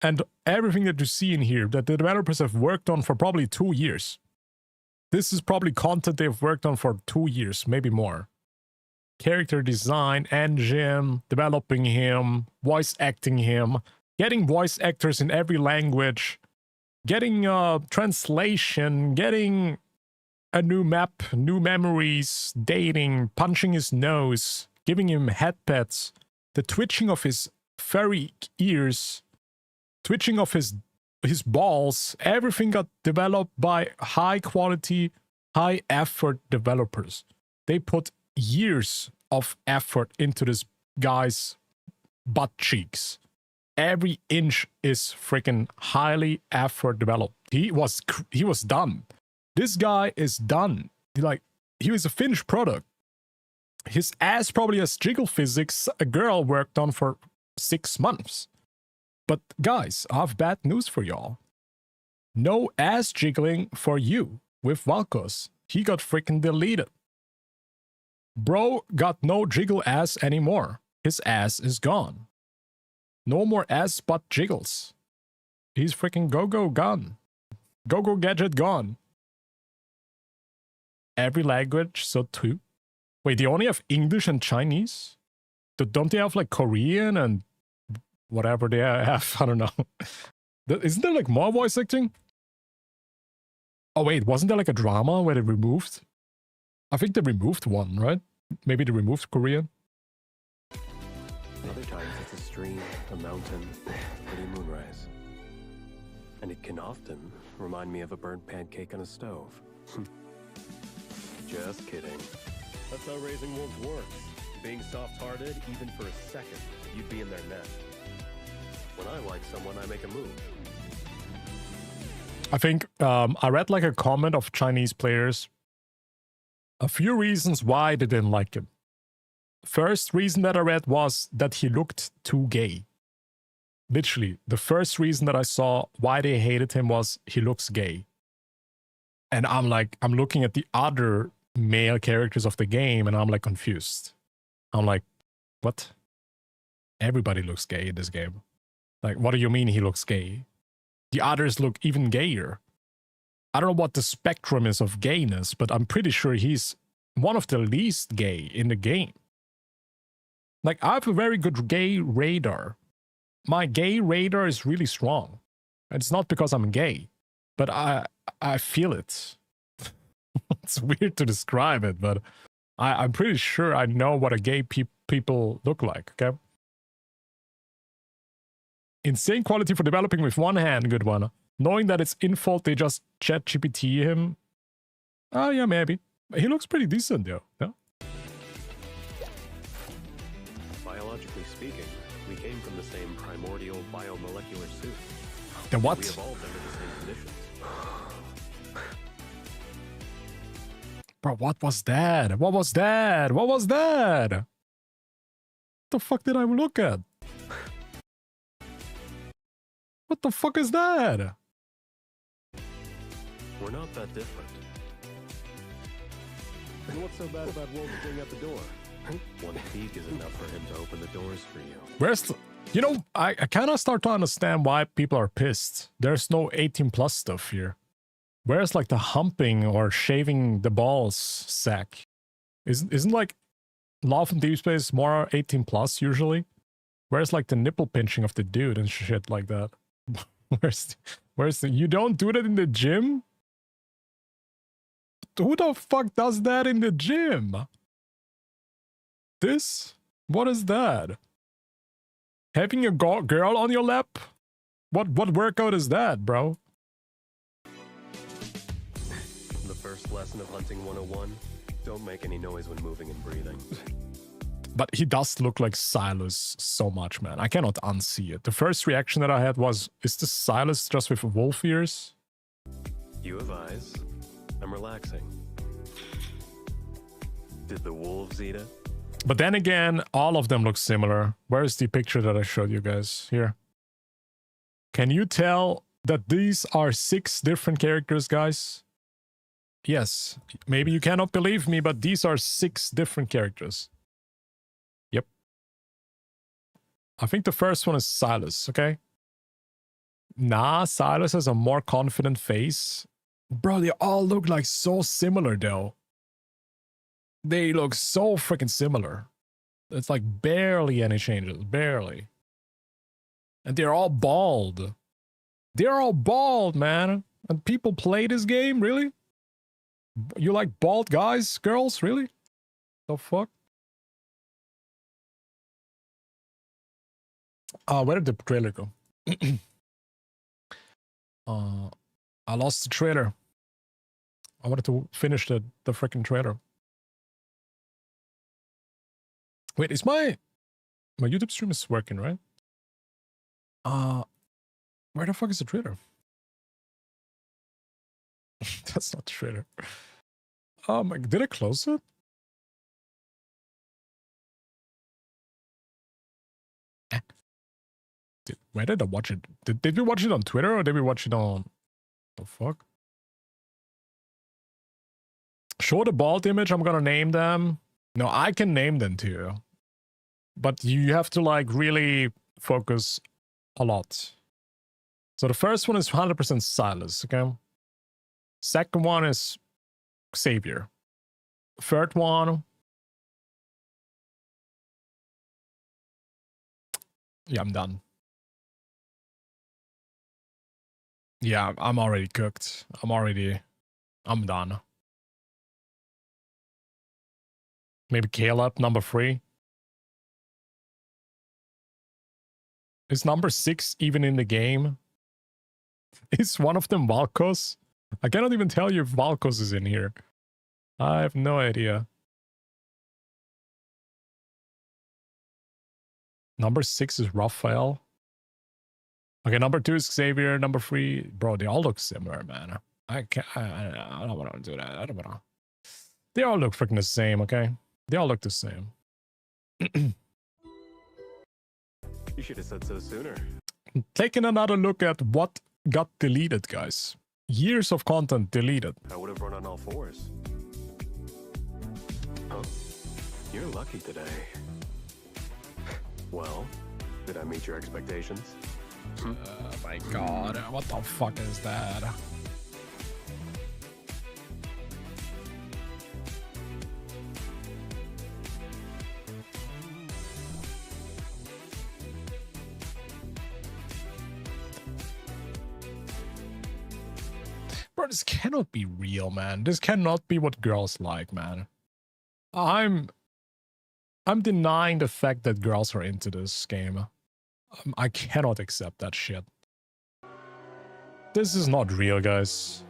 Speaker 1: and everything that you see in here that the developers have worked on for probably 2 years. This is probably content they've worked on for 2 years, maybe more. Character design, engine, developing him, voice acting him, getting voice actors in every language, getting translation, getting a new map, new memories, dating, punching his nose, giving him head pets, the twitching of his furry ears, twitching of his balls, everything got developed by high quality, high effort developers. They put years of effort into this guy's butt cheeks. Every inch is freaking highly effort developed. He was done. This guy is done. He was a finished product. His ass probably has jiggle physics a girl worked on for 6 months. But guys, I have bad news for y'all. No ass jiggling for you with Valkos. He got freaking deleted. Bro got no jiggle ass anymore. His ass is gone. No more ass butt jiggles. He's freaking go-go gone. Go-go gadget gone. Every language, so too. Wait, they only have English and Chinese? Don't they have like Korean and whatever they have? I don't know. Isn't there like more voice acting? Oh wait, wasn't there like a drama where they removed? I think they removed one, right? Maybe they removed Korean?
Speaker 4: Other times it's a stream, a mountain, pretty moonrise. And it can often remind me of a burnt pancake on a stove. Just kidding. That's how raising wolves works. Being soft-hearted, even for a second, you'd be in their net. When I like someone, I make a move.
Speaker 1: I think I read like a comment of Chinese players. A few reasons why they didn't like him. First reason that I read was that he looked too gay. Literally, the first reason that I saw why they hated him was he looks gay. And I'm looking at the other male characters of the game and I'm like confused. I'm like, what? Everybody looks gay in this game. Like, what do you mean he looks gay? The others look even gayer. I don't know what the spectrum is of gayness, but I'm pretty sure he's one of the least gay in the game. Like, I have a very good gay radar. My gay radar is really strong. It's not because I'm gay, but I feel it. It's weird to describe it, but I'm pretty sure I know what a gay people look like, okay? Insane quality for developing with one hand, good one. Knowing that it's in fault, they just ChatGPT him. Oh, yeah, maybe. He looks pretty decent, though. No?
Speaker 4: Biologically speaking, we came from the same primordial biomolecular soup.
Speaker 1: The what?
Speaker 4: We evolved under the same conditions.
Speaker 1: Bro, what was that? What was that? What was that? What the fuck did I look at? What the fuck is that?
Speaker 4: We're not that different. And what's so bad about wolves being at the door? One peek is enough for him to open the doors for you.
Speaker 1: Where's the... You know, I kind of start to understand why people are pissed. There's no 18 plus stuff here. Where's like the humping or shaving the balls sack? Isn't like Love and Deepspace more 18 plus usually? Where's like the nipple pinching of the dude and shit like that? Where's the... You don't do that in the gym? Who the fuck does that in the gym? This? What is that? Having a girl on your lap? What workout is that, bro?
Speaker 4: The Lesson of Hunting 101. Don't make any noise when moving and breathing.
Speaker 1: But he does look like Silas so much, man. I cannot unsee it. The first reaction that I had was, is this Silas just with wolf ears?
Speaker 4: You have eyes. I'm relaxing. Did the wolves eat it?
Speaker 1: But then again, all of them look similar. Where's the picture that I showed you guys? Here. Can you tell that these are 6 different characters, guys? Yes. Maybe you cannot believe me, but these are 6 different characters. Yep. I think the first one is Silas, okay? Nah, Silas has a more confident face. Bro, they all look like so similar, though. They look so freaking similar. It's like barely any changes. Barely. And they're all bald. They're all bald, man. And people play this game? Really? You like bald guys, girls? Really? The fuck? Where did the trailer go? I lost the trailer. I wanted to finish the freaking trailer. Wait, is my YouTube stream is working, right? Where the fuck is the trailer? That's not the trailer. Did I close it? Where did I watch it? Did we watch it on Twitter or did we watch it on... The fuck? Show the bald image, I'm gonna name them. No, I can name them too. But you have to like really focus a lot. So the first one is 100% Silas, okay? Second one is Xavier. Third one... Yeah, I'm done. Yeah, I'm already cooked. I'm done. Maybe Caleb, number 3. Is number 6 even in the game? Is one of them Valkos? I cannot even tell you if Valkos is in here. I have no idea. Number 6 is Raphael. Okay, number 2 is Xavier. Number 3, bro, they all look similar, man. I don't want to do that. I don't want to. They all look freaking the same, okay? They all look the same.
Speaker 4: You should have said so sooner.
Speaker 1: Taking another look at what got deleted, guys. Years of content deleted.
Speaker 4: I would have run on all 4s. Oh, you're lucky today. Well, did I meet your expectations?
Speaker 1: Oh my god, what the fuck is that? Bro, this cannot be real, man. This cannot be what girls like, man. I'm denying the fact that girls are into this game. I cannot accept that shit. This is not real, guys.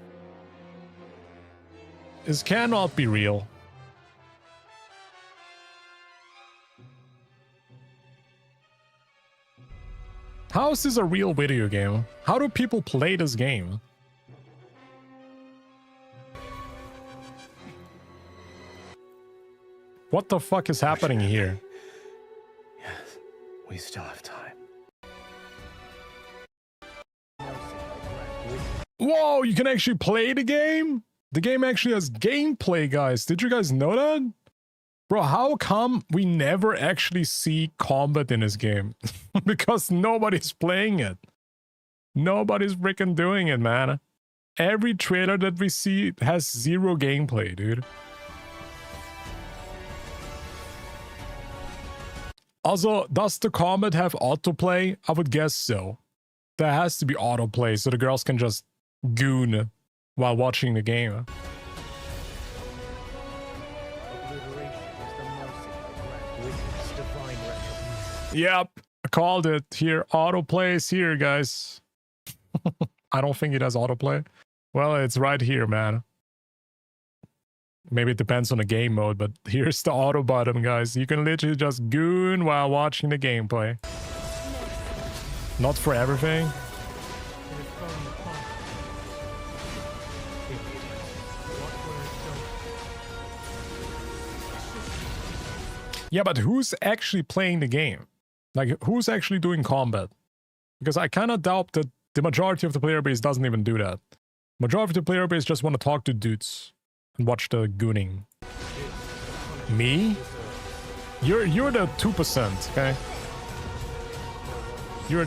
Speaker 1: This cannot be real. How is this a real video game? How do people play this game? What the fuck is happening here?
Speaker 4: Yes, we still have time.
Speaker 1: Whoa, you can actually play the game? The game actually has gameplay, guys. Did you guys know that? Bro, how come we never actually see combat in this game? Because nobody's playing it. Nobody's freaking doing it, man. Every trailer that we see has 0 gameplay, dude. Also, does the combat have autoplay? I would guess so. There has to be autoplay so the girls can just goon while watching the game. Yep, I called it. Here, autoplay is here, guys. I don't think it has autoplay. Well, it's right here, man. Maybe it depends on the game mode, but here's the auto button, guys. You can literally just goon while watching the gameplay. Not for everything. Yeah, but who's actually playing the game? Like, who's actually doing combat? Because I kind of doubt that the majority of the player base doesn't even do that. Majority of the player base just want to talk to dudes and watch the gooning. Me? You're the 2%, okay?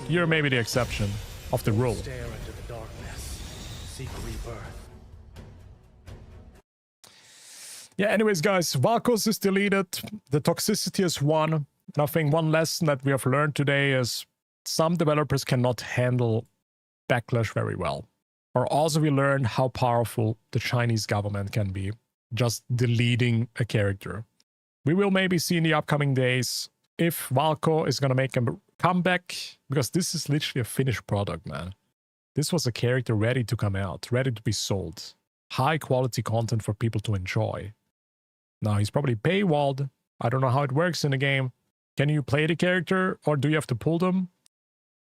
Speaker 1: You're maybe the exception of the rule.
Speaker 5: Stare into the darkness. Seek rebirth.
Speaker 1: Yeah, anyways, guys, Valkos is deleted. The toxicity is 1. And I think one lesson that we have learned today is some developers cannot handle backlash very well. Or also we learned how powerful the Chinese government can be, just deleting a character. We will maybe see in the upcoming days if Valko is going to make a comeback, because this is literally a finished product, man. This was a character ready to come out, ready to be sold. High quality content for people to enjoy. Now he's probably paywalled. I don't know how it works in the game. Can you play the character or do you have to pull them?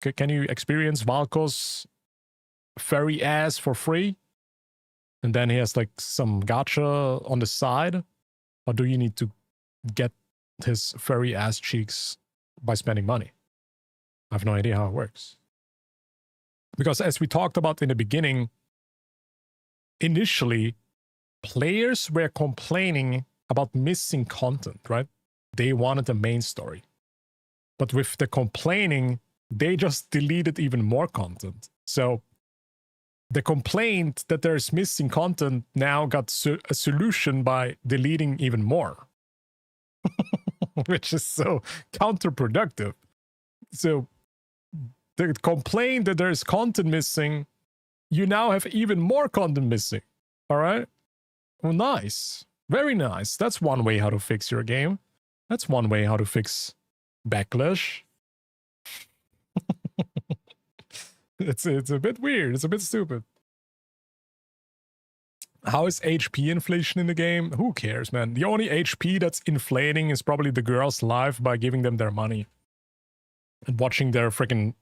Speaker 1: Can you experience Valko's furry ass for free? And then he has like some gacha on the side? Or do you need to get his furry ass cheeks by spending money? I have no idea how it works. Because as we talked about in the beginning, initially, players were complaining about missing content, right? They wanted the main story. But with the complaining, they just deleted even more content. So the complaint that there's missing content now got a solution by deleting even more. Which is so counterproductive. So the complaint that there's content missing, you now have even more content missing. All right? Well, nice. Very nice. That's one way how to fix your game. That's one way how to fix backlash. It's a bit weird. It's a bit stupid. How is HP inflation in the game? Who cares, man? The only HP that's inflating is probably the girls' life by giving them their money. And watching their freaking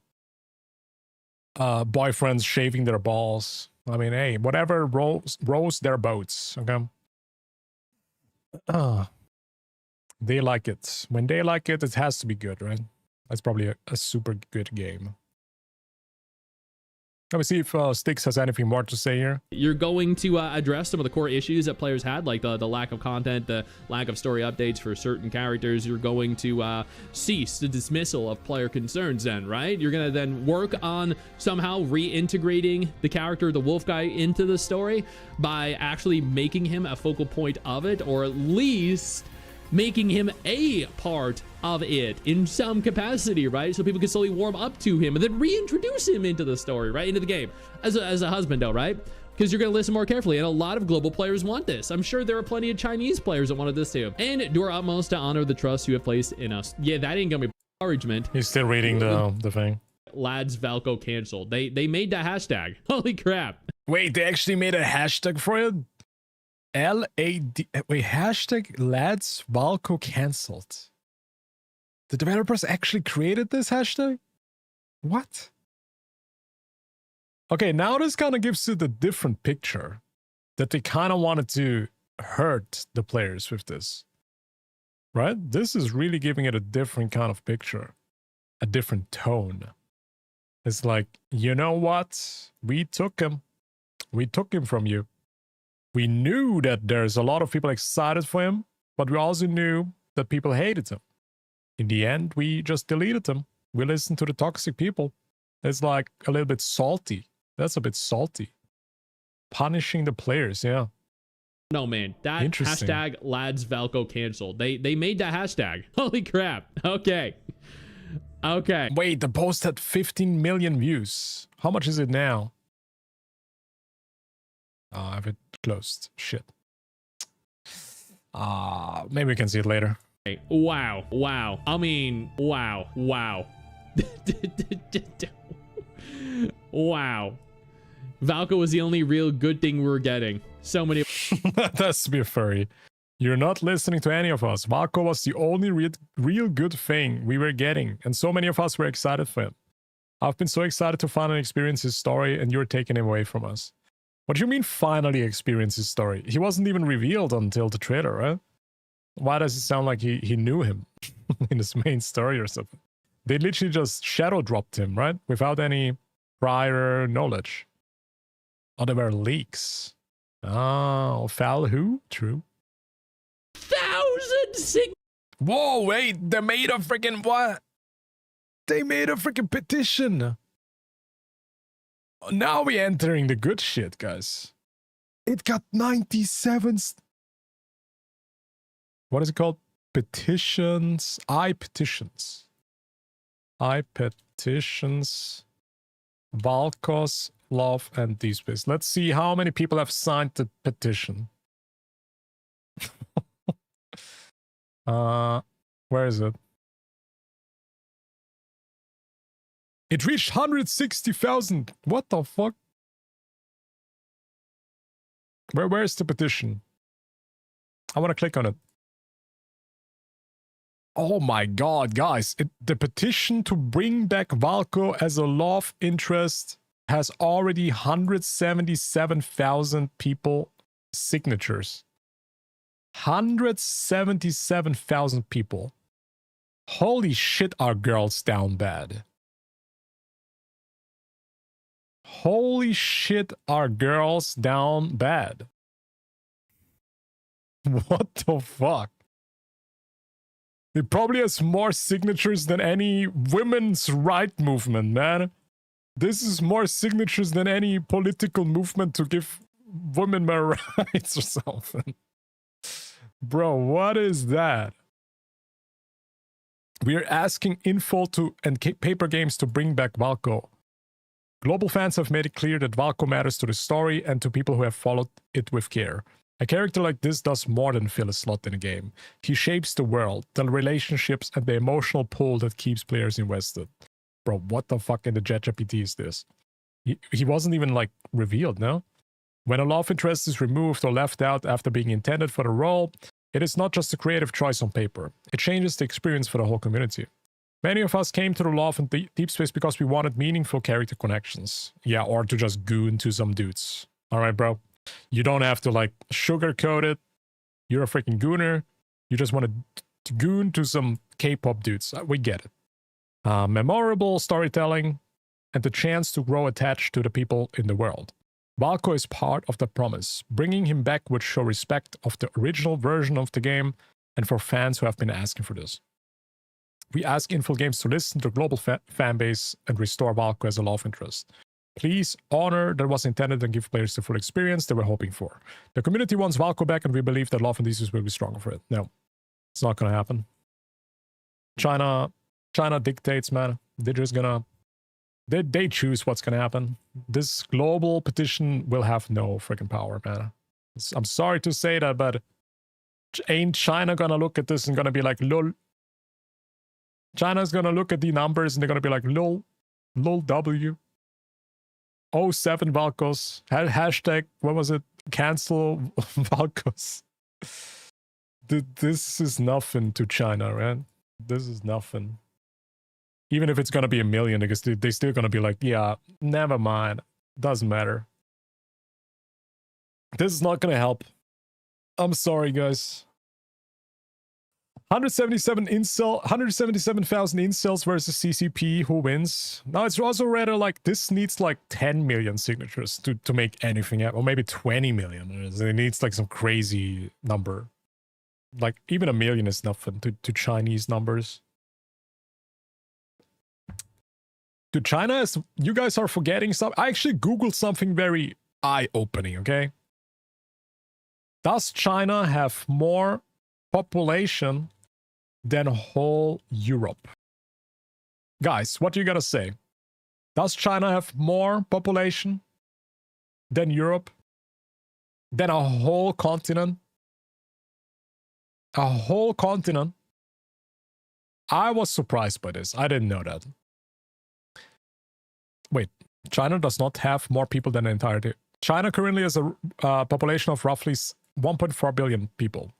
Speaker 1: boyfriends shaving their balls. I mean, hey, whatever rows their boats, okay? They like it. When they like it, it has to be good, right? That's probably a super good game. Let me see if Styx has anything more to say here.
Speaker 2: You're going to address some of the core issues that players had, like the lack of content, the lack of story updates for certain characters. You're going to cease the dismissal of player concerns then, right? You're going to then work on somehow reintegrating the character, the wolf guy, into the story by actually making him a focal point of it, or at least making him a part of it in some capacity, right? So people can slowly warm up to him and then reintroduce him into the story, right? Into the game as a husband, though, right? Because you're going to listen more carefully, and a lot of global players want this. I'm sure there are plenty of Chinese players that wanted this too. And do our utmost to honor the trust you have placed in us. Yeah, that ain't going to be encouragement.
Speaker 1: He's still reading the thing.
Speaker 2: Lads Valko canceled. They made that hashtag. Holy crap.
Speaker 1: Wait, they actually made a hashtag for it? L-A-D... Wait, hashtag Lads Valko cancelled. The developers actually created this hashtag? What? Okay, now this kind of gives you the different picture. That they kind of wanted to hurt the players with this. Right? This is really giving it a different kind of picture. A different tone. It's like, you know what? We took him. We took him from you. We knew that there's a lot of people excited for him, but we also knew that people hated him. In the end, we just deleted him. We listened to the toxic people. It's like a little bit salty. That's a bit salty. Punishing the players, yeah.
Speaker 2: No, man. That hashtag Lads Valko canceled. They made that hashtag. Holy crap. Okay. Okay.
Speaker 1: Wait, the post had 15 million views. How much is it now? I have it closed. Shit. Maybe we can see it later.
Speaker 2: Wow. Wow. I mean, wow. Wow. Wow. Valko was the only real good thing we were getting. So many.
Speaker 1: That's to be a furry. You're not listening to any of us. Valko was the only real good thing we were getting, and so many of us were excited for him. I've been so excited to finally experience his story, and you're taking him away from us. What do you mean finally experience his story? He wasn't even revealed until the trailer, right? Why does it sound like he knew him in his main story or something? They literally just shadow dropped him, right? Without any prior knowledge. Oh, there were leaks. Oh, foul who? True.
Speaker 2: 1,000
Speaker 1: Whoa, wait, they made a freaking what? They made a freaking petition. Now we're entering the good shit, guys. It got 97. What is it called? Petitions. iPetitions. iPetitions. Valkos, Love, and Deepspace. Let's see how many people have signed the petition. Where is it? It reached 160,000. What the fuck? Where's the petition? I want to click on it. Oh my god, guys. The petition to bring back Valko as a love interest has already 177,000 people signatures. 177,000 people. Holy shit, are girls down bad. Holy shit, are girls down bad. What the fuck? It probably has more signatures than any women's right movement, man. This is more signatures than any political movement to give women more rights or something. Bro, what is that? We are asking Info and Paper Games to bring back Valko. Global fans have made it clear that Valko matters to the story and to people who have followed it with care. A character like this does more than fill a slot in a game. He shapes the world, the relationships, and the emotional pull that keeps players invested. Bro, what the fuck in the ChatGPT is this? He wasn't even, like, revealed, no? When a love interest is removed or left out after being intended for the role, it is not just a creative choice on paper. It changes the experience for the whole community. Many of us came to the Love and Deepspace because we wanted meaningful character connections. Yeah, or to just goon to some dudes. Alright, bro? You don't have to, like, sugarcoat it. You're a freaking gooner. You just want to goon to some K-pop dudes. We get it. Memorable storytelling and the chance to grow attached to the people in the world. Valko is part of the promise. Bringing him back would show respect of the original version of the game and for fans who have been asking for this. We ask Info Games to listen to the global fan base and restore Valko as a love interest. Please honor that was intended and give players the full experience they were hoping for. The community wants Valko back and we believe that Love and Deepspace will be stronger for it. No, it's not gonna happen. China dictates, man. They're just gonna... They choose what's gonna happen. This global petition will have no freaking power, man. I'm sorry to say that, but ain't China gonna look at this and gonna be like, lol. China's gonna look at the numbers and they're gonna be like, lol, lol W. 07 Valkos. Hashtag, what was it? Cancel Valkos. This is nothing to China, right? This is nothing. Even if it's gonna be 1 million, because they're still gonna be like, yeah, never mind. Doesn't matter. This is not gonna help. I'm sorry, guys. 177,000 incels versus CCP. Who wins? Now it's also rather like this needs like 10 million signatures to make anything happen, or maybe 20 million. It needs like some crazy number. Like even 1 million is nothing to Chinese numbers. To China, you guys are forgetting something. I actually Googled something very eye-opening, okay? Does China have more population than whole Europe? Guys, what do you gotta say? Does China have more population than Europe? Than a whole continent? A whole continent? I was surprised by this. I didn't know that. Wait, China does not have more people than the entirety. China currently has a population of roughly 1.4 billion people.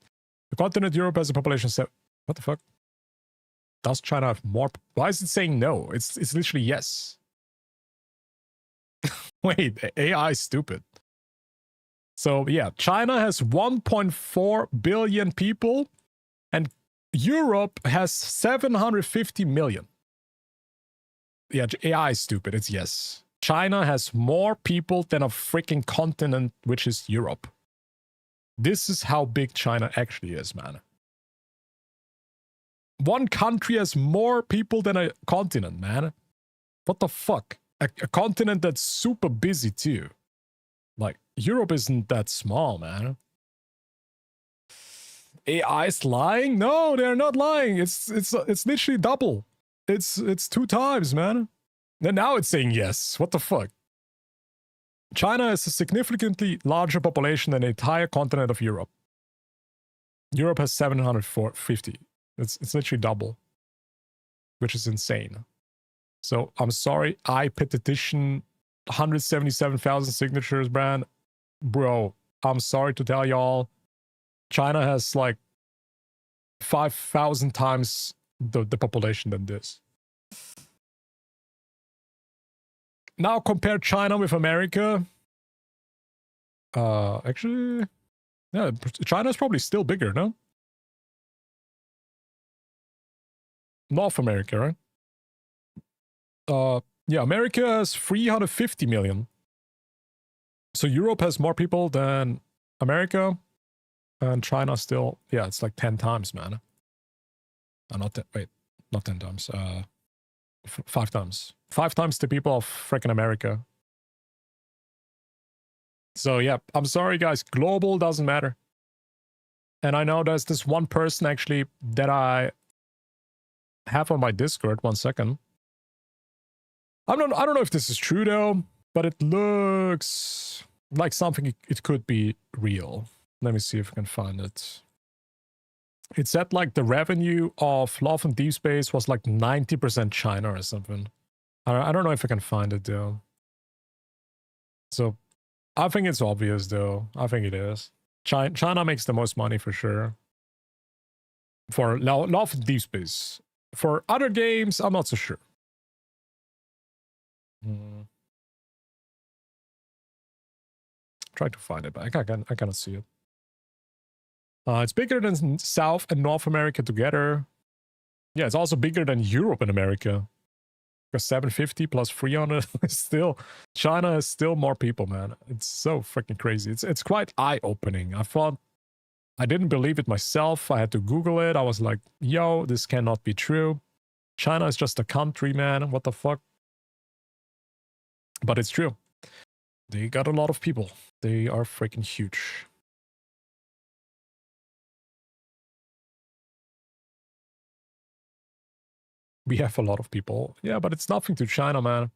Speaker 1: The continent Europe has a population of what the fuck? Does China have more? Why is it saying no? It's literally yes. Wait, AI is stupid. So yeah, China has 1.4 billion people and Europe has 750 million. Yeah, AI is stupid. It's yes. China has more people than a freaking continent, which is Europe. This is how big China actually is, man. One country has more people than a continent, man. What the fuck? A continent that's super busy too. Like, Europe isn't that small, man. AI is lying? No, they're not lying. It's literally double. It's 2 times, man. And now it's saying yes. What the fuck? China has a significantly larger population than the entire continent of Europe. Europe has 750. It's literally double, which is insane. So I'm sorry, I petition 177,000 signatures, Brand. Bro, I'm sorry to tell y'all, China has like 5,000 times the population than this. Now compare China with America. Actually, yeah, China's probably still bigger, no? North America, right? Yeah, America has 350 million. So Europe has more people than America, and China still, yeah, it's like 10 times, man. Not 10 times. 5 times. 5 times the people of freaking America. So yeah, I'm sorry guys, global doesn't matter. And I know there's this one person actually that I have on my Discord. 1 second. I don't know if this is true though, but it looks like something it could be real. Let me see if I can find it. It said like the revenue of Love and Deepspace was like 90% China or something. I don't know if I can find it though. So I think it's obvious though. I think it is. China makes the most money for sure. For Love and Deepspace. For other games, I'm not so sure. Try to find it, but I cannot see it. It's bigger than South and North America together. Yeah, it's also bigger than Europe and America. Because 750 plus 300 is still... China has still more people, man. It's so freaking crazy. It's quite eye-opening. I didn't believe it myself. I had to Google it. I was like, yo, this cannot be true. China is just a country, man. What the fuck? But it's true. They got a lot of people. They are freaking huge. We have a lot of people. Yeah, but it's nothing to China, man.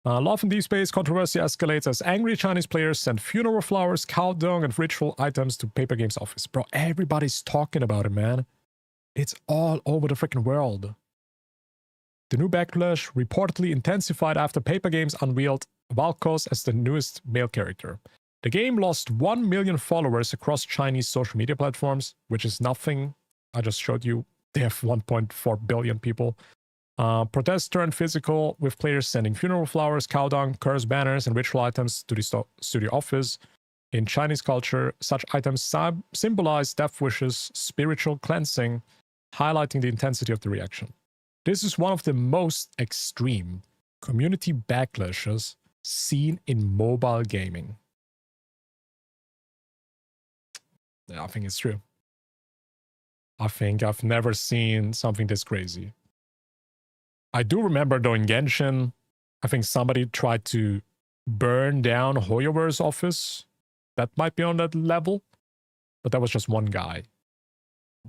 Speaker 1: Love and Deepspace controversy escalates as angry Chinese players send funeral flowers, cow dung, and ritual items to Paper Game's office. Bro, everybody's talking about it, man. It's all over the freaking world. The new backlash reportedly intensified after Paper Games unveiled Valkos as the newest male character. The game lost 1 million followers across Chinese social media platforms, which is nothing. I just showed you they have 1.4 billion people. Protests turned physical, with players sending funeral flowers, cow dung, curse banners, and ritual items to the studio office. In Chinese culture, such items symbolize death wishes, spiritual cleansing, highlighting the intensity of the reaction. This is one of the most extreme community backlashes seen in mobile gaming. Yeah, I think it's true. I think I've never seen something this crazy. I do remember though in Genshin, I think somebody tried to burn down Hoyover's office. That might be on that level, but that was just one guy.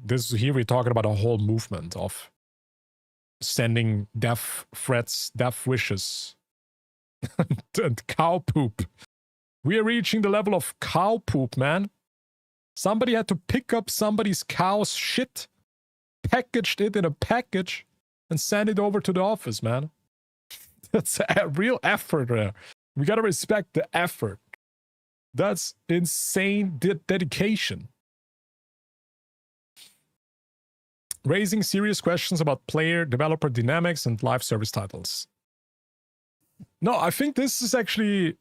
Speaker 1: Here we're talking about a whole movement of sending death threats, death wishes, and cow poop. We are reaching the level of cow poop, man. Somebody had to pick up somebody's cow's shit, packaged it in a package, and send it over to the office, man. That's a real effort there. We gotta respect the effort. That's insane dedication. Raising serious questions about player developer dynamics and live service titles. No, I think this is actually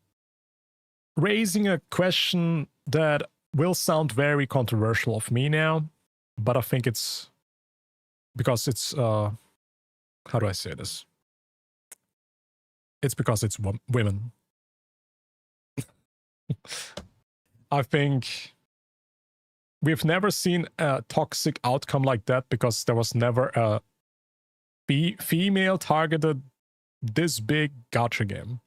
Speaker 1: raising a question that will sound very controversial of me now, but I think it's because it's how do I say this? It's because it's women. I think we've never seen a toxic outcome like that because there was never a female targeted this big gacha game.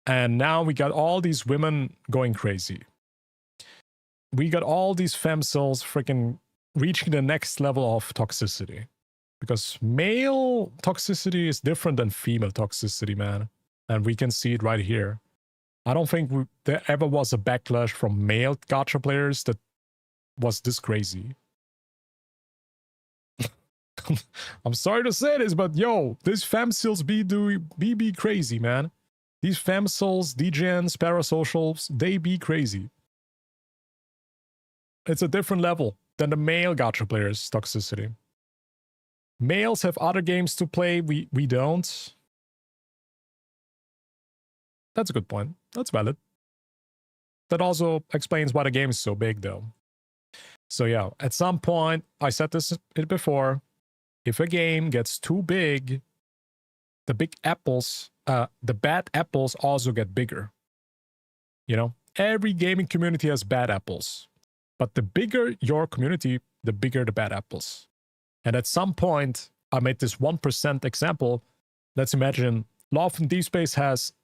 Speaker 1: And now we got all these women going crazy. We got all these femcels freaking reaching the next level of toxicity. Because male toxicity is different than female toxicity, man. And we can see it right here. I don't think there ever was a backlash from male gacha players that was this crazy. I'm sorry to say this, but yo, these femcels be crazy, man. These femcels, DGNs, parasocials, they be crazy. It's a different level than the male gacha players' toxicity. Males have other games to play, we don't. That's a good point. That's valid. That also explains why the game is so big, though. So yeah, at some point, I said this before, if a game gets too big, the big apples, the bad apples also get bigger. You know, every gaming community has bad apples. But the bigger your community, the bigger the bad apples. And at some point, I made this 1% example. Let's imagine Love and Deepspace has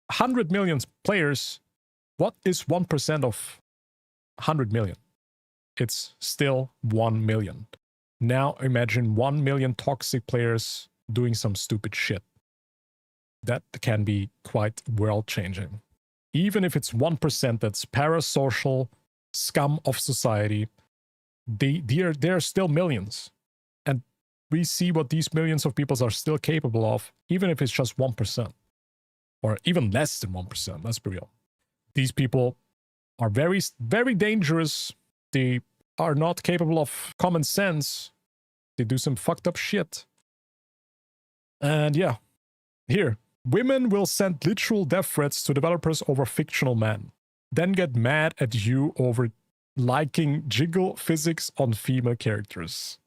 Speaker 1: 100 million players. What is 1% of 100 million? It's still 1 million. Now imagine 1 million toxic players doing some stupid shit. That can be quite world-changing. Even if it's 1% that's parasocial, scum of society, there are still millions. And we see what these millions of people are still capable of, even if it's just 1%. Or even less than 1%, let's be real. These people are very, very dangerous. They are not capable of common sense. They do some fucked up shit. And yeah, here. Women will send literal death threats to developers over fictional men. Then get mad at you over liking jiggle physics on female characters.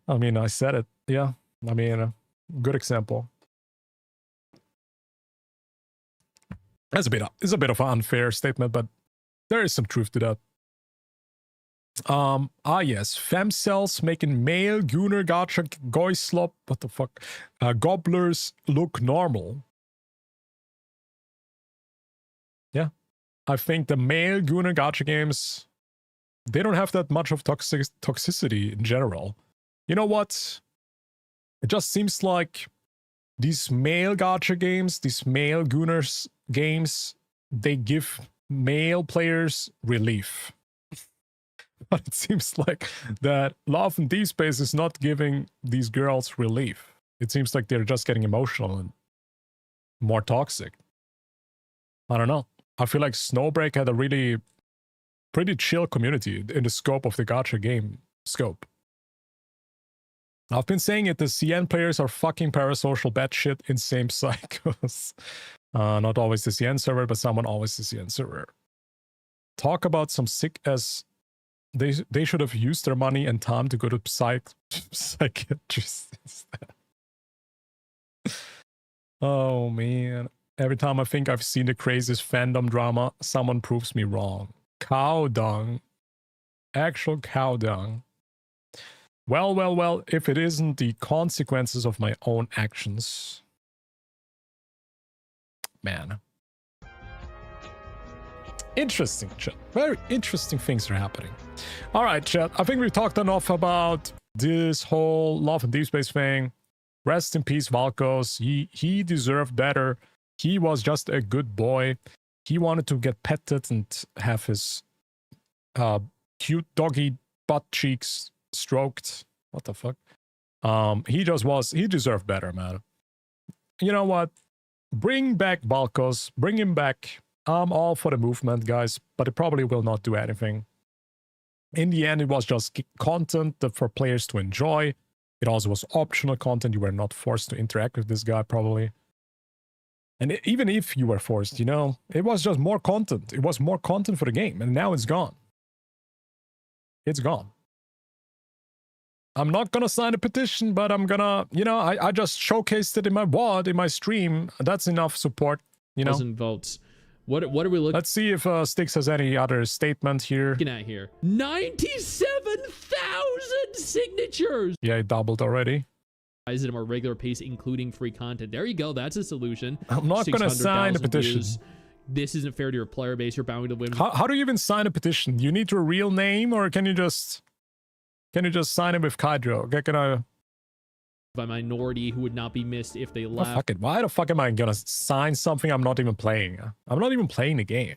Speaker 1: I mean, I said it. Yeah. I mean, good example. It's a bit of an unfair statement, but there is some truth to that. Yes, femcells making male Gunner Gacha Goyslop, what the fuck, gobblers look normal. Yeah, I think the male Gunner Gacha games, they don't have that much of toxicity in general. You know what? It just seems like these male Gacha games, these male Gunners games, they give male players relief. But it seems like that Love and Deepspace is not giving these girls relief. It seems like they're just getting emotional and more toxic. I don't know. I feel like Snowbreak had a really pretty chill community in the scope of the Gacha game scope. I've been saying it, the CN players are fucking parasocial batshit insane psychos. Not always the CN server, but someone always the CN server. Talk about some sick as they should have used their money and time to go to psychiatrists instead. Oh man. Every time I think I've seen the craziest fandom drama, someone proves me wrong. Cow dung. Actual cow dung. Well, if it isn't the consequences of my own actions. Man. Interesting, chat. Very interesting things are happening. All right, chat. I think we've talked enough about this whole Love and Deepspace thing. Rest in peace, Valkos. He deserved better. He was just a good boy. He wanted to get petted and have his cute doggy butt cheeks stroked. What the fuck? He deserved better, man. You know what? Bring back Balkos, bring him back. I'm all for the movement, guys, but it probably will not do anything. In the end, it was just content for players to enjoy. It also was optional content. You were not forced to interact with this guy, probably. And even if you were forced, you know, it was just more content. It was more content for the game, and now it's gone. It's gone. I'm not gonna sign a petition, but I'm gonna, you know, I just showcased it in my VOD, in my stream. That's enough support, you know.
Speaker 2: Votes. What are we looking?
Speaker 1: Let's see if Styx has any other statement here.
Speaker 2: Looking at here? 97,000 signatures.
Speaker 1: Yeah, it doubled already.
Speaker 2: At a more regular pace, including free content. There you go. That's a solution.
Speaker 1: I'm not gonna sign a petition.
Speaker 2: Views. This isn't fair to your player base. You're bound to win.
Speaker 1: How do you even sign a petition? Do you need your real name, or can you just sign it with Kydro? Can I?
Speaker 2: By minority who would not be missed if they left.
Speaker 1: Oh, fuck it. Why the fuck am I gonna sign something I'm not even playing? I'm not even playing the game.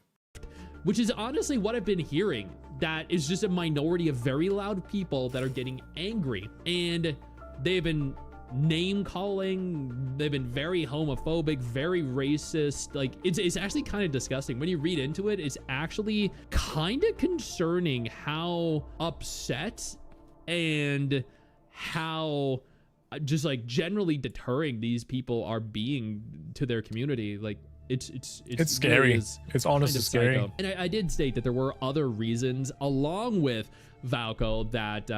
Speaker 2: Which is honestly what I've been hearing. That is just a minority of very loud people that are getting angry, and they've been name calling. They've been very homophobic, very racist. Like it's actually kind of disgusting when you read into it. It's actually kind of concerning how upset and how just like generally deterring these people are being to their community. Like it's
Speaker 1: scary.
Speaker 2: Really
Speaker 1: it's honestly scary.
Speaker 2: Psycho. And I did state that there were other reasons along with Valko that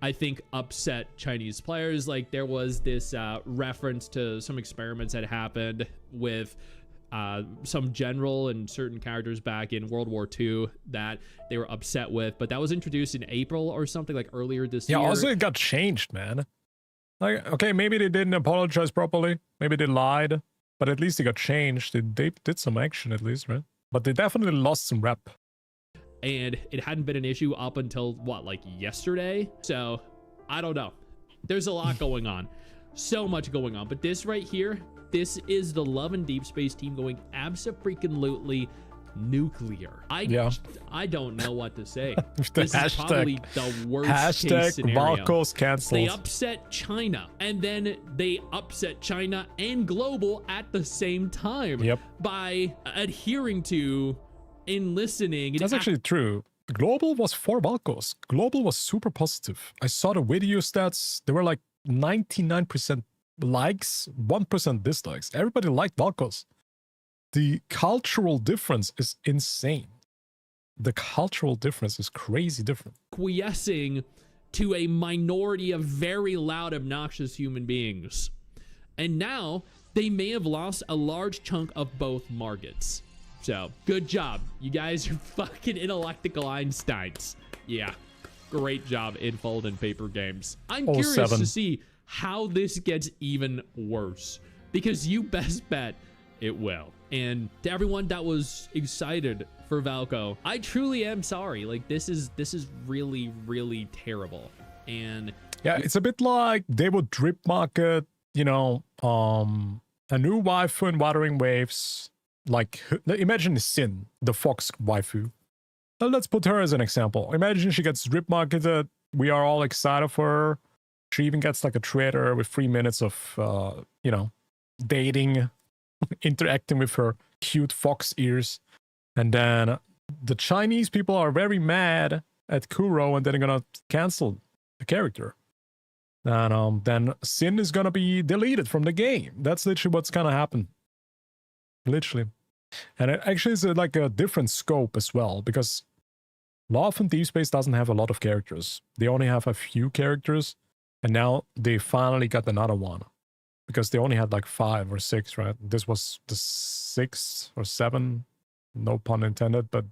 Speaker 2: I think upset Chinese players. Like there was this reference to some experiments that happened with some general and certain characters back in World War II that they were upset with, but that was introduced in April or something, like earlier this year.
Speaker 1: Yeah, also it got changed, man. Like, okay, maybe they didn't apologize properly. Maybe they lied, but at least it got changed. They did some action at least, right? But they definitely lost some rep.
Speaker 2: And it hadn't been an issue up until what, like yesterday? So I don't know. There's a lot going on. So much going on. But this right here, this is the Love and Deepspace team going abso-freaking-lutely nuclear. I don't know what to say. This is probably the worst case scenario.
Speaker 1: Valkos cancelled.
Speaker 2: They upset China, and then they upset China and global at the same time by adhering to and listening.
Speaker 1: That's actually true. Global was for Valkos. Global was super positive. I saw the video stats. They were like 99% likes, 1% dislikes. Everybody liked Valkos. The cultural difference is insane. The cultural difference is crazy different.
Speaker 2: Acquiescing to a minority of very loud, obnoxious human beings. And now they may have lost a large chunk of both markets. So, good job. You guys are fucking intellectual Einsteins. Yeah, great job, Infold and Paper Games. I'm curious to see how this gets even worse, because you best bet it will. And to everyone that was excited for Valko, I truly am sorry. Like this is really, really terrible. And
Speaker 1: yeah, it's a bit like they would drip market, you know, a new waifu in Wuthering Waves. Like, imagine Sin, the fox waifu. Let's put her as an example. Imagine she gets drip marketed. We are all excited for her. She even gets like a trailer with 3 minutes of, you know, dating, interacting with her cute fox ears. And then the Chinese people are very mad at Kuro, and they're gonna cancel the character. And then Sin is gonna be deleted from the game. That's literally what's gonna happen. Literally. And it actually is like a different scope as well, because Love and Deepspace doesn't have a lot of characters. They only have a few characters, and now they finally got another one, because they only had like 5 or 6, right? This was the 6th or 7, no pun intended, but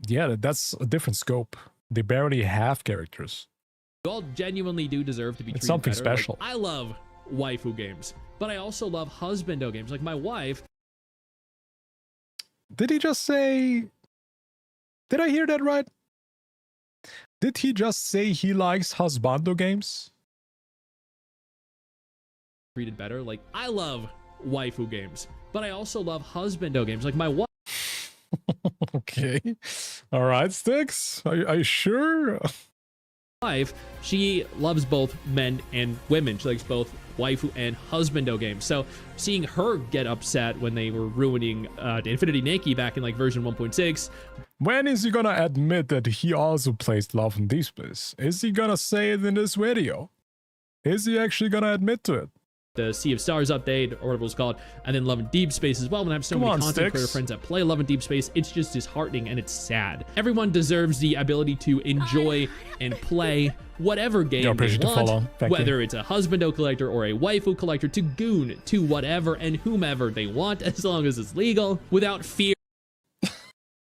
Speaker 1: yeah, that's a different scope. They barely have characters.
Speaker 2: You all genuinely do deserve to be treated
Speaker 1: It's something
Speaker 2: better.
Speaker 1: special.
Speaker 2: Like, I love waifu games, but I also love husbando games. Like my wife.
Speaker 1: Did he just say... Did I hear that right? Did he just say he likes husbando games?
Speaker 2: Treated better. Like I love waifu games, but I also love husbando games. Like my wife.
Speaker 1: Okay. All right, Styx. Are you sure?
Speaker 2: wife, she loves both men and women. She likes both waifu and husbando games. So seeing her get upset when they were ruining Infinity Nikki back in like version 1.6.
Speaker 1: When is he gonna admit that he also plays Love and Deepspace? Is he gonna say it in this video? Is he actually gonna admit to it?
Speaker 2: The Sea of Stars update, or whatever it's called, and then Love and Deep Space as well. When I have so many content creator friends that play Love and Deep Space, it's just disheartening and it's sad. Everyone deserves the ability to enjoy and play whatever game they want, whether it's a husbando collector or a waifu collector, to goon to whatever and whomever they want, as long as it's legal, without fear.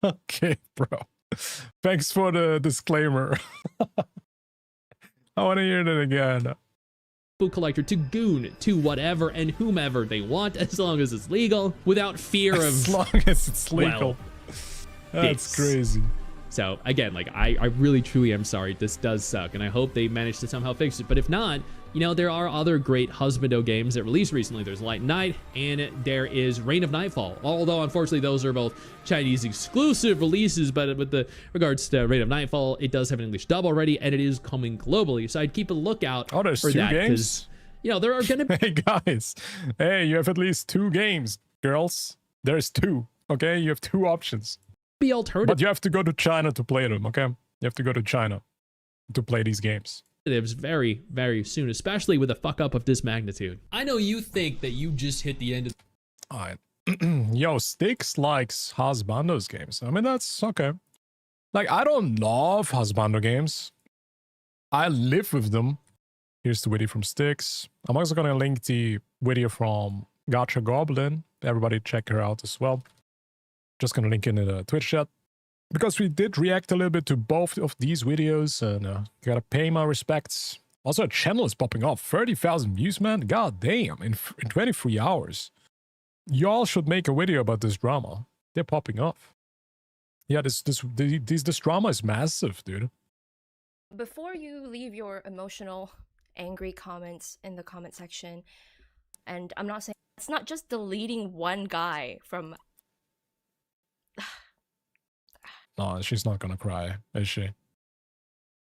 Speaker 1: Okay, bro. Thanks for the disclaimer. I want to hear that again.
Speaker 2: Collector to goon to whatever and whomever they want, as long as it's legal, without fear of,
Speaker 1: as long as it's legal. Well, that's crazy.
Speaker 2: So again, like I really truly am sorry. This does suck, and I hope they manage to somehow fix it. But if not, you know, there are other great husbando games that released recently. There's Light Night, and there is Reign of Nightfall. Although unfortunately those are both Chinese exclusive releases, but with the regards to Reign of Nightfall, it does have an English dub already, and it is coming globally. So I'd keep a lookout
Speaker 1: for
Speaker 2: that, because you know there are gonna
Speaker 1: Hey guys, hey, you have at least 2 games, girls. There's 2. Okay, you have 2 options.
Speaker 2: Be alternative,
Speaker 1: but you have to go to China to play them. Okay, you have to go to China to play these games
Speaker 2: very, very soon, especially with a fuck up of this magnitude. I know you think that you just hit the end of...
Speaker 1: Alright. Yo, Sticks likes Husbando's games. I mean, that's okay. Like, I don't love Husbando games. I live with them. Here's the video from Sticks. I'm also gonna link the video from Gacha Goblin. Everybody check her out as well. Just gonna link in the Twitch chat. Because we did react a little bit to both of these videos, and gotta pay my respects. Also, a channel is popping off. 30,000 views, man. God damn, in 23 hours. Y'all should make a video about this drama. They're popping off. Yeah, this drama is massive, dude.
Speaker 6: Before you leave your emotional, angry comments in the comment section, and I'm not saying it's not just deleting one guy from...
Speaker 1: No, she's not gonna cry, is she?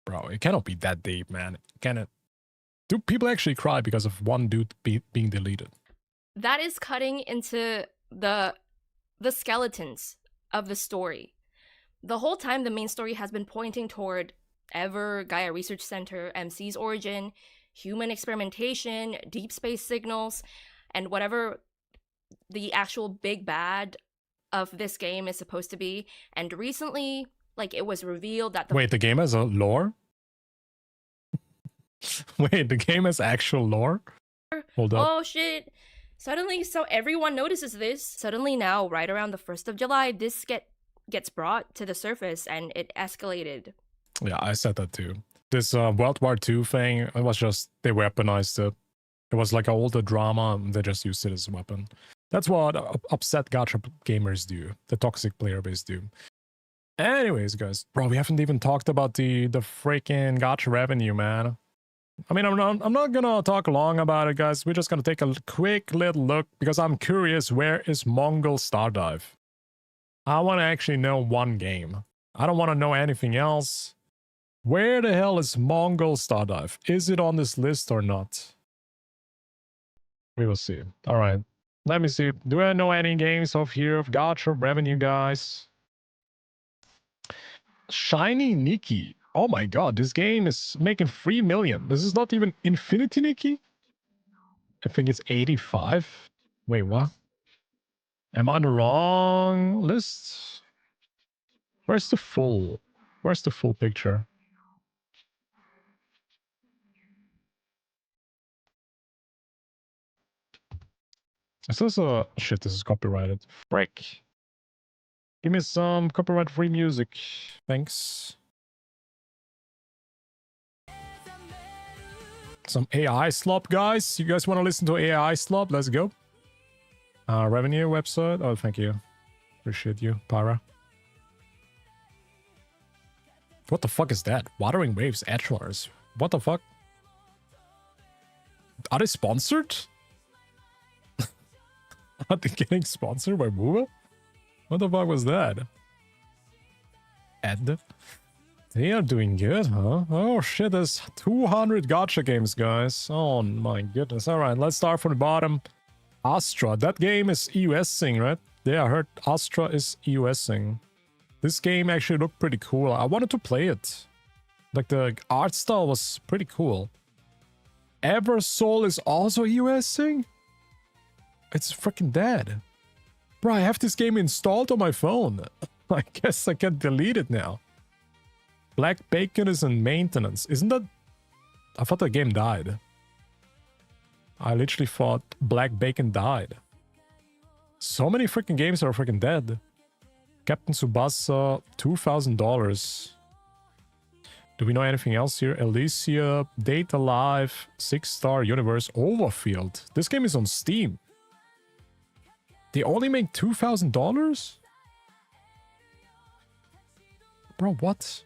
Speaker 1: Bro, it cannot be that deep, man. Can it? Do people actually cry because of one dude being deleted?
Speaker 6: That is cutting into the skeletons of the story. The whole time, the main story has been pointing toward Gaia Research Center, MC's origin, human experimentation, deep space signals, and whatever the actual big bad of this game is supposed to be. And recently, like, it was revealed that
Speaker 1: Wait, the game has a lore? Wait, the game has actual lore? Hold up.
Speaker 6: Oh shit. Suddenly, so everyone notices this. Suddenly now, right around the 1st of July, this gets brought to the surface, and it escalated.
Speaker 1: Yeah, I said that too. This World War II thing, it was just, they weaponized it. It was like an older drama, and they just used it as a weapon. That's what upset gacha gamers do. The toxic player base do. Anyways, guys. Bro, we haven't even talked about the freaking gacha revenue, man. I mean, I'm not gonna talk long about it, guys. We're just gonna take a quick little look, because I'm curious, where is Mongol Stardive? I want to actually know one game. I don't want to know anything else. Where the hell is Mongol Stardive? Is it on this list or not? We will see. All right. Let me see. Do I know any games of here of gacha revenue, guys? Shiny Nikki. Oh my god, this game is making 3 million. This is not even Infinity Nikki? I think it's 85. Wait, what? Am I on the wrong list? Where's the full picture? Is this a... Shit, this is copyrighted. Frick. Give me some copyright-free music. Thanks. Some AI slop, guys. You guys want to listen to AI slop? Let's go. Revenue website. Oh, thank you. Appreciate you, Para. What the fuck is that? Watering Waves Edgelars. What the fuck? Are they sponsored? Are they getting sponsored by Mooba? What the fuck was that? Ed? They are doing good, huh? Oh shit, there's 200 gacha games, guys. Oh my goodness. Alright, let's start from the bottom. Astra. That game is EUSing, right? Yeah, I heard Astra is EUSing. This game actually looked pretty cool. I wanted to play it. Like, the art style was pretty cool. Eversoul is also EUSing? It's freaking dead. Bro, I have this game installed on my phone. I guess I can delete it now. Black Bacon is in maintenance. Isn't that... I thought the game died. I literally thought Black Bacon died. So many freaking games are freaking dead. Captain Tsubasa, $2,000. Do we know anything else here? Elysia, Date Alive, 6-star Universe, Overfield. This game is on Steam. They only make $2,000? Bro, what?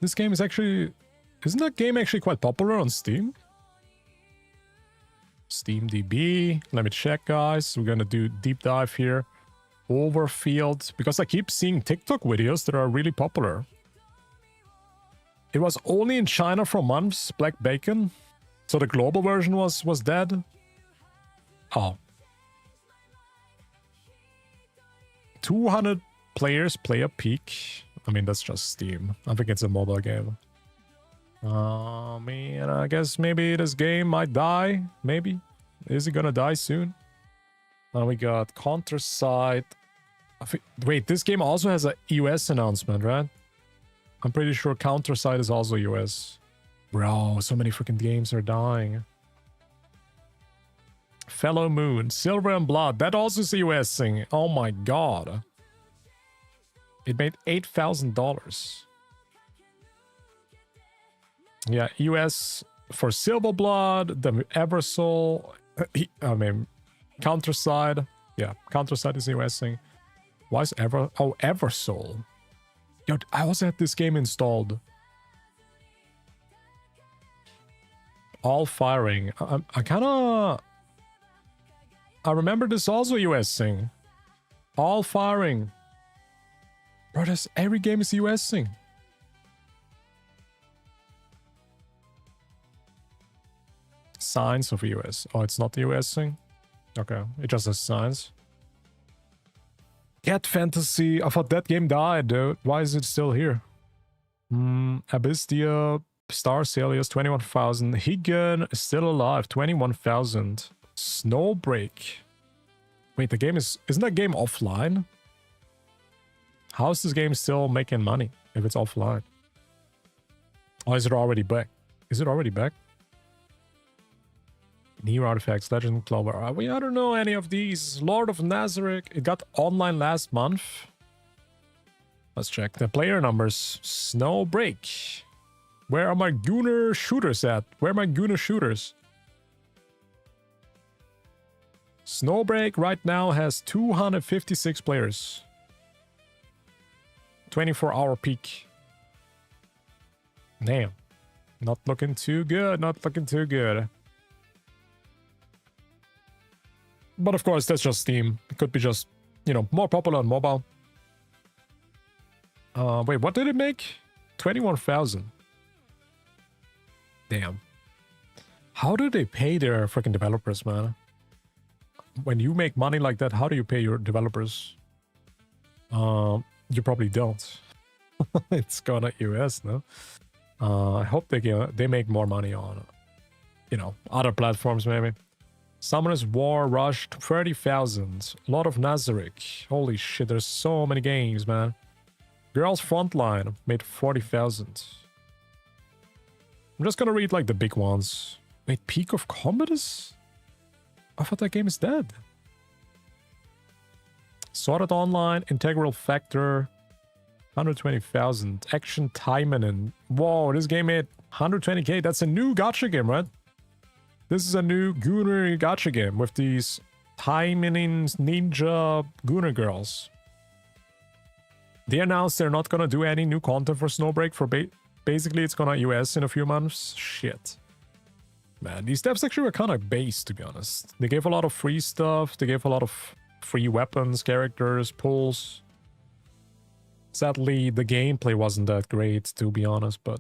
Speaker 1: This game is actually... Isn't that game actually quite popular on Steam? SteamDB. Let me check, guys. We're gonna do deep dive here. Overfield. Because I keep seeing TikTok videos that are really popular. It was only in China for months, Black Bacon. So the global version was dead. Oh. 200 players play a peak. I mean, that's just Steam. I think it's a mobile game. Man, I guess maybe this game might die. Maybe. Is it gonna die soon? Now we got Counterside. Wait, this game also has a US announcement, right? I'm pretty sure Counterside is also US. Bro, so many freaking games are dying. Fellow Moon, Silver and Blood. That also is a US thing. Oh my god. It made $8,000. Yeah, US for Silver Blood, the Eversoul. I mean, Counterside. Yeah, Counterside is a US thing. Why is Eversoul? Yo, I also had this game installed. All Firing. I kinda... I remember this also US thing. All Firing. Bro, every game is US thing. Signs of US. Oh, it's not the US thing? Okay, it just has signs. Cat Fantasy. I thought that game died, dude. Why is it still here? Abystia, Star Celius, 21,000. Higan is still alive, 21,000. Snowbreak. Wait, the game is... Isn't that game offline? How is this game still making money if it's offline? Oh, is it already back? Is it already back? Near Artifacts, Legend Clover. I don't know any of these. Lord of Nazareth. It got online last month. Let's check the player numbers. Snowbreak. Where are my Gunner shooters at? Where are my Gunner shooters? Snowbreak right now has 256 players. 24-hour peak. Damn. Not looking too good. Not looking too good. But of course, that's just Steam. It could be just, you know, more popular on mobile. Wait, what did it make? 21,000. Damn. How do they pay their freaking developers, man? When you make money like that, how do you pay your developers? You probably don't. It's gonna US, no? I hope they make more money on, you know, other platforms maybe. Summoner's War rushed 30,000. Lord of Nazareth. Holy shit, there's so many games, man. Girls Frontline made 40,000. I'm just gonna read like the big ones. Wait, Peak of Combat is... I thought that game is dead. Sword Art Online, Integral Factor, 120,000. Action Taimanen. Whoa, this game made 120k. That's a new gacha game, right? This is a new Gunner gacha game with these Taimanen ninja Gunner girls. They announced they're not gonna do any new content for Snowbreak for basically it's gonna US in a few months. Shit. Man, these devs actually were kind of based, to be honest. They gave a lot of free stuff. They gave a lot of free weapons, characters, pulls. Sadly, the gameplay wasn't that great, to be honest, but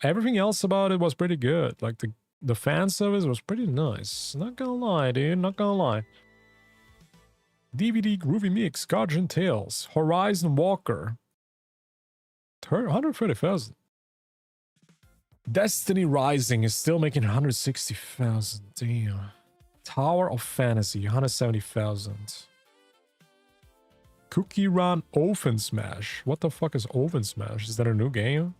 Speaker 1: everything else about it was pretty good. Like, the fan service was pretty nice. Not gonna lie, dude, not gonna lie. DVD Groovy Mix, Guardian Tales, Horizon Walker. 130,000. Destiny Rising is still making 160,000. Damn. Tower of Fantasy, 170,000. Cookie Run Oven Smash. What the fuck is Oven Smash? Is that a new game?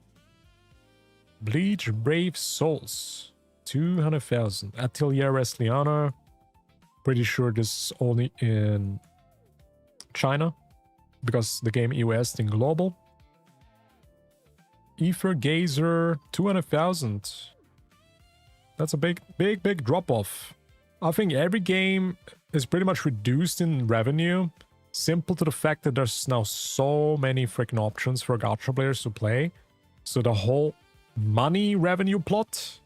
Speaker 1: Bleach Brave Souls, 200,000. Atelier Wrestliana. Pretty sure this is only in China because the game US in global. Ether Gazer, 200,000. That's a big drop off. I think every game is pretty much reduced in revenue, simple to the fact that there's now so many freaking options for gacha players to play. So the whole money revenue pot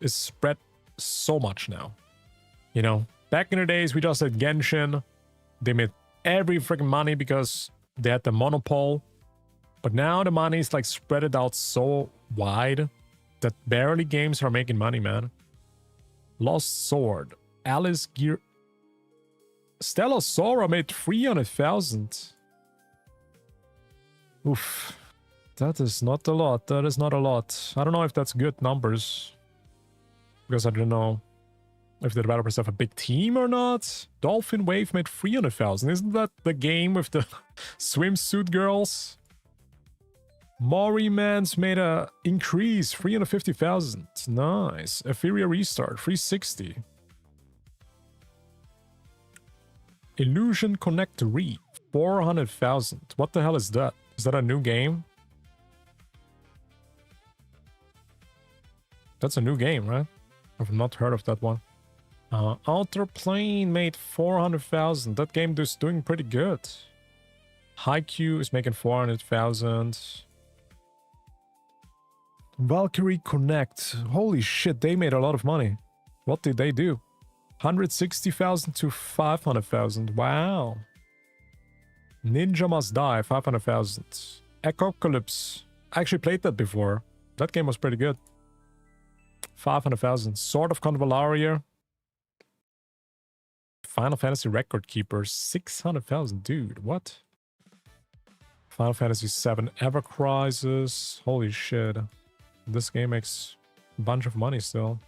Speaker 1: is spread so much now. You know, back in the days we just had Genshin. They made every freaking money because they had the monopoly. But now the money is like spread it out so wide that barely games are making money, man. Lost Sword, Alice Gear, Stella Sora made 300,000. Oof, that is not a lot. That is not a lot. I don't know if that's good numbers because I don't know if the developers have a big team or not. Dolphin Wave made 300,000. Isn't that the game with the swimsuit girls? Mori Mans made a increase, 350,000. Nice. Etheria Restart, 360. Illusion Connect Re, 400,000. What the hell is that? Is that a new game? That's a new game, right? I've not heard of that one. Outer Plane made 400,000. That game is doing pretty good. Haikyuu is making 400,000. Valkyrie Connect. Holy shit, they made a lot of money. What did they do? 160,000 to 500,000. Wow. Ninja Must Die, 500,000. Ecocalypse. I actually played that before. That game was pretty good. 500,000. Sword of Convalaria. Final Fantasy Record Keeper, 600,000. Dude, what? Final Fantasy 7 Ever Crisis. Holy shit. This game makes a bunch of money still.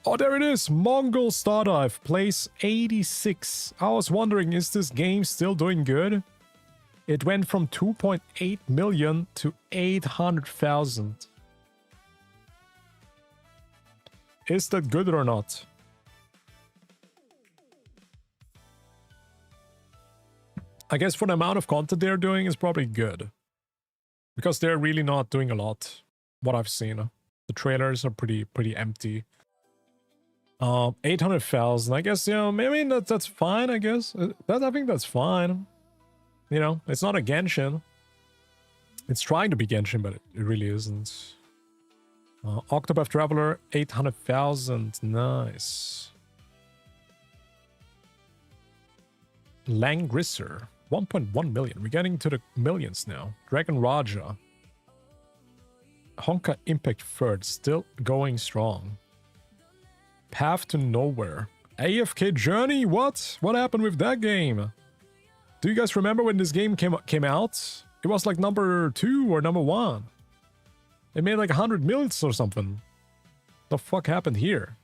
Speaker 1: Oh, there it is! Mongol Stardive, place 86. I was wondering, is this game still doing good? It went from 2.8 million to 800,000. Is that good or not? I guess for the amount of content they're doing, it's probably good. Because they're really not doing a lot, what I've seen. The trailers are pretty empty. 800,000, I guess, you know, maybe that's fine, I guess. I think that's fine. You know, it's not a Genshin. It's trying to be Genshin, but it really isn't. Octopath Traveler, 800,000, nice. Langrisser, 1.1 million. We're getting to the millions now. Dragon Raja. Honka Impact Third, still going strong. Path to Nowhere. AFK Journey, what? What happened with that game? Do you guys remember when this game came out? It was like number 2 or number 1. It made like 100 millions or something. The fuck happened here?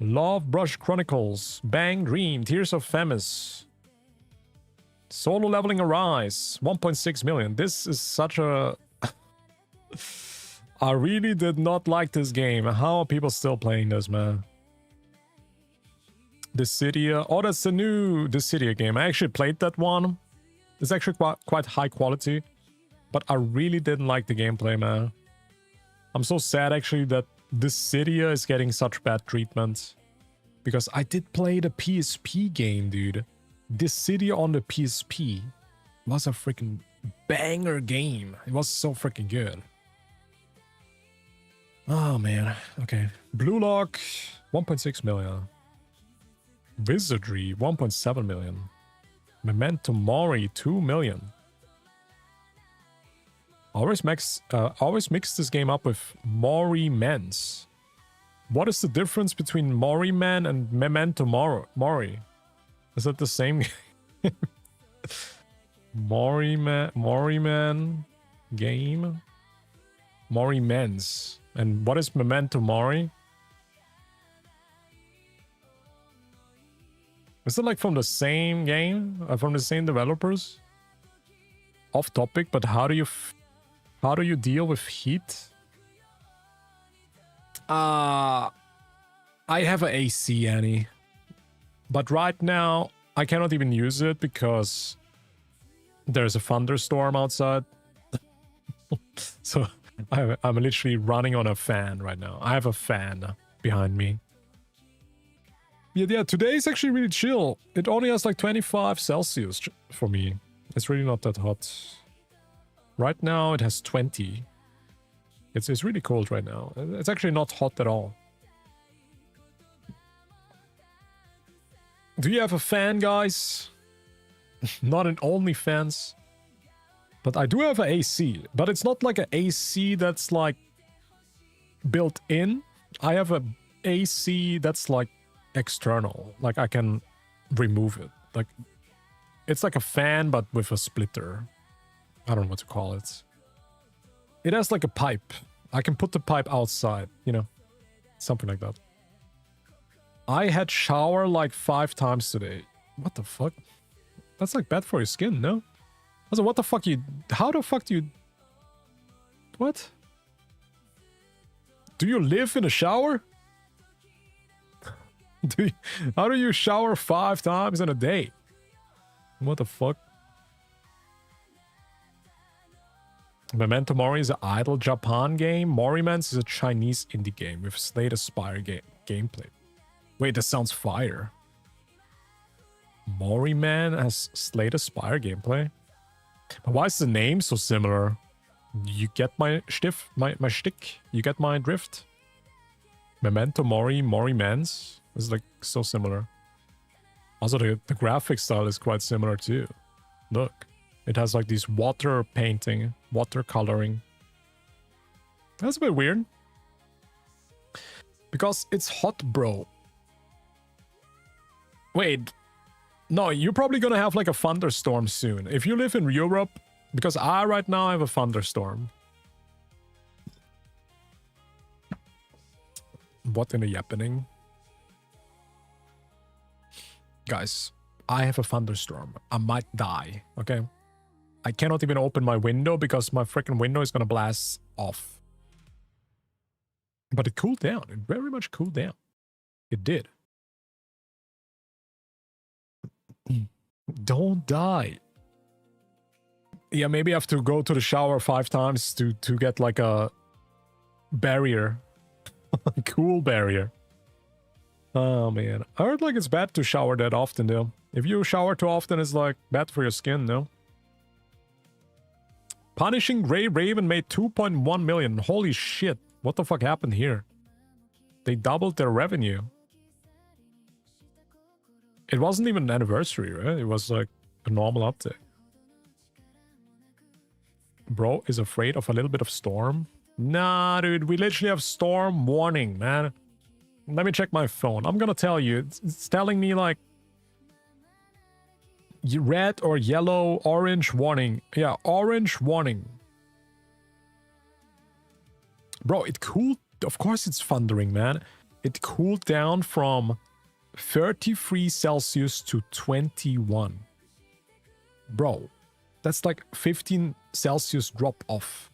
Speaker 1: Love Brush Chronicles, Bang Dream, Tears of Themis. Solo Leveling Arise, 1.6 million. This is such a... I really did not like this game. How are people still playing this, man? Dissidia. Oh, that's the new Dissidia game. I actually played that one. It's actually quite high quality. But I really didn't like the gameplay, man. I'm so sad, actually, that Dissidia is getting such bad treatment. Because I did play the PSP game, dude. Dissidia on the PSP was a freaking banger game. It was so freaking good. Oh, man. Okay. Blue Lock, 1.6 million. Wizardry, 1.7 million. Memento Mori, 2 million. Always mix this game up with Mori Men's. What is the difference between Mori Man and Memento Mori? Is that the same game? Mori Man game? Mori Men's. And what is Memento Mori? Is it like from the same game? From the same developers? Off topic, but how do you deal with heat? I have an AC, Annie. But right now, I cannot even use it because there's a thunderstorm outside. So I'm literally running on a fan right now. I have a fan behind me. Yeah, today is actually really chill. It only has like 25 Celsius for me. It's really not that hot. Right now it has 20. It's really cold right now. It's actually not hot at all. Do you have a fan, guys? Not an OnlyFans. But I do have an AC. But it's not like an AC that's like built in. I have an AC that's like external. Like I can remove it. Like it's like a fan but with a splitter. I don't know what to call it. It has like a pipe. I can put the pipe outside, you know. Something like that. I had shower like 5 times today. What the fuck? That's like bad for your skin, no? Also, what the fuck how the fuck do you... What? Do you live in a shower? How do you shower 5 times in a day? What the fuck? Memento Mori is an idle Japan game. Morimans is a Chinese indie game with Slay the Spire gameplay. Wait, that sounds fire. Moriman has Slay the Spire gameplay? But why is the name so similar? You get my shtick? You get my drift? Memento Mori, Morimans? This is like so similar. Also, the graphic style is quite similar too. Look. It has like these water painting, water coloring. That's a bit weird. Because it's hot, bro. Wait. No, you're probably gonna have like a thunderstorm soon. If you live in Europe, because I right now have a thunderstorm. What in the happening? Guys, I have a thunderstorm. I might die, okay? I cannot even open my window because my freaking window is gonna blast off. But it cooled down. It very much cooled down. It did. Don't die. Yeah, maybe I have to go to the shower 5 times to get like a barrier. A cool barrier. Oh man. I heard like it's bad to shower that often though. If you shower too often, it's like bad for your skin, no? Punishing Grey Raven made 2.1 million. Holy shit. What the fuck happened here? They doubled their revenue. It wasn't even an anniversary, right? It was like a normal update. Bro is afraid of a little bit of storm. Nah, dude. We literally have storm warning, man. Let me check my phone. I'm gonna tell you. It's telling me like red or yellow, orange warning. Yeah, orange warning. Bro, it cooled... Of course it's thundering, man. It cooled down from 33 Celsius to 21. Bro, that's like 15 Celsius drop off.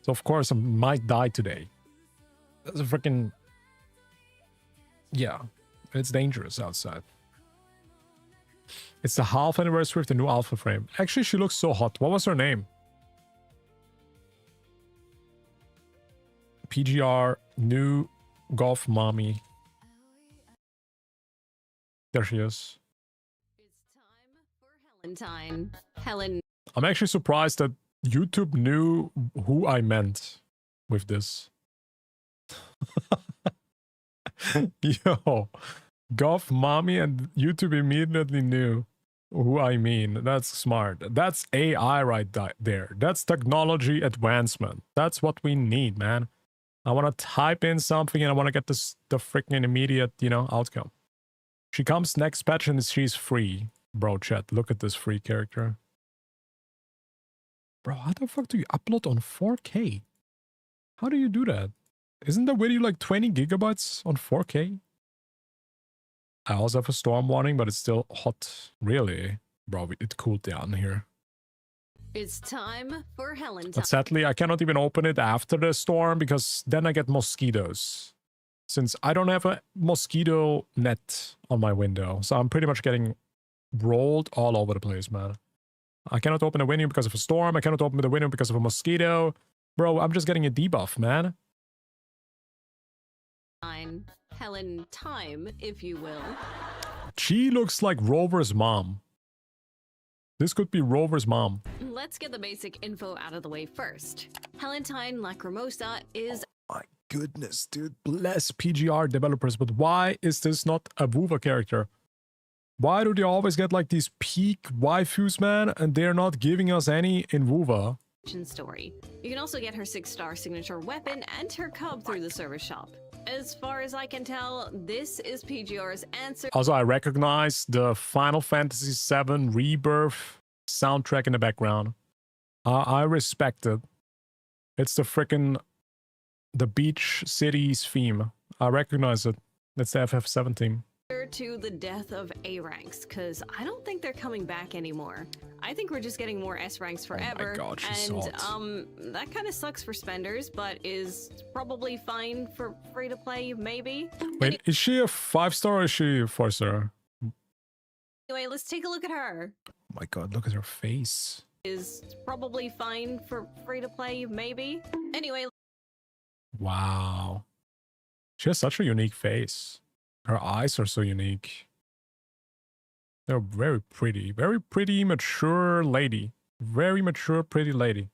Speaker 1: So of course I might die today. That's a freaking... Yeah, it's dangerous outside. It's the half anniversary of the new alpha frame. Actually, she looks so hot. What was her name? PGR new golf mommy. There she is.
Speaker 7: It's time for Helen. Helen.
Speaker 1: I'm actually surprised that YouTube knew who I meant with this. Yo, golf mommy and YouTube immediately knew. who I mean. That's smart. That's AI right there. That's technology advancement. That's what we need, man. I want to type in something and I want to get the freaking immediate, you know, outcome. She comes next patch and she's free. Bro, chat, look at this free character. Bro, how the fuck do you upload on 4K? How do you do that? Isn't the video like 20 gigabytes on 4K? I also have a storm warning, but it's still hot. Really? Bro, it cooled down here.
Speaker 7: It's time for Helen time.
Speaker 1: But sadly, I cannot even open it after the storm because then I get mosquitoes. Since I don't have a mosquito net on my window. So I'm pretty much getting rolled all over the place, man. I cannot open the window because of a storm. I cannot open the window because of a mosquito. Bro, I'm just getting a debuff, man.
Speaker 7: Helen time, if you will.
Speaker 1: She looks like Rover's mom. This could be Rover's mom.
Speaker 7: Let's get the basic info out of the way first. Helentine Lacrimosa is...
Speaker 1: My goodness, dude. Bless PGR developers, but why is this not a WoWa character? Why do they always get like these peak waifus, man, and they're not giving us any in WoWa?
Speaker 7: Story. You can also get her 6-star signature weapon and her cub through the service shop. As far as I can tell, this is PGR's answer.
Speaker 1: Also, I recognize the Final Fantasy VII Rebirth soundtrack in the background. I respect it. It's the Beach Cities theme. I recognize it. It's the FF7 theme.
Speaker 7: To the death of A ranks, because I don't think they're coming back anymore. I think we're just getting more S ranks forever.
Speaker 1: Oh my God, she's
Speaker 7: and
Speaker 1: hot.
Speaker 7: that kind of sucks for spenders, but is probably fine for free to play, maybe.
Speaker 1: Wait, is she a 5-star or is she a 4-star?
Speaker 7: Anyway, let's take a look at her.
Speaker 1: Oh my God, look at her face.
Speaker 7: Is probably fine for free to play, maybe. Anyway.
Speaker 1: Wow. She has such a unique face. Her eyes are so unique. They're very pretty, mature lady. Very mature, pretty lady.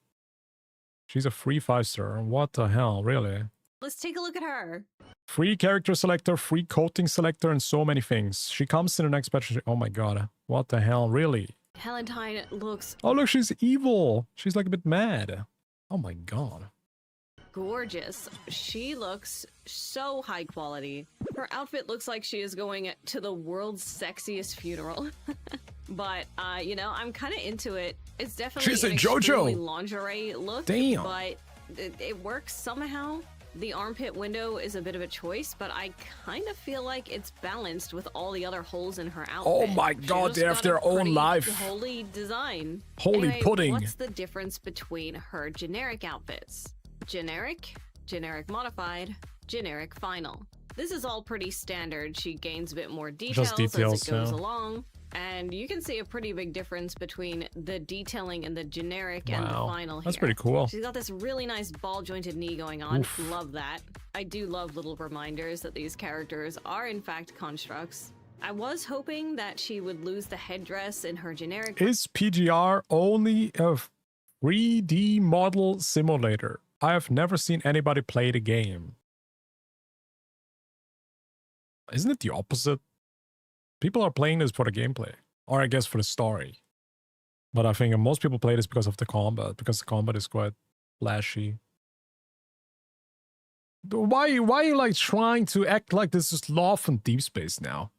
Speaker 1: She's a free 5-star. What the hell, really?
Speaker 7: Let's take a look at her.
Speaker 1: Free character selector, free coating selector, and so many things. She comes in the next patch. Oh my God. What the hell, really?
Speaker 7: Helentine looks...
Speaker 1: Oh, look, she's evil. She's like a bit mad. Oh my God.
Speaker 7: Gorgeous. She looks so high quality. Her outfit looks like she is going to the world's sexiest funeral. But, you know, I'm kind of into it. It's definitely
Speaker 1: She's a
Speaker 7: an
Speaker 1: JoJo
Speaker 7: extremely lingerie look.
Speaker 1: Damn.
Speaker 7: But it works somehow. The armpit window is a bit of a choice, but I kind of feel like it's balanced with all the other holes in her outfit.
Speaker 1: Oh my God, they have their own life.
Speaker 7: Holy design.
Speaker 1: Holy
Speaker 7: Anyway,
Speaker 1: pudding.
Speaker 7: What's the difference between her generic outfits? Generic, generic modified, generic final. This is all pretty standard. She gains a bit more details, as it goes along. And you can see a pretty big difference between the detailing and the generic and the final here.
Speaker 1: That's pretty cool.
Speaker 7: She's got this really nice ball-jointed knee going on. Oof. Love that. I do love little reminders that these characters are in fact constructs. I was hoping that she would lose the headdress in her generic...
Speaker 1: Is PGR only a 3D model simulator? I have never seen anybody play the game. Isn't it the opposite? People are playing this for the gameplay, or I guess for the story. But I think most people play this because of the combat, because the combat is quite flashy. Why are you like trying to act like this is love and Deepspace now?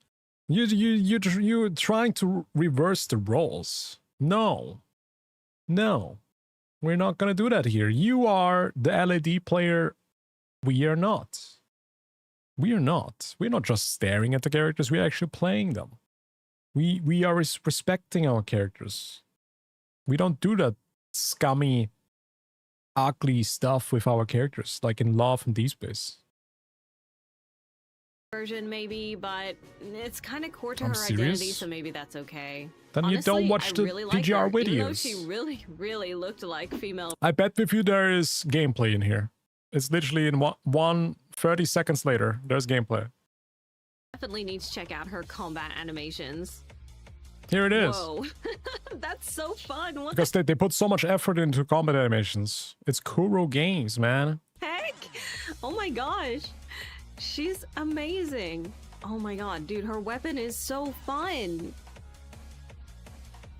Speaker 1: You're trying to reverse the roles. No, we're not gonna do that here. You are the LED player. We are not. We're not just staring at the characters, we're actually playing them. We are respecting our characters. We don't do that scummy, ugly stuff with our characters, like in Love and Deepspace.
Speaker 7: Version maybe, but it's kind of core to her identity, so maybe that's okay.
Speaker 1: Then
Speaker 7: honestly,
Speaker 1: you don't watch the
Speaker 7: really
Speaker 1: PGR videos.
Speaker 7: Even though she really looked like female.
Speaker 1: I bet with you there is gameplay in here. It's literally in 30 seconds later, there's gameplay.
Speaker 7: Definitely need to check out her combat animations.
Speaker 1: Here it is.
Speaker 7: Whoa, that's so fun. What
Speaker 1: because they put so much effort into combat animations. It's Kuro Games, man.
Speaker 7: Heck! Oh my gosh. She's amazing. Oh my god, dude, her weapon is so fun.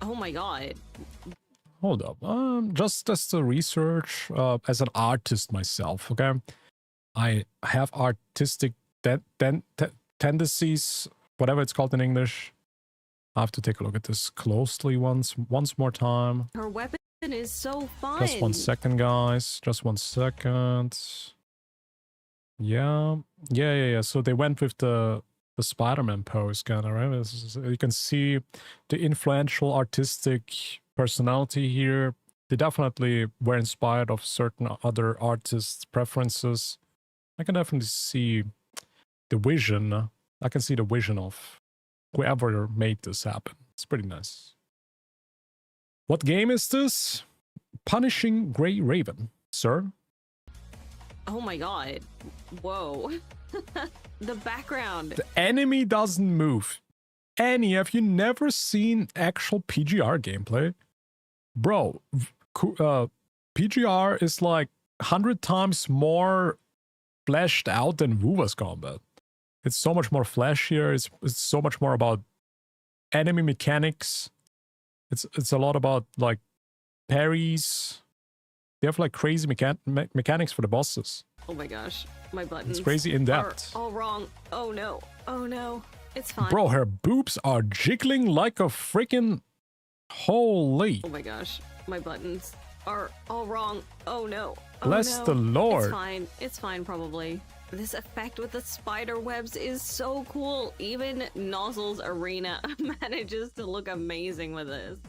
Speaker 7: Oh my god.
Speaker 1: Hold up. Just as the research, as an artist myself, okay? I have artistic tendencies, whatever it's called in English. I have to take a look at this closely once more time.
Speaker 7: Her weapon is so fun.
Speaker 1: Just 1 second, guys. Just 1 second. Yeah. So they went with the Spider-Man pose, kind of, right? You can see the influential artistic personality here. They definitely were inspired of certain other artists' preferences. I can definitely see the vision. I can see the vision of whoever made this happen. It's pretty nice. What game is this? Punishing Grey Raven, sir.
Speaker 7: Oh my god. Whoa. The background.
Speaker 1: The enemy doesn't move. Annie, have you never seen actual PGR gameplay? Bro, PGR is like 100 times more fleshed out than WoW's combat. It's so much more flashier. It's so much more about enemy mechanics. It's a lot about like parries. They have like crazy mechanics for the bosses.
Speaker 7: Oh my gosh, my buttons.
Speaker 1: It's crazy in depth.
Speaker 7: All wrong. Oh no. Oh no. It's fine.
Speaker 1: Bro, her boobs are jiggling like a freaking holy.
Speaker 7: Oh my gosh, my buttons are all wrong. Oh no. Oh,
Speaker 1: Bless
Speaker 7: no.
Speaker 1: the Lord.
Speaker 7: It's fine. It's fine probably. This effect with the spider webs is so cool. Even Nozzle's Arena manages to look amazing with this.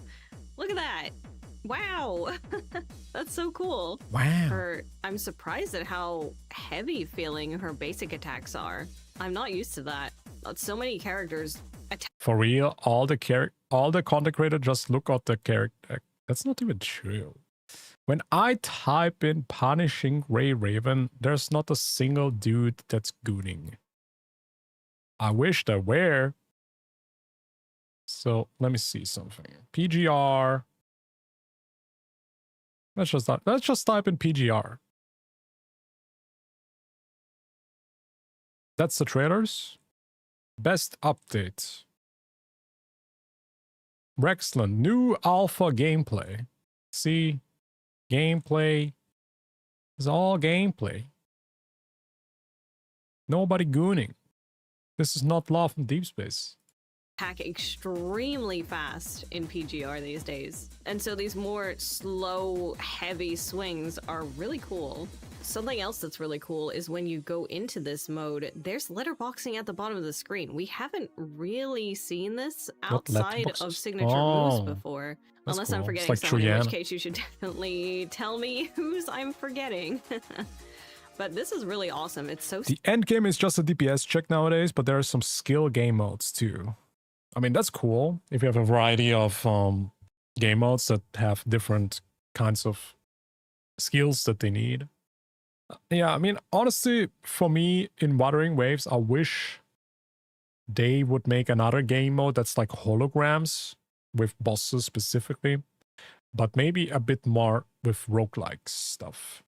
Speaker 7: Look at that. Wow. That's so cool.
Speaker 1: Wow.
Speaker 7: I'm surprised at how heavy feeling her basic attacks are. I'm not used to that. So many characters attack.
Speaker 1: For real, all the content creators just look at the character. That's not even true. When I type in punishing Grey Raven, there's not a single dude that's gooning. I wish there were. So let me see something. PGR. Let's just type in PGR. That's the trailers. Best update. Rexland, new alpha gameplay. See, gameplay is all gameplay. Nobody gooning. This is not love from Deepspace.
Speaker 7: Attack extremely fast in PGR these days. And so these more slow, heavy swings are really cool. Something else that's really cool is when you go into this mode, there's letterboxing at the bottom of the screen. We haven't really seen this outside of signature moves before. Unless cool. I'm forgetting like someone, in which case you should definitely tell me whose I'm forgetting. But this is really awesome. It's so...
Speaker 1: The end game is just a DPS check nowadays, but there are some skill game modes too. I mean, that's cool if you have a variety of game modes that have different kinds of skills that they need. Yeah, I mean, honestly, for me, in Wuthering Waves, I wish they would make another game mode that's like holograms with bosses specifically, but maybe a bit more with roguelike stuff.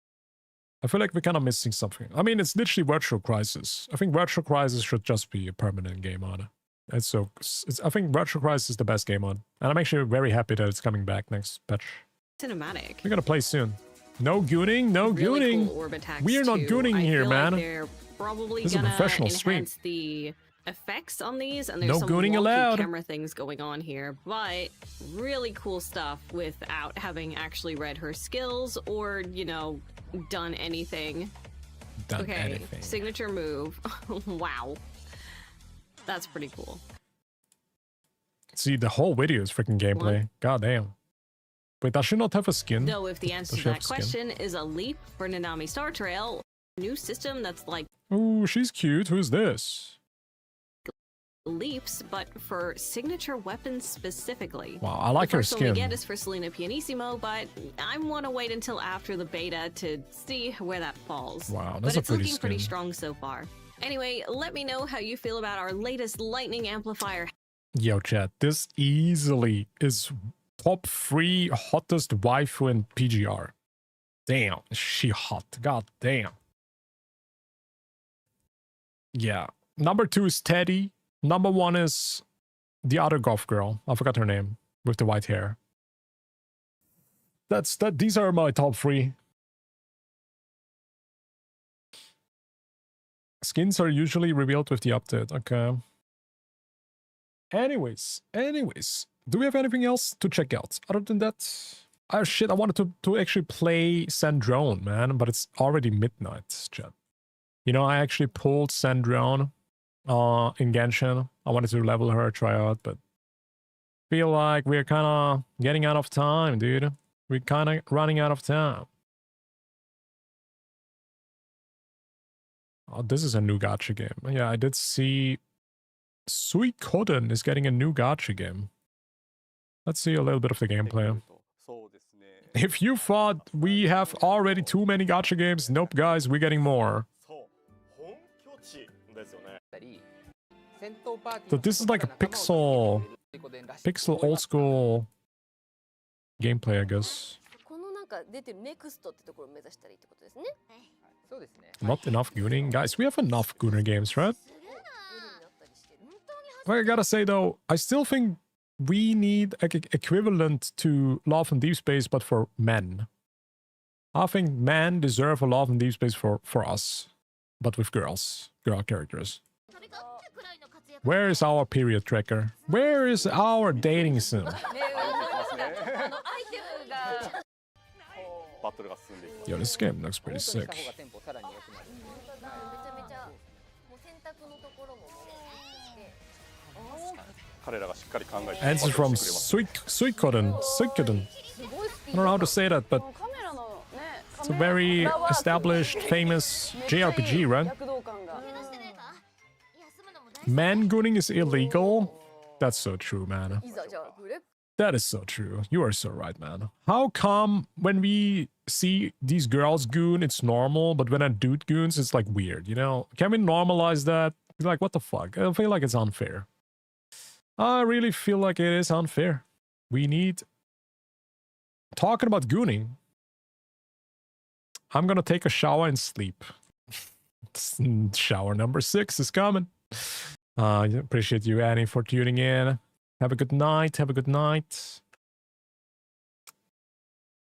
Speaker 1: I feel like we're kind of missing something. I mean, it's literally Virtual Crisis. I think Virtual Crisis should just be a permanent game mode. And so, I think Virtual Crisis is the best game mode. And I'm actually very happy that it's coming back next patch.
Speaker 7: Cinematic.
Speaker 1: We're gonna play soon. No gooning, no
Speaker 7: really
Speaker 1: gooning.
Speaker 7: Cool orb attacks
Speaker 1: we are not gooning here, man.
Speaker 7: Like they're probably
Speaker 1: this is a professional stream.
Speaker 7: The effects on these, and there's
Speaker 1: no
Speaker 7: some
Speaker 1: gooning allowed.
Speaker 7: Camera things going on here, but really cool stuff without having actually read her skills or, you know, done anything. Anything. Signature move. Wow. That's pretty cool.
Speaker 1: See, the whole video is freaking gameplay. God damn. Wait, does she not have a skin?
Speaker 7: No, if the answer to that question is a leap for Nanami Star Trail, new system that's like...
Speaker 1: Ooh, she's cute. Who's this?
Speaker 7: Leaps, but for signature weapons specifically.
Speaker 1: Wow, I like her skin.
Speaker 7: The first one we get is for Selena Pianissimo, but I want to wait until after the beta to see where that falls.
Speaker 1: Wow, that's
Speaker 7: but
Speaker 1: a pretty
Speaker 7: it's looking
Speaker 1: skin.
Speaker 7: Pretty strong so far. Anyway, let me know how you feel about our latest lightning amplifier.
Speaker 1: Yo, chat, this easily is top 3 hottest waifu in PGR. Damn, she hot. God damn. Yeah. Number 2 is Teddy. Number 1 is the other goth girl. I forgot her name. with the white hair. These are my top 3. Skins are usually revealed with the update. Okay. Anyways. Do we have anything else to check out? Other than that... Oh shit, I wanted to actually play Sandrone, man. But it's already midnight, chat. You know, I actually pulled Sandrone in Genshin. I wanted to level her, try out, but... feel like we're kind of getting out of time, dude. We're kind of running out of time. Oh, this is a new gacha game. Yeah, I did see Suikoden is getting a new gacha game. Let's see a little bit of the gameplay. If you thought we have already too many gacha games, nope, guys, we're getting more. So this is like a pixel old school gameplay, I guess. Not enough gooning? Guys, we have enough gooner games, right? Well, I gotta say though, I still think we need an equivalent to Love and Deepspace, but for men. I think men deserve a Love and Deepspace for us, but with girls. Girl characters. Where is our period tracker? Where is our dating sim? Yo, this game looks pretty sick. Answer from Suikoden. I don't know how to say that, but it's a very established, famous JRPG, right? Man gooning is illegal? That's so true, man. That is so true. You are so right, man. How come when we see these girls goon, it's normal, but when a dude goons, it's like weird, you know? Can we normalize that? Like, what the fuck? I feel like it's unfair. I really feel like it is unfair. We need... Talking about gooning. I'm gonna take a shower and sleep. Shower number 6 is coming. Appreciate you, Annie, for tuning in. Have a good night. Have a good night.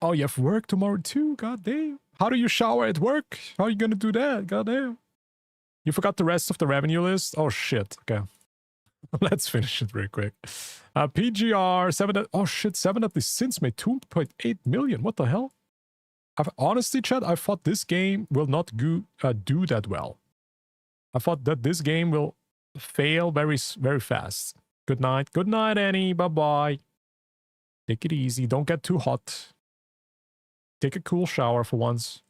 Speaker 1: Oh, you have work tomorrow too? God damn. How do you shower at work? How are you gonna do that? God damn. You forgot the rest of the revenue list? Oh, shit. Okay. Let's finish it real quick. PGR, 7... Oh, shit. 7 at the Sins made 2.8 million. What the hell? Honestly, chat, I thought this game will not do that well. I thought that this game will fail very fast. Good night. Good night, Annie. Bye-bye. Take it easy. Don't get too hot. Take a cool shower for once.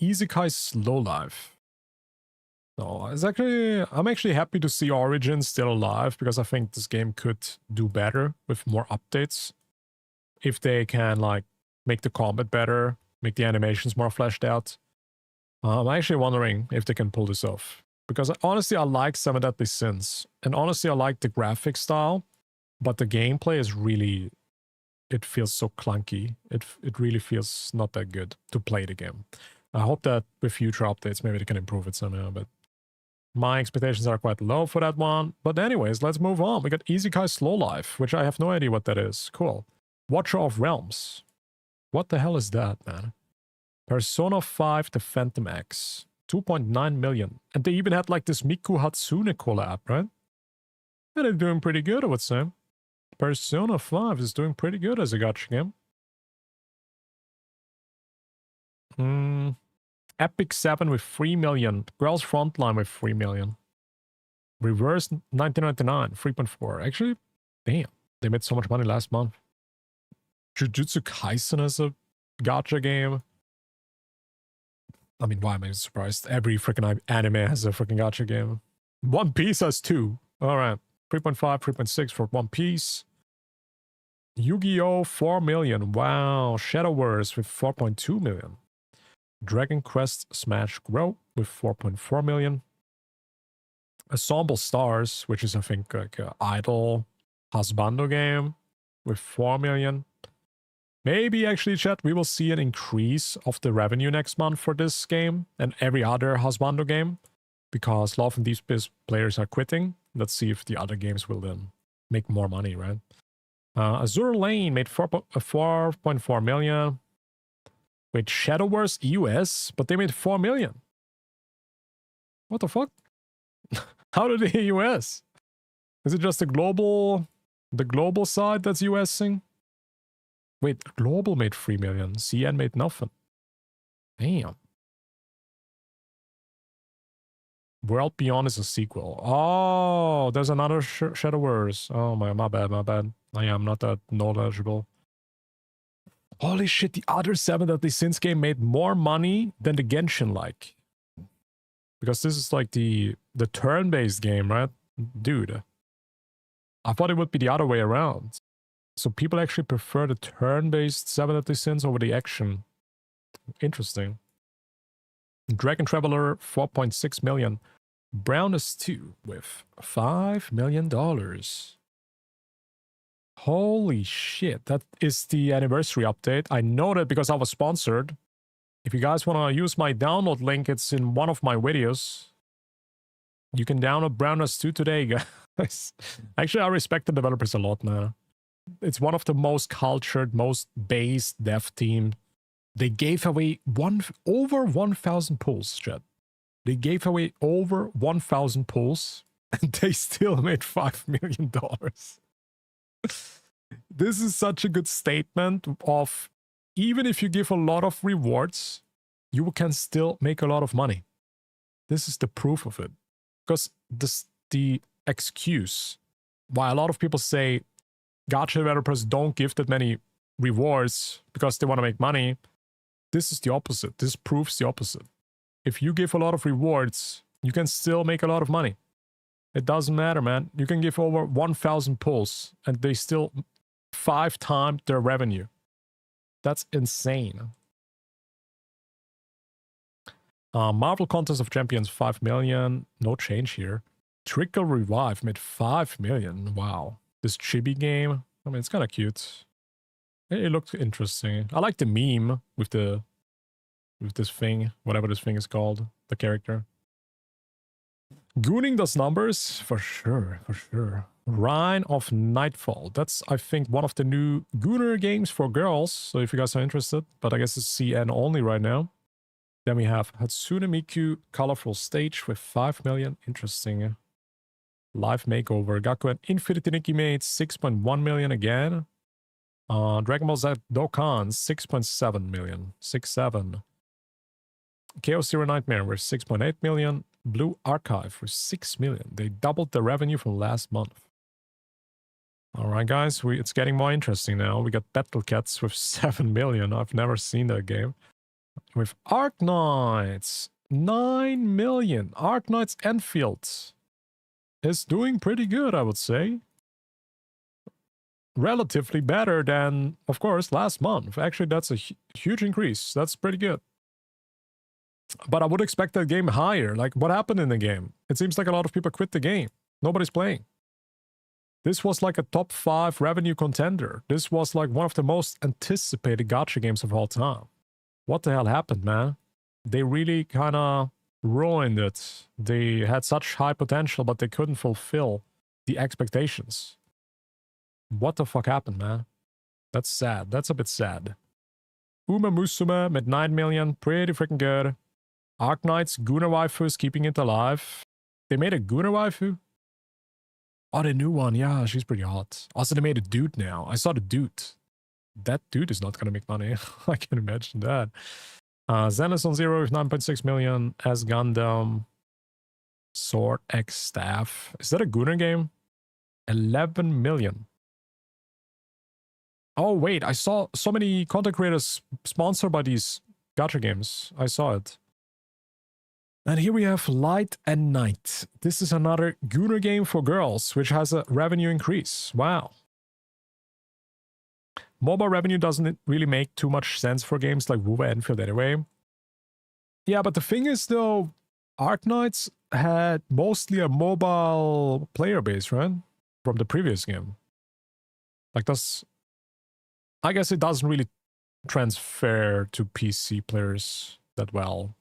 Speaker 1: Isekai Slow Life. No, I'm actually happy to see Origin still alive because I think this game could do better with more updates. If they can, like, make the combat better, make the animations more fleshed out. I'm actually wondering if they can pull this off. Because honestly, I like 7 Deadly Sins. And honestly, I like the graphic style. But the gameplay is really... It feels so clunky. It really feels not that good to play the game. I hope that with future updates, maybe they can improve it somehow. But my expectations are quite low for that one. But anyways, let's move on. We got Isekai Slow Life, which I have no idea what that is. Cool. Watcher of Realms. What the hell is that, man? Persona 5 The Phantom X. 2.9 million. And they even had like this Miku Hatsune collab, right? And they're doing pretty good, I would say. Persona 5 is doing pretty good as a gacha game. Epic 7 with 3 million. Girls Frontline with 3 million. Reverse 1999, 3.4. Actually, damn. They made so much money last month. Jujutsu Kaisen as a gacha game. I mean, why am I surprised? Every freaking anime has a freaking gacha game. One Piece has 2. Alright. 3.5, 3.6 for One Piece. Yu-Gi-Oh! 4 million. Wow. Shadowverse with 4.2 million. Dragon Quest Smash Grow with 4.4 million. Ensemble Stars, which is, I think, like an idol husbando game with 4 million. Maybe, actually, chat, we will see an increase of the revenue next month for this game and every other husbando game. Because Love and Deepspace players are quitting. Let's see if the other games will then make more money, right? Azure Lane made 4.4 million. Wait, Shadowverse US, but they made 4 million. What the fuck? How did they hit US? Is it just the global side that's USing? Wait, global made 3 million. CN made nothing. Damn. World Beyond is a sequel. Oh, there's another Shadowverse. Oh my bad. I am not that knowledgeable. Holy shit, the other 7 Deadly Sins game made more money than the Genshin like. Because this is like the turn-based game, right? Dude. I thought it would be the other way around. So people actually prefer the turn-based 7 Deadly Sins over the action. Interesting. Dragon Traveler, 4.6 million. Brownest 2 with $5 million. Holy shit, that is the anniversary update. I know that because I was sponsored. If you guys want to use my download link, it's in one of my videos. You can download Brownest 2 today, guys. Actually, I respect the developers a lot, man. It's one of the most cultured, most based dev team. They gave away over 1,000 pulls, chat. They gave away over 1,000 pulls, and they still made $5 million. This is such a good statement of, even if you give a lot of rewards, you can still make a lot of money. This is the proof of it. Because the excuse why a lot of people say gacha developers don't give that many rewards because they want to make money, this is the opposite. This proves the opposite. If you give a lot of rewards, you can still make a lot of money. It doesn't matter, man. You can give over 1,000 pulls and they still 5 times their revenue. That's insane. Marvel Contest of Champions, 5 million. No change here. Trickle Revive made 5 million. Wow. This chibi game, I mean, it's kind of cute. It looked interesting. I like the meme with this thing, whatever this thing is called, the character. Gooning does numbers, for sure. Rhine of Nightfall. That's, I think, one of the new Gooner games for girls, so if you guys are interested, but I guess it's CN only right now. Then we have Hatsune Miku Colorful Stage with 5 million. Interesting. Live Makeover. Gaku and Infinity Nikki made 6.1 million again. Dragon Ball Z Dokkan, 6.7 million. 6.7. Chaos Zero Nightmare with 6.8 million. Blue Archive with 6 million. They doubled the revenue from last month. Alright guys, it's getting more interesting now. We got Battle Cats with 7 million. I've never seen that game. With Arknights, 9 million. Arknights Enfield is doing pretty good, I would say. Relatively better than, of course, last month. Actually, that's a huge increase. That's pretty good. But I would expect that game higher. Like, what happened in the game? It seems like a lot of people quit the game. Nobody's playing. This was like a top 5 revenue contender. This was like one of the most anticipated gacha games of all time. What the hell happened, man? They really kind of ruined it. They had such high potential, but they couldn't fulfill the expectations. What the fuck happened, man? That's sad. That's a bit sad. Uma Musume made 9 million. Pretty freaking good. Arknights, Gooner Waifu is keeping it alive. They made a Gooner Waifu? Oh, the new one. Yeah, she's pretty hot. Also, they made a dude now. I saw the dude. That dude is not going to make money. I can imagine that. Zenith on Zero with 9.6 million. As Gundam. Sword X Staff. Is that a Gooner game? 11 million. Oh, wait. I saw so many content creators sponsored by these gacha games. I saw it. And here we have Light and Night. This is another Gooner game for girls, which has a revenue increase. Wow. Mobile revenue doesn't really make too much sense for games like WoW Enfield anyway. Yeah, but the thing is though, Arknights had mostly a mobile player base, right? From the previous game. Like that's... I guess it doesn't really transfer to PC players that well.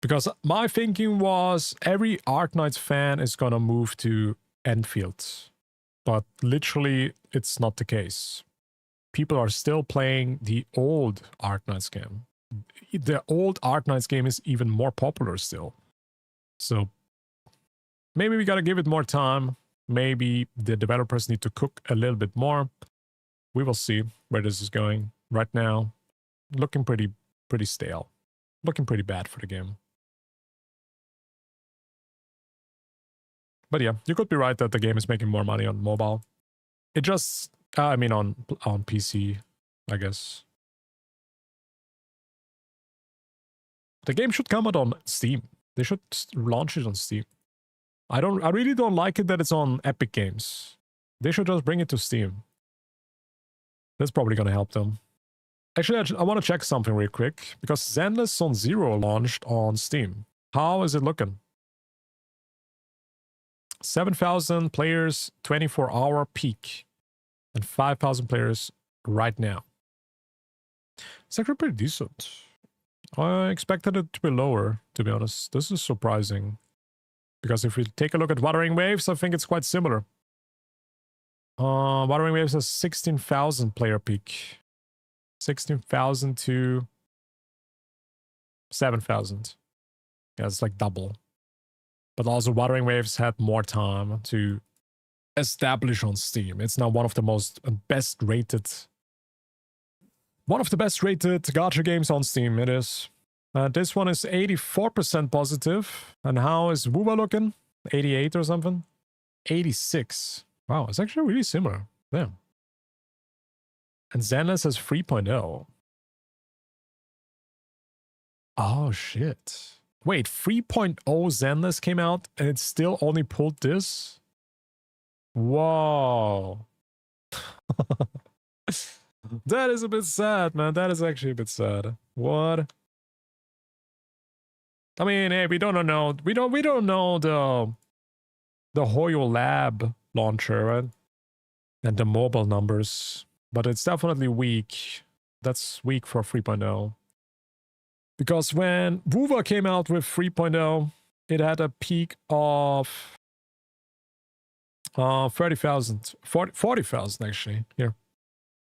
Speaker 1: Because my thinking was every Arknights fan is gonna move to Enfield. But literally, it's not the case. People are still playing the old Arknights game. The old Arknights game is even more popular still. So maybe we gotta give it more time. Maybe the developers need to cook a little bit more. We will see where this is going. Right now, looking pretty stale. Looking pretty bad for the game. But yeah, you could be right that the game is making more money on mobile. It just, I mean on PC, I guess. The game should come out on Steam. They should launch it on Steam. I really don't like it that it's on Epic Games. They should just bring it to Steam. That's probably gonna help them. Actually, I want to check something real quick, because Zenless Zone Zero launched on Steam. How is it looking? 7,000 players, 24-hour peak, and 5,000 players right now. It's actually pretty decent. I expected it to be lower, to be honest. This is surprising. Because if we take a look at Wuthering Waves, I think it's quite similar. Wuthering Waves has 16,000 player peak. 16,000 to 7,000. Yeah, it's like double. But also Wuthering Waves had more time to establish on Steam. It's now one of the best rated gacha games on Steam. It is. This one is 84% positive. And how is WUWA looking? 88 or something? 86. Wow, it's actually really similar. Yeah. And Zenless has 3.0. Oh, shit. Wait, 3.0 Zenless came out and it still only pulled this? Whoa. That is a bit sad, man. That is actually a bit sad. What? I mean, hey, we don't know the Hoyo Lab launcher, right? And the mobile numbers, but it's definitely weak. That's weak for 3.0. Because when WUWA came out with 3.0, it had a peak of 30,000, 40,000 actually, here.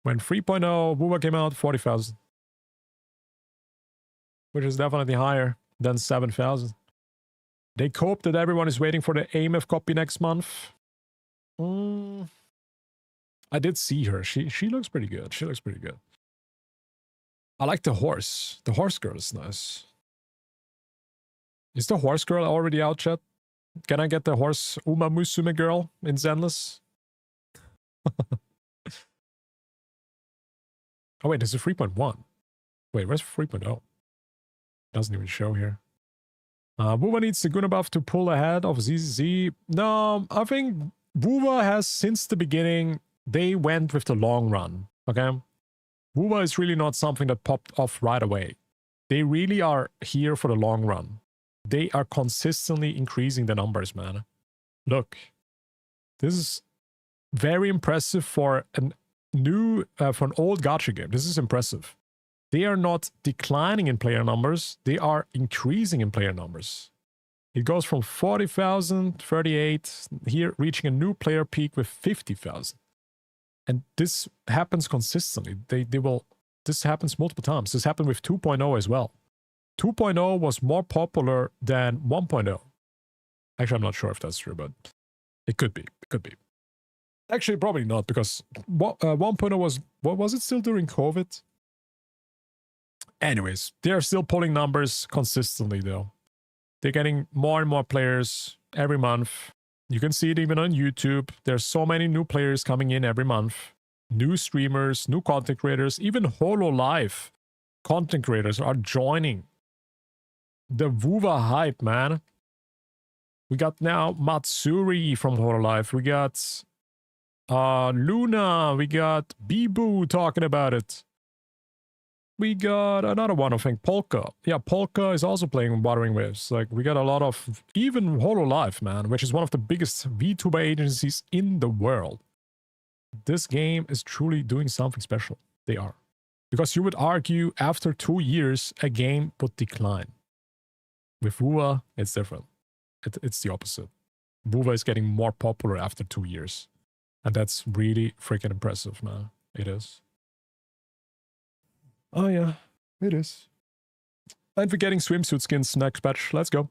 Speaker 1: When 3.0 WUWA came out, 40,000. Which is definitely higher than 7,000. They cope that everyone is waiting for the AMF copy next month. I did see her. She looks pretty good. She looks pretty good. I like the horse. The horse girl is nice. Is the horse girl already out, chat? Can I get the horse Uma Musume girl in Zenless? Oh wait, this is 3.1. Wait, where's 3.0? Doesn't even show here. WUWA needs the Guna buff to pull ahead of ZZZ. No, I think WUWA has, since the beginning, they went with the long run, okay? WUWA is really not something that popped off right away. They really are here for the long run. They are consistently increasing the numbers, man. Look, this is very impressive for an old gacha game. This is impressive. They are not declining in player numbers. They are increasing in player numbers. It goes from 40,000, 38, here reaching a new player peak with 50,000. And this happens consistently. This happens multiple times. This happened with 2.0 as well. 2.0 was more popular than 1.0. Actually, I'm not sure if that's true, but it could be. It could be. Actually, probably not, because 1.0 was... What was it still during COVID? Anyways, they are still pulling numbers consistently, though. They're getting more and more players every month. You can see it even on YouTube. There's so many new players coming in every month. New streamers, new content creators, even HoloLive content creators are joining the WUWA hype, man. We got now Matsuri from HoloLive. We got Luna. We got Bibu talking about it. We got another one, I think, Polka. Yeah, Polka is also playing Wuthering Waves. Like, we got a lot of... Even HoloLive, man, which is one of the biggest VTuber agencies in the world. This game is truly doing something special. They are. Because you would argue, after 2 years, a game would decline. With WUWA, it's different. It's the opposite. WUWA is getting more popular after 2 years. And that's really freaking impressive, man. It is. Oh yeah, it is. And we're getting swimsuit skins next patch. Let's go.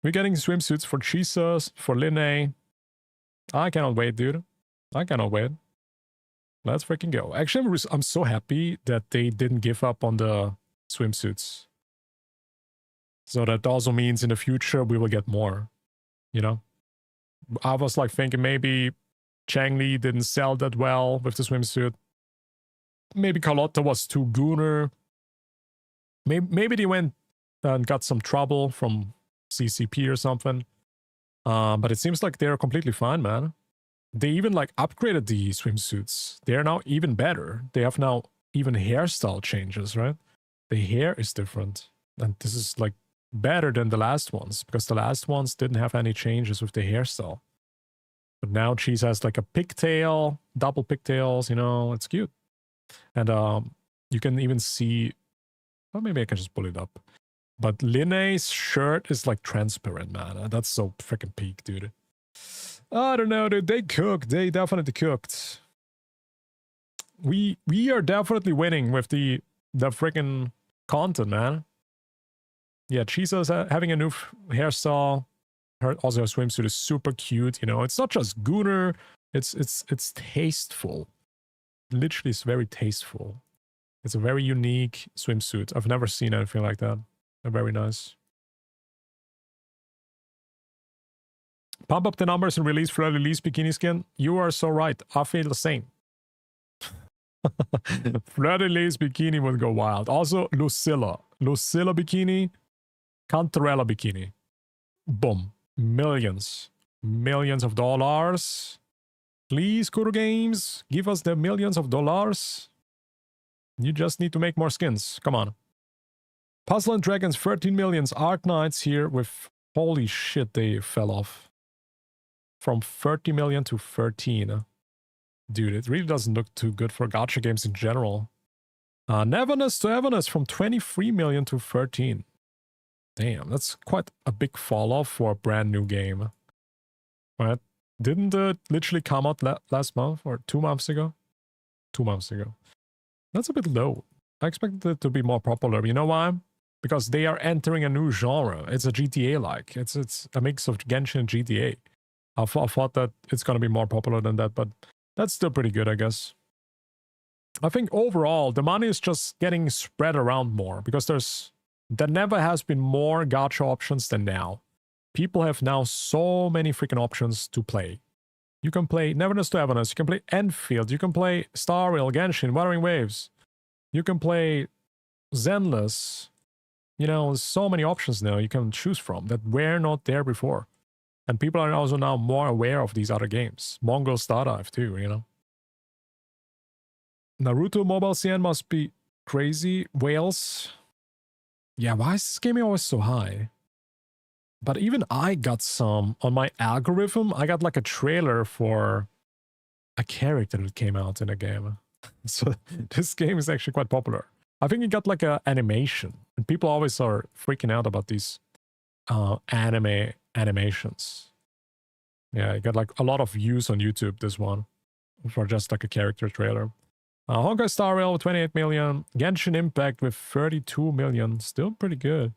Speaker 1: We're getting swimsuits for Chisa, for Linne. I cannot wait, dude. I cannot wait. Let's freaking go. Actually, I'm so happy that they didn't give up on the swimsuits. So that also means in the future we will get more, you know? I was like thinking maybe Changli didn't sell that well with the swimsuit. Maybe Carlotta was too gooner. Maybe they went and got some trouble from CCP or something. But it seems like they're completely fine, man. They even like upgraded the swimsuits. They're now even better. They have now even hairstyle changes, right? The hair is different. And this is like better than the last ones because the last ones didn't have any changes with the hairstyle. But now Cheese has like a pigtail, double pigtails, you know, it's cute. And you can even see, well, maybe I can just pull it up. But Linne's shirt is like transparent, man. That's so freaking peak, dude. I don't know, dude. They cooked. They definitely cooked. We are definitely winning with the freaking content, man. Yeah, Chisa's having a new hairstyle. Also, her swimsuit is super cute. You know, it's not just gooner. It's tasteful. Literally, it's very tasteful. It's a very unique swimsuit. I've never seen anything like that. They're very nice. Pump up the numbers and release Fleur de Lis bikini skin. You are so right. I feel the same. Fleur de Lis bikini would go wild. Also, Lucilla. Lucilla bikini. Cantarella bikini. Boom. Millions. Millions of dollars. Please, Kuro Games, give us the millions of dollars. You just need to make more skins. Come on. Puzzle and Dragons, 13 millions. Arc Knights here with... Holy shit, they fell off. From 30 million to 13. Dude, it really doesn't look too good for gacha games in general. Neverness to Everness from 23 million to 13. Damn, that's quite a big fall off for a brand new game. Right? Didn't it literally come out last month or 2 months ago? 2 months ago. That's a bit low. I expected it to be more popular. You know why? Because they are entering a new genre. It's a GTA-like. It's a mix of Genshin and GTA. I thought that it's going to be more popular than that, but that's still pretty good, I guess. I think overall, the money is just getting spread around more because there never has been more gacha options than now. People have now so many freaking options to play. You can play Neverness to Everness, you can play Enfield, you can play Star Rail, Genshin, Wuthering Waves. You can play Zenless. You know, there's so many options now you can choose from that were not there before. And people are also now more aware of these other games. Mongol Star Dive too, you know. Naruto Mobile CN must be crazy. Whales. Yeah, why is this game always so high? But even I got some on my algorithm. I got like a trailer for a character that came out in a game. So this game is actually quite popular. I think it got like an animation. And people always are freaking out about these anime animations. Yeah, it got like a lot of views on YouTube, this one. For just like a character trailer. Honkai Star Rail with 28 million. Genshin Impact with 32 million. Still pretty good.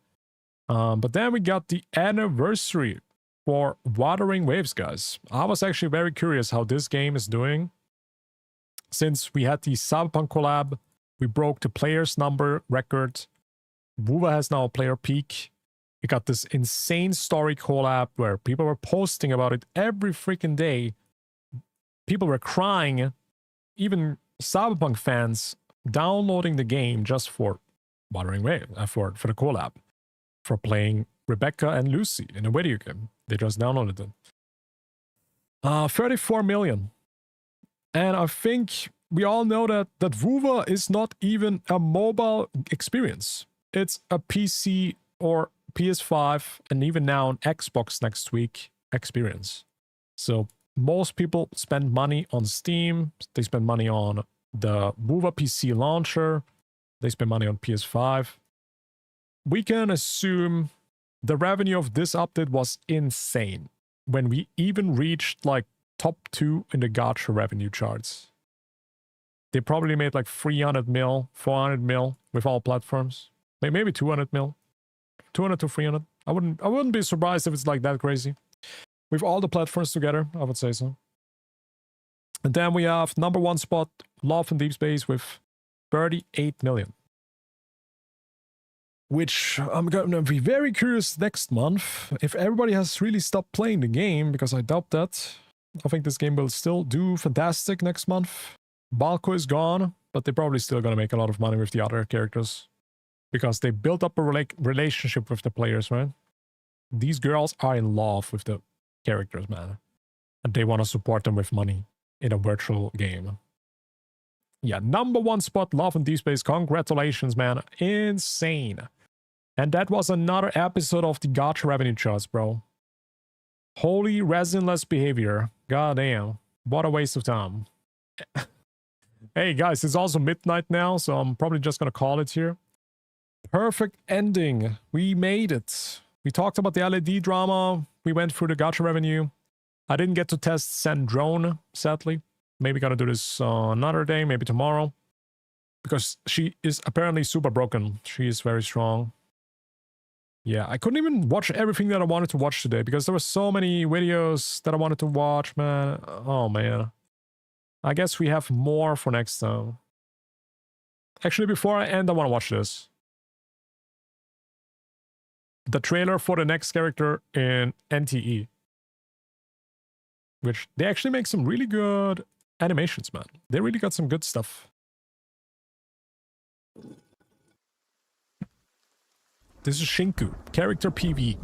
Speaker 1: But then we got the anniversary for Wuthering Waves, guys. I was actually very curious how this game is doing. Since we had the Cyberpunk collab, we broke the players number record. WoWa has now a player peak. We got this insane story collab where people were posting about it every freaking day. People were crying. Even Cyberpunk fans downloading the game just for Wuthering Waves, for the collab. For playing Rebecca and Lucy in a video game. They just downloaded it. 34 million. And I think we all know that WoWa is not even a mobile experience. It's a PC or PS5 and even now an Xbox next week experience. So most people spend money on Steam. They spend money on the WoWa PC launcher. They spend money on PS5. We can assume the revenue of this update was insane. When we even reached like top 2 in the Gacha revenue charts. They probably made like 300 mil, 400 mil with all platforms. Maybe 200 mil. 200 to 300. I wouldn't be surprised if it's like that crazy. With all the platforms together, I would say so. And then we have number 1 spot, Love and Deepspace with 38 million. Which I'm gonna be very curious next month if everybody has really stopped playing the game, because I doubt that. I think this game will still do fantastic next month. Balco is gone, but they're probably still gonna make a lot of money with the other characters. Because they built up a relationship with the players, right? These girls are in love with the characters, man. And they want to support them with money in a virtual game. Yeah, number 1 spot, Love and Deepspace. Congratulations, man. Insane. And that was another episode of the Gacha revenue charts, bro. Holy resinless behavior. God damn. What a waste of time. Hey, guys, it's also midnight now, so I'm probably just gonna call it here. Perfect ending. We made it. We talked about the LED drama. We went through the Gacha revenue. I didn't get to test Sandrone, sadly. Maybe gonna do this another day, maybe tomorrow. Because she is apparently super broken. She is very strong. Yeah, I couldn't even watch everything that I wanted to watch today because there were so many videos that I wanted to watch, man. Oh, man. I guess we have more for next time. Actually, before I end, I want to watch this. The trailer for the next character in NTE. Which they actually make some really good animations, man. They really got some good stuff. This is Shinku, character PV,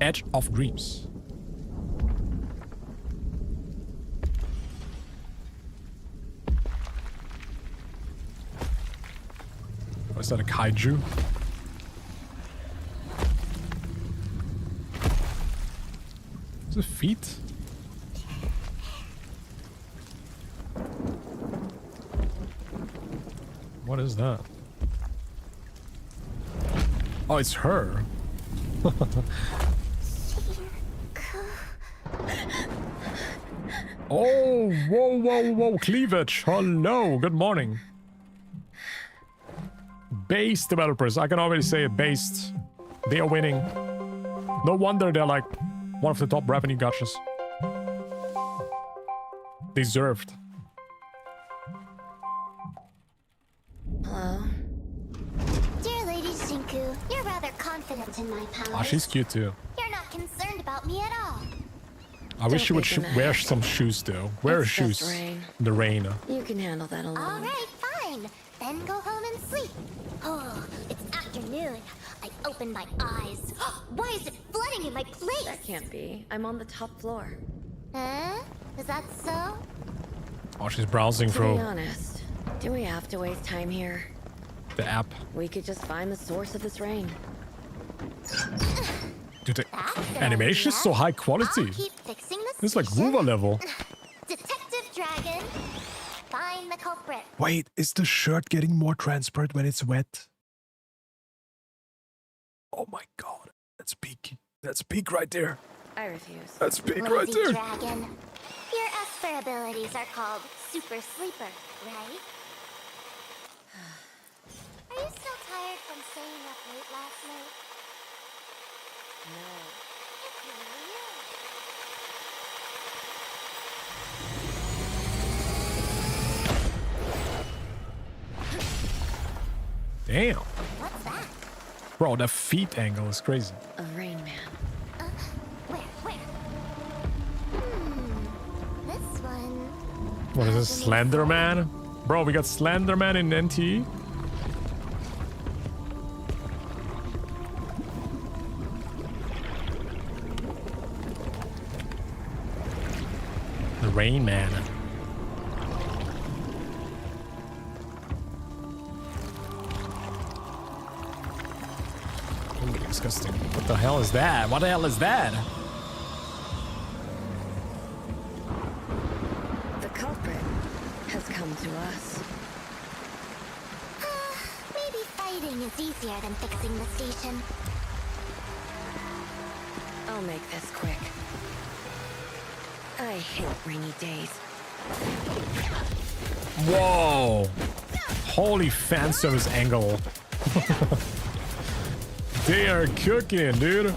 Speaker 1: Edge of Dreams. Oh, is that a kaiju? Is it feet? What is that? Oh, it's her. Oh, whoa, cleavage. Hello, good morning. Based developers, I can already say it, based. They are winning. No wonder they're like one of the top revenue gachas. Deserved.
Speaker 8: Hello. Dear Lady Shinku, you're rather confident in my powers.
Speaker 1: Ah, she's cute too.
Speaker 8: You're not concerned about me at all.
Speaker 1: I wish she would wear some shoes though. Wear shoes.
Speaker 9: Rain.
Speaker 1: The rain.
Speaker 9: You can handle that alone.
Speaker 8: All right, fine. Then go home and sleep. Oh, it's afternoon. I opened my eyes. Why is it flooding in my place?
Speaker 9: That can't be. I'm on the top floor.
Speaker 8: Huh? Is that so?
Speaker 1: Oh, she's browsing
Speaker 9: To be
Speaker 1: through
Speaker 9: honest, do we have to waste time here?
Speaker 1: the app.
Speaker 9: We could just find the source of this rain.
Speaker 1: Dude, the
Speaker 8: That's an
Speaker 1: animation is
Speaker 8: idea.
Speaker 1: so high
Speaker 8: I'll
Speaker 1: quality.
Speaker 8: keep fixing the
Speaker 1: It's like
Speaker 8: station.
Speaker 1: Ruva level.
Speaker 8: Detective Dragon, find the culprit.
Speaker 1: Wait, is the shirt getting more transparent when it's wet? Oh my god. That's peak. That's peak right there.
Speaker 9: I refuse.
Speaker 1: That's peak right
Speaker 8: Lazy
Speaker 1: there.
Speaker 8: Dragon. Your Esper abilities are called Super Sleeper, right? Are you still tired from staying up late last night?
Speaker 9: No.
Speaker 8: It really is.
Speaker 1: Damn.
Speaker 8: What's that?
Speaker 1: Bro, the feet angle is crazy.
Speaker 9: A rain man.
Speaker 8: Where? This one.
Speaker 1: What is this? Slenderman? Bro, we got Slenderman in NT. The Rain Man. Ooh, disgusting. What the hell is that? What the hell is that?
Speaker 9: The culprit has come to us.
Speaker 8: Maybe fighting is easier than fixing the station.
Speaker 9: I'll make this quick. I hate rainy days.
Speaker 1: Whoa! Holy fan service angle. They are cooking, dude.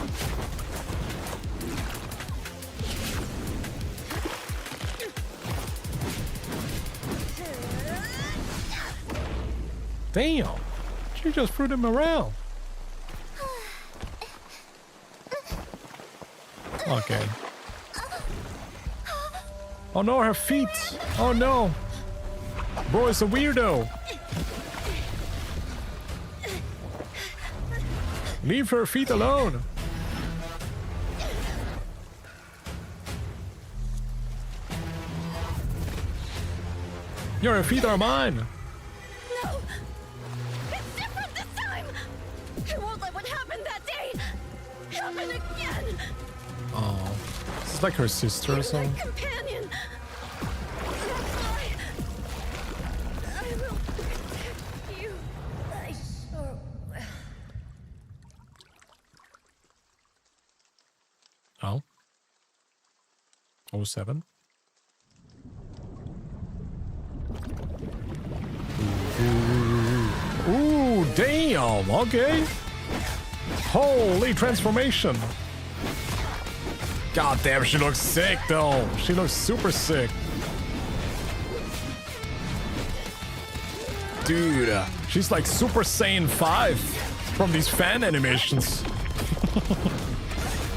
Speaker 1: Damn! She just threw them around. Okay. Oh no, her feet! Oh no! Bro is a weirdo! Leave her feet alone! Your feet are mine!
Speaker 8: No! It's different this time! I won't let what happened that day happen again!
Speaker 1: Oh. This is like her sister or something.
Speaker 8: Companion! That's why I will protect you. I sure will.
Speaker 1: Oh. 07. Ooh, damn. Okay. Holy transformation. God damn, she looks sick though. She looks super sick. Dude, she's like Super Saiyan 5 from these fan animations.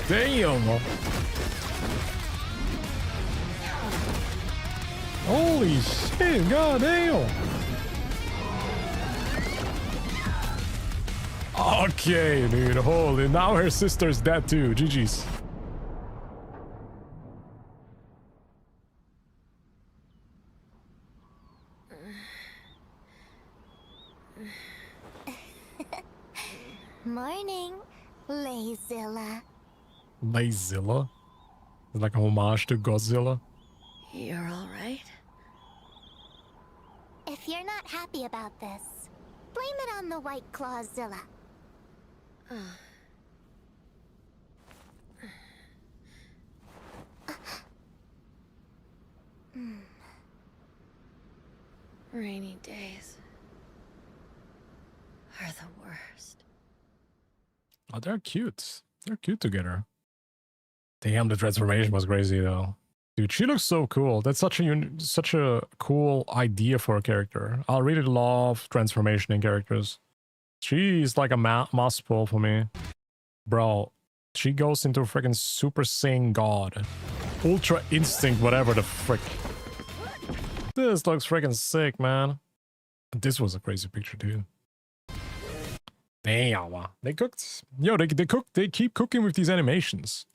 Speaker 1: Damn. Holy shit, god damn. Okay, dude, holy. Now her sister's dead too. GG's.
Speaker 8: Morning, Layzilla.
Speaker 1: Layzilla? It's like a homage to Godzilla.
Speaker 9: You're all right?
Speaker 8: If you're not happy about this, blame it on the White Clawzilla.
Speaker 9: Rainy days are the worst.
Speaker 1: Oh, they're cute. They're cute together. Damn, the transformation was crazy though. Dude, she looks so cool. That's such a cool idea for a character. I really love transformation in characters. She's like a must pull for me. Bro, she goes into freaking Super Saiyan God. Ultra Instinct, whatever the frick. This looks freaking sick, man. This was a crazy picture, dude. Damn, they cooked. Yo, they keep cooking with these animations.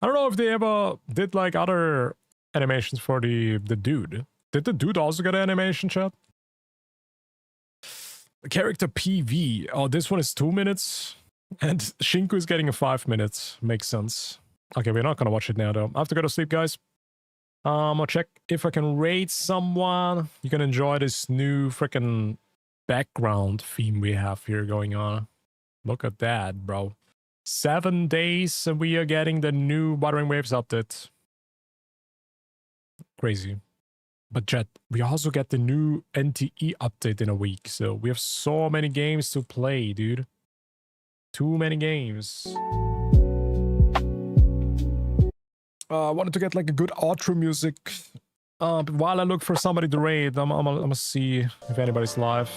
Speaker 1: I don't know if they ever did like other animations for the dude. Did the dude also get an animation, chat? The character PV. Oh, this one is 2 minutes. And Shinku is getting a 5 minutes. Makes sense. Okay, we're not gonna watch it now though. I have to go to sleep, guys. I'll check if I can raid someone. You can enjoy this new freaking background theme we have here going on. Look at that, bro. 7 days and we are getting the new Wuthering Waves update. Crazy. But chat, we also get the new NTE update in a week. So we have so many games to play, dude. Too many games. I wanted to get like a good outro music. But while I look for somebody to raid, I'm gonna see if anybody's live.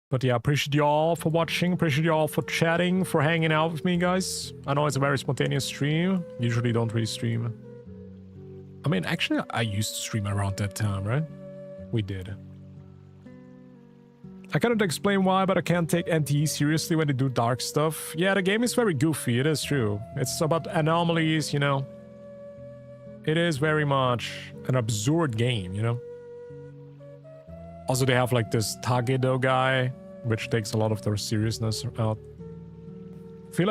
Speaker 1: But yeah, appreciate y'all for watching. Appreciate y'all for chatting, for hanging out with me, guys. I know it's a very spontaneous stream. Usually don't really stream. I mean, actually, I used to stream around that time, right? We did. I cannot explain why, but I can't take NTE seriously when they do dark stuff. Yeah, the game is very goofy, it is true. It's about anomalies, you know. It is very much an absurd game, you know. Also, they have like this Tagedo guy, which takes a lot of their seriousness out. I feel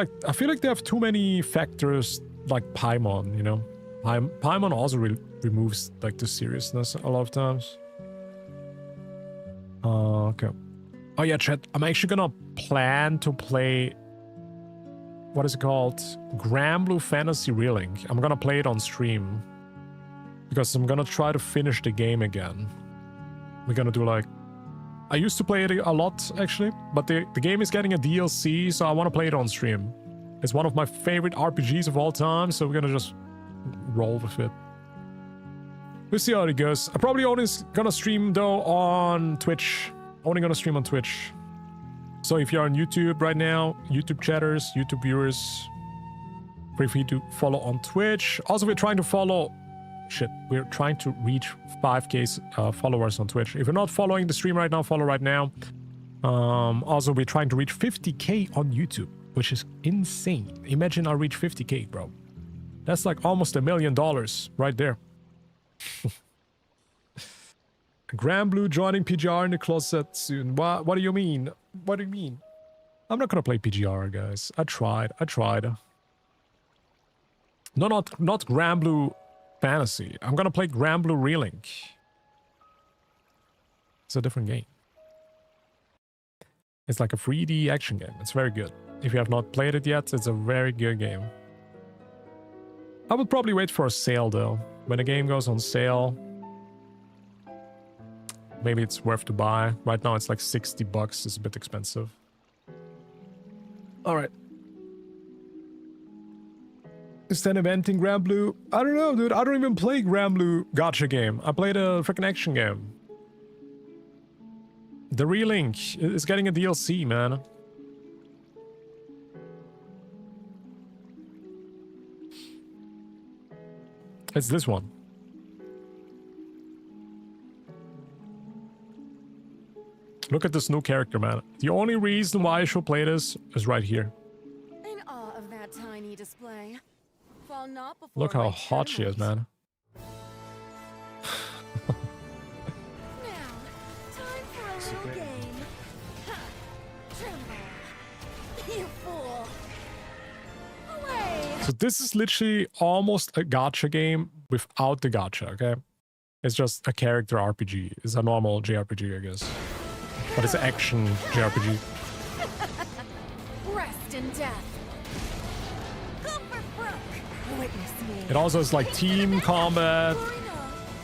Speaker 1: like they have too many factors like Paimon, you know. Paimon also removes like the seriousness a lot of times. Okay. Oh yeah, chat. I'm actually gonna plan to play what is it called? Granblue Fantasy Relink. I'm gonna play it on stream because I'm gonna try to finish the game again. We're gonna do like... I used to play it a lot, actually, but the game is getting a DLC, so I want to play it on stream. It's one of my favorite RPGs of all time, so we're gonna just roll with it. We'll see how it goes. I'm probably only gonna stream, though, on Twitch. Only gonna stream on Twitch. So if you're on YouTube right now, YouTube chatters, YouTube viewers, feel free to follow on Twitch. Also, we're trying to follow... We're trying to reach 5k followers on Twitch. If you're not following the stream right now, follow right now. Also, we're trying to reach 50k on YouTube, which is insane. Imagine I reach 50k, bro. That's like almost $1 million right there. Granblue joining PGR in the closet soon. What do you mean? What do you mean? I'm not gonna play PGR, guys. I tried. No, not Granblue Fantasy. I'm gonna play Granblue Relink. It's a different game. It's like a 3D action game. It's very good. If you have not played it yet, it's a very good game. I would probably wait for a sale, though. When a game goes on sale, maybe it's worth to buy. Right now, it's like $60. It's a bit expensive. All right. Is that eventing Granblue? I don't know, dude. I don't even play Granblue Gacha game. I played a freaking action game. The Relink is getting a DLC, man. It's this one. Look at this new character, man. The only reason why I should play this is right here.
Speaker 9: In awe of that tiny display. Fall not before
Speaker 1: Look how
Speaker 9: my
Speaker 1: hot she is, man.
Speaker 9: Now, time for a little game. Ha! Tremble. You fool. Away.
Speaker 1: So this is literally almost a gacha game without the gacha, okay? It's just a character RPG. It's a normal JRPG, I guess. But it's an action JRPG.
Speaker 9: Rest in death. Witness me.
Speaker 1: It also has like team combat.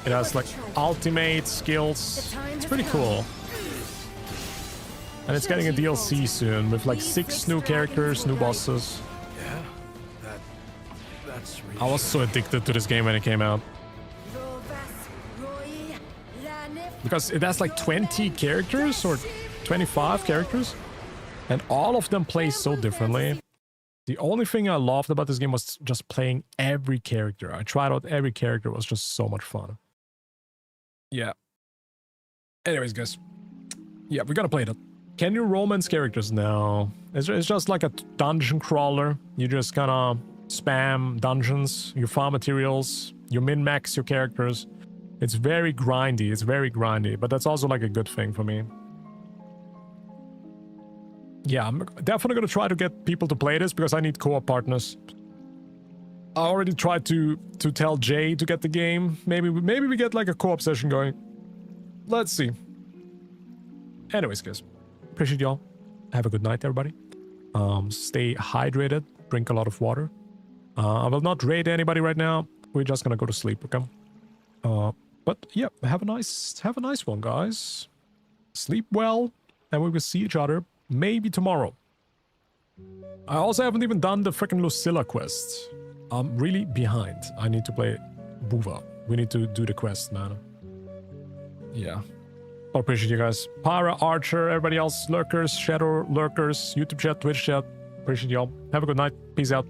Speaker 1: It has like ultimate skills. It's pretty cool. And it's getting a DLC soon with like 6 new characters, new bosses.
Speaker 5: Yeah, that's real.
Speaker 1: I was so addicted to this game when it came out. Because it has like 20 characters or 25 characters. And all of them play so differently. The only thing I loved about this game was just playing every character. I tried out every character. It was just so much fun. Yeah. Anyways, guys. Yeah, we gotta play that. Can you romance characters now? It's just like a dungeon crawler. You just kind of spam dungeons. You farm materials. You min-max your characters. It's very grindy. It's very grindy. But that's also like a good thing for me. Yeah, I'm definitely gonna try to get people to play this because I need co-op partners. I already tried to tell Jay to get the game. Maybe we get like a co-op session going. Let's see. Anyways, guys, appreciate y'all. Have a good night, everybody. Stay hydrated. Drink a lot of water. I will not raid anybody right now. We're just gonna go to sleep, okay? But yeah, have a nice one, guys. Sleep well, and we will see each other. Maybe tomorrow. I also haven't even done the freaking Lucilla quest. I'm really behind. I need to play Buva. We need to do the quest, man. Yeah. I appreciate you guys. Pyra, Archer, everybody else, lurkers, shadow lurkers, YouTube chat, Twitch chat. Appreciate y'all. Have a good night. Peace out.